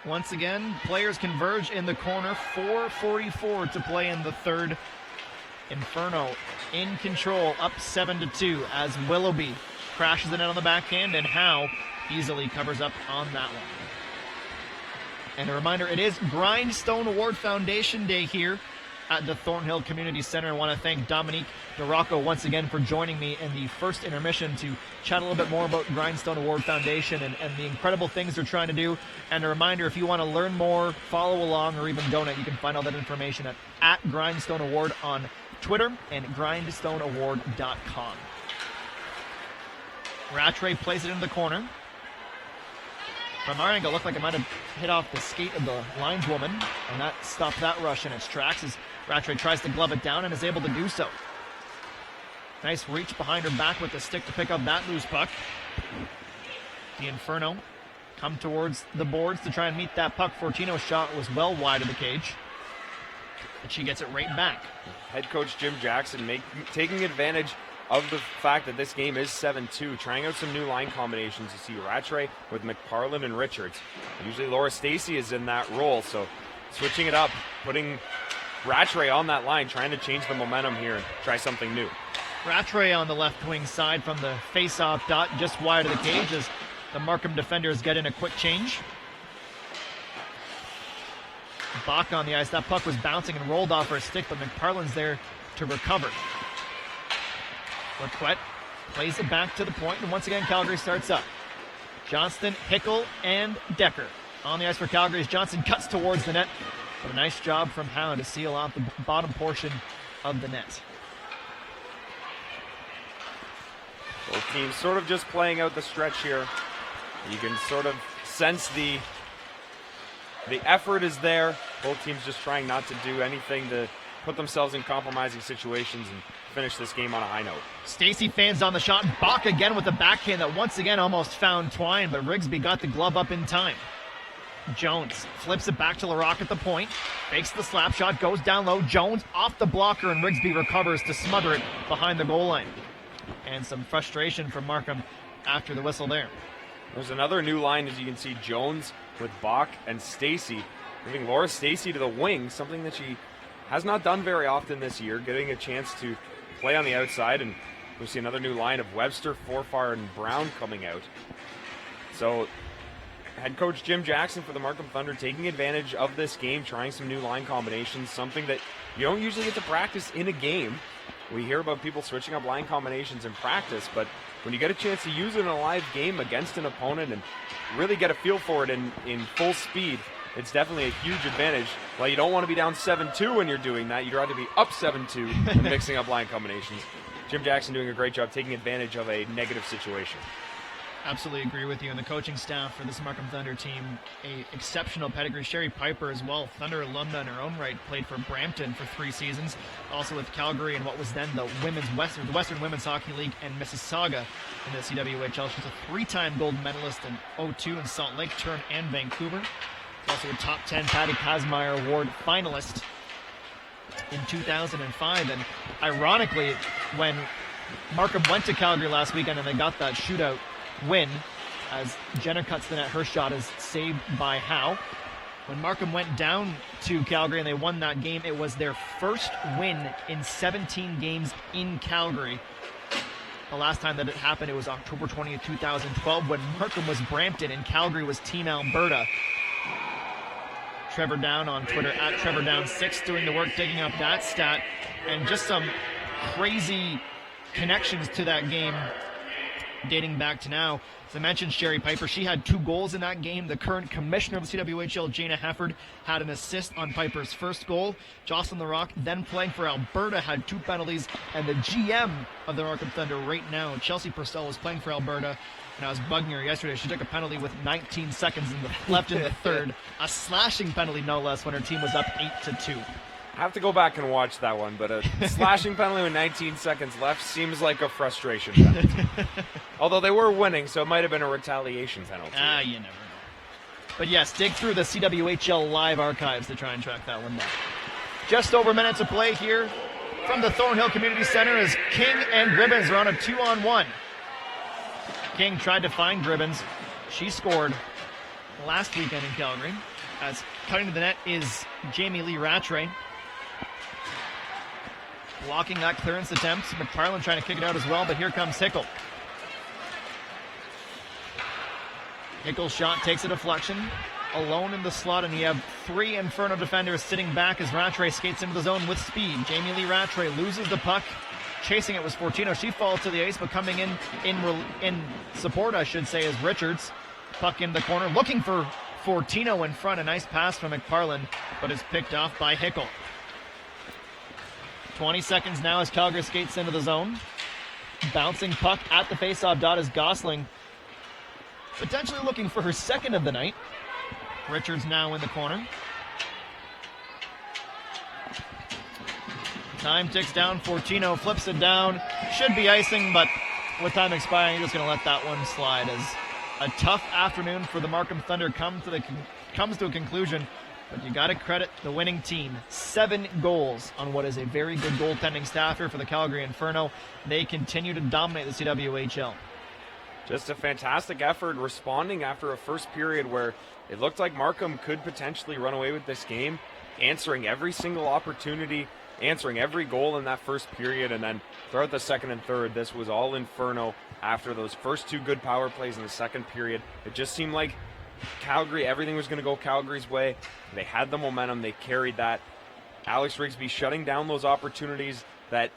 Once again, players converge in the corner. 4:44 to play in the third. Inferno in control, up 7-2 as Willoughby crashes it in on the backhand, and Howe easily covers up on that one. And a reminder, it is Grindstone Award Foundation Day here at the Thornhill Community Center. I want to thank Dominique DeRocco once again for joining me in the first intermission to chat a little bit more about Grindstone Award Foundation and the incredible things they're trying to do. And a reminder, if you want to learn more, follow along, or even donate, you can find all that information at Grindstone Award on Twitter and grindstoneaward.com. Rattray plays it into the corner. From our angle, it looked like it might have hit off the skate of the lineswoman, and that stopped that rush in its tracks as Rattray tries to glove it down and is able to do so. Nice reach behind her back with the stick to pick up that loose puck. The Inferno come towards the boards to try and meet that puck. Fortino's shot was well wide of the cage, but she gets it right back. Head coach Jim Jackson taking advantage of the fact that this game is 7-2, trying out some new line combinations. You see Rattray with McParlin and Richards. Usually Laura Stacey is in that role, so switching it up, putting Rattray on that line, trying to change the momentum here and try something new. Rattray on the left wing side from the face-off dot, just wide of the cage as the Markham defenders get in a quick change. Bach on the ice. That puck was bouncing and rolled off her stick, but McParlin's there to recover. Laquette plays it back to the point, and once again Calgary starts up. Johnston, Hickel, and Decker on the ice for Calgary as Johnson cuts towards the net. But a nice job from Howe to seal off the bottom portion of the net. Both teams sort of just playing out the stretch here. You can sort of sense the effort is there. Both teams just trying not to do anything to put themselves in compromising situations and finish this game on a high note. Stacy fans on the shot. Bach again with a backhand that once again almost found Twine, but Rigsby got the glove up in time. Jones flips it back to LaRocque at the point, fakes the slap shot, goes down low. Jones off the blocker, and Rigsby recovers to smother it behind the goal line. And some frustration from Markham after the whistle there. There's another new line, as you can see, Jones with Bach and Stacy, moving Laura Stacy to the wing, something that she has not done very often this year, getting a chance to play on the outside. And we see another new line of Webster, Forfar, and Brown coming out. So head coach Jim Jackson for the Markham Thunder taking advantage of this game, trying some new line combinations, something that you don't usually get to practice in a game. We hear about people switching up line combinations in practice, but when you get a chance to use it in a live game against an opponent and really get a feel for it in full speed, it's definitely a huge advantage. While you don't want to be down 7-2 when you're doing that, you'd rather be up 7-2 and mixing up line combinations. Jim Jackson doing a great job taking advantage of a negative situation. Absolutely agree with you. And the coaching staff for this Markham Thunder team, a exceptional pedigree. Sherry Piper as well, Thunder alumna in her own right, played for Brampton for 3 seasons, also with Calgary and what was then the Western Women's Hockey League and Mississauga in the CWHL. She's a 3-time gold medalist in 02 in Salt Lake, Turin, and Vancouver. She's also a top 10 Patty Kazmaier Award finalist in 2005. And ironically, when Markham went to Calgary last weekend and they got that shootout win, as Jenner cuts the net, her shot is saved by Howe. When Markham went down to Calgary and they won that game, it was their first win in 17 games in Calgary. The last time that it happened, it was October 20th, 2012, when Markham was Brampton and Calgary was Team Alberta. Trevor Down on Twitter, at TrevorDown6, doing the work, digging up that stat, and just some crazy connections to that game dating back to now. As I mentioned, Sherry Piper, she had 2 goals in that game. The current commissioner of the CWHL, Jana Hefford, had an assist on Piper's first goal. Jocelyn LaRocque, then playing for Alberta, had 2 penalties. And the GM of the Markham Thunder right now, Chelsea Purcell, was playing for Alberta. And I was bugging her yesterday. She took a penalty with 19 seconds left in the third. A slashing penalty, no less, when her team was up 8-2. I have to go back and watch that one, but a slashing penalty with 19 seconds left seems like a frustration penalty. Although they were winning, so it might have been a retaliation penalty. You never know. But yes, dig through the CWHL live archives to try and track that one down. Just over a minute to play here from the Thornhill Community Center as King and Gribbins are on a 2-on-1. King tried to find Gribbins. She scored last weekend in Calgary. As cutting to the net is Jamie Lee Rattray. Blocking that clearance attempt. McFarland trying to kick it out as well, but here comes Hickel. Hickel's shot takes a deflection. Alone in the slot, and you have 3 Inferno defenders sitting back as Rattray skates into the zone with speed. Jamie Lee Rattray loses the puck. Chasing it was Fortino. She falls to the ice, but coming in support, I should say, is Richards. Puck in the corner, looking for Fortino in front. A nice pass from McFarland, but it's picked off by Hickel. 20 seconds now as Calgary skates into the zone. Bouncing puck at the faceoff dot is Gosling, potentially looking for her second of the night. Richards now in the corner. Time ticks down. Fortino flips it down. Should be icing, but with time expiring, you're just going to let that one slide as a tough afternoon for the Markham Thunder comes to a conclusion. But you got to credit the winning team. 7 goals on what is a very good goaltending staff here for the Calgary Inferno. They continue to dominate the CWHL. Just a fantastic effort responding after a first period where it looked like Markham could potentially run away with this game, answering every single opportunity, answering every goal in that first period, and then throughout the second and third, this was all Inferno after those first 2 good power plays in the second period. It just seemed like Calgary, everything was going to go Calgary's way. They had the momentum. They carried that. Alex Rigsby shutting down those opportunities that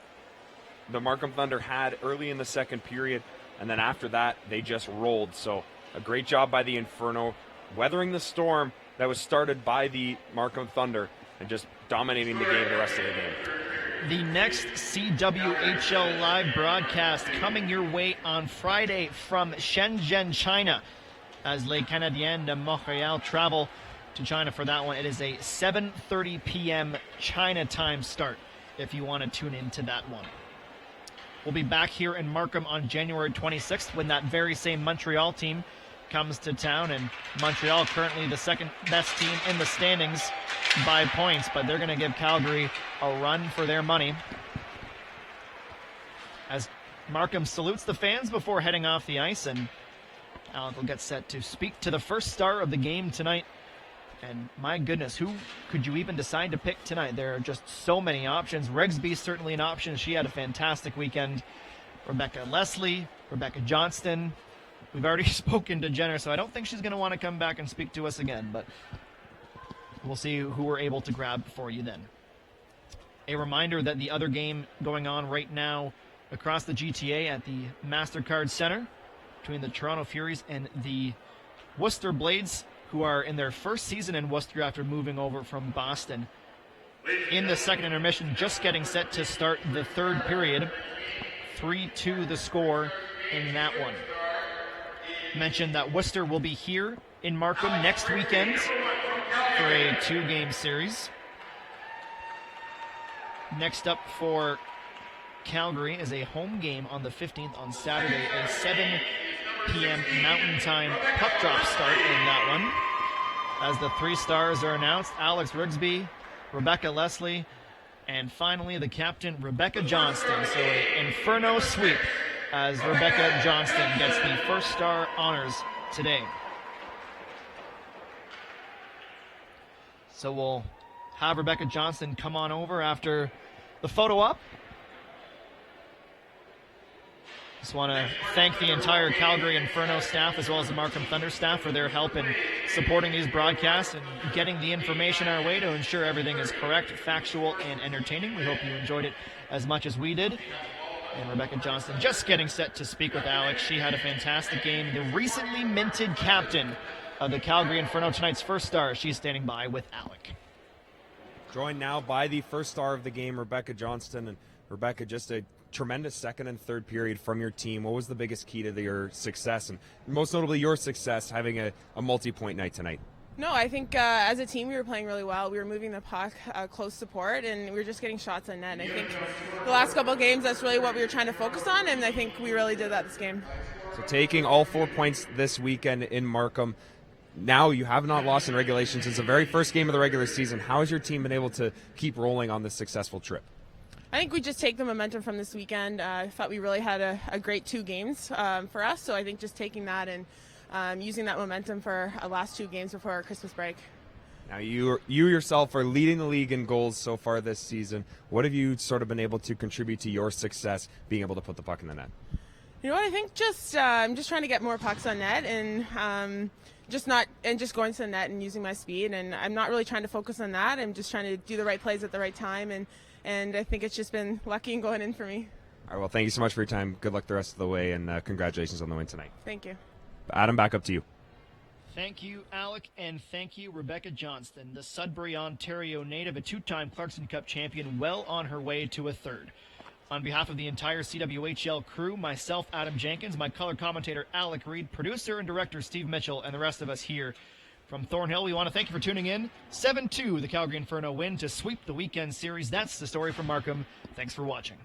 the Markham Thunder had early in the second period. And then after that, they just rolled. So a great job by the Inferno, weathering the storm that was started by the Markham Thunder and just dominating the game the rest of the game. The next CWHL live broadcast coming your way on Friday from Shenzhen, China, as Les Canadiens de Montréal travel to China for that one. It is a 7:30 p.m. China time start if you want to tune into that one. We'll be back here in Markham on January 26th when that very same Montreal team comes to town, and Montreal currently the second best team in the standings by points, but they're going to give Calgary a run for their money as Markham salutes the fans before heading off the ice, and Alec will get set to speak to the first star of the game tonight. And my goodness, who could you even decide to pick tonight? There are just so many options. Rigsby's certainly an option. She had a fantastic weekend. Rebecca Leslie, Rebecca Johnston. We've already spoken to Jenner, so I don't think she's going to want to come back and speak to us again, but we'll see who we're able to grab for you then. A reminder that the other game going on right now across the GTA at the MasterCard Center between the Toronto Furies and the Worcester Blades, who are in their first season in Worcester after moving over from Boston. In the second intermission, just getting set to start the third period. 3-2 the score in that one. Mentioned that Worcester will be here in Markham next weekend for a 2-game series. Next up for Calgary is a home game on the 15th on Saturday, a 7 p.m. Mountain Time puck drop start in that one. As the 3 stars are announced, Alex Rigsby, Rebecca Leslie, and finally the captain, Rebecca Johnston. So an Inferno sweep as Rebecca Johnston gets the first star honors today. So we'll have Rebecca Johnston come on over after the photo op. Just want to thank the entire Calgary Inferno staff as well as the Markham Thunder staff for their help in supporting these broadcasts and getting the information our way to ensure everything is correct, factual, and entertaining. We hope you enjoyed it as much as we did. And Rebecca Johnston just getting set to speak with Alex. She had a fantastic game. The recently minted captain of the Calgary Inferno, tonight's first star. She's standing by with Alec. Joined now by the first star of the game, Rebecca Johnston. And Rebecca, just a tremendous second and third period from your team. What was the biggest key to your success, and most notably your success having a multi-point night tonight? No, I think as a team we were playing really well. We were moving the puck close support, and we were just getting shots on net. And I think the last couple of games, that's really what we were trying to focus on, and I think we really did that this game. So taking all 4 points this weekend in Markham, now you have not lost in regulation since the very first game of the regular season. How has your team been able to keep rolling on this successful trip? I think we just take the momentum from this weekend. I thought we really had a great 2 games for us, so I think just taking that and using that momentum for our last 2 games before our Christmas break. Now you yourself are leading the league in goals so far this season. What have you sort of been able to contribute to your success being able to put the puck in the net? You know what, I think I'm just trying to get more pucks on net and just going to the net and using my speed, and I'm not really trying to focus on that. I'm just trying to do the right plays at the right time, and I think it's just been lucky and going in for me. All right, well, thank you so much for your time. Good luck the rest of the way, and congratulations on the win tonight. Thank you. Adam, back up to you. Thank you, Alec, and thank you, Rebecca Johnston, the Sudbury, Ontario native, a 2-time Clarkson Cup champion, well on her way to a 3rd. On behalf of the entire CWHL crew, myself, Adam Jenkins, my color commentator, Alec Reed, producer and director, Steve Mitchell, and the rest of us here from Thornhill, we want to thank you for tuning in. 7-2, the Calgary Inferno win to sweep the weekend series. That's the story from Markham. Thanks for watching.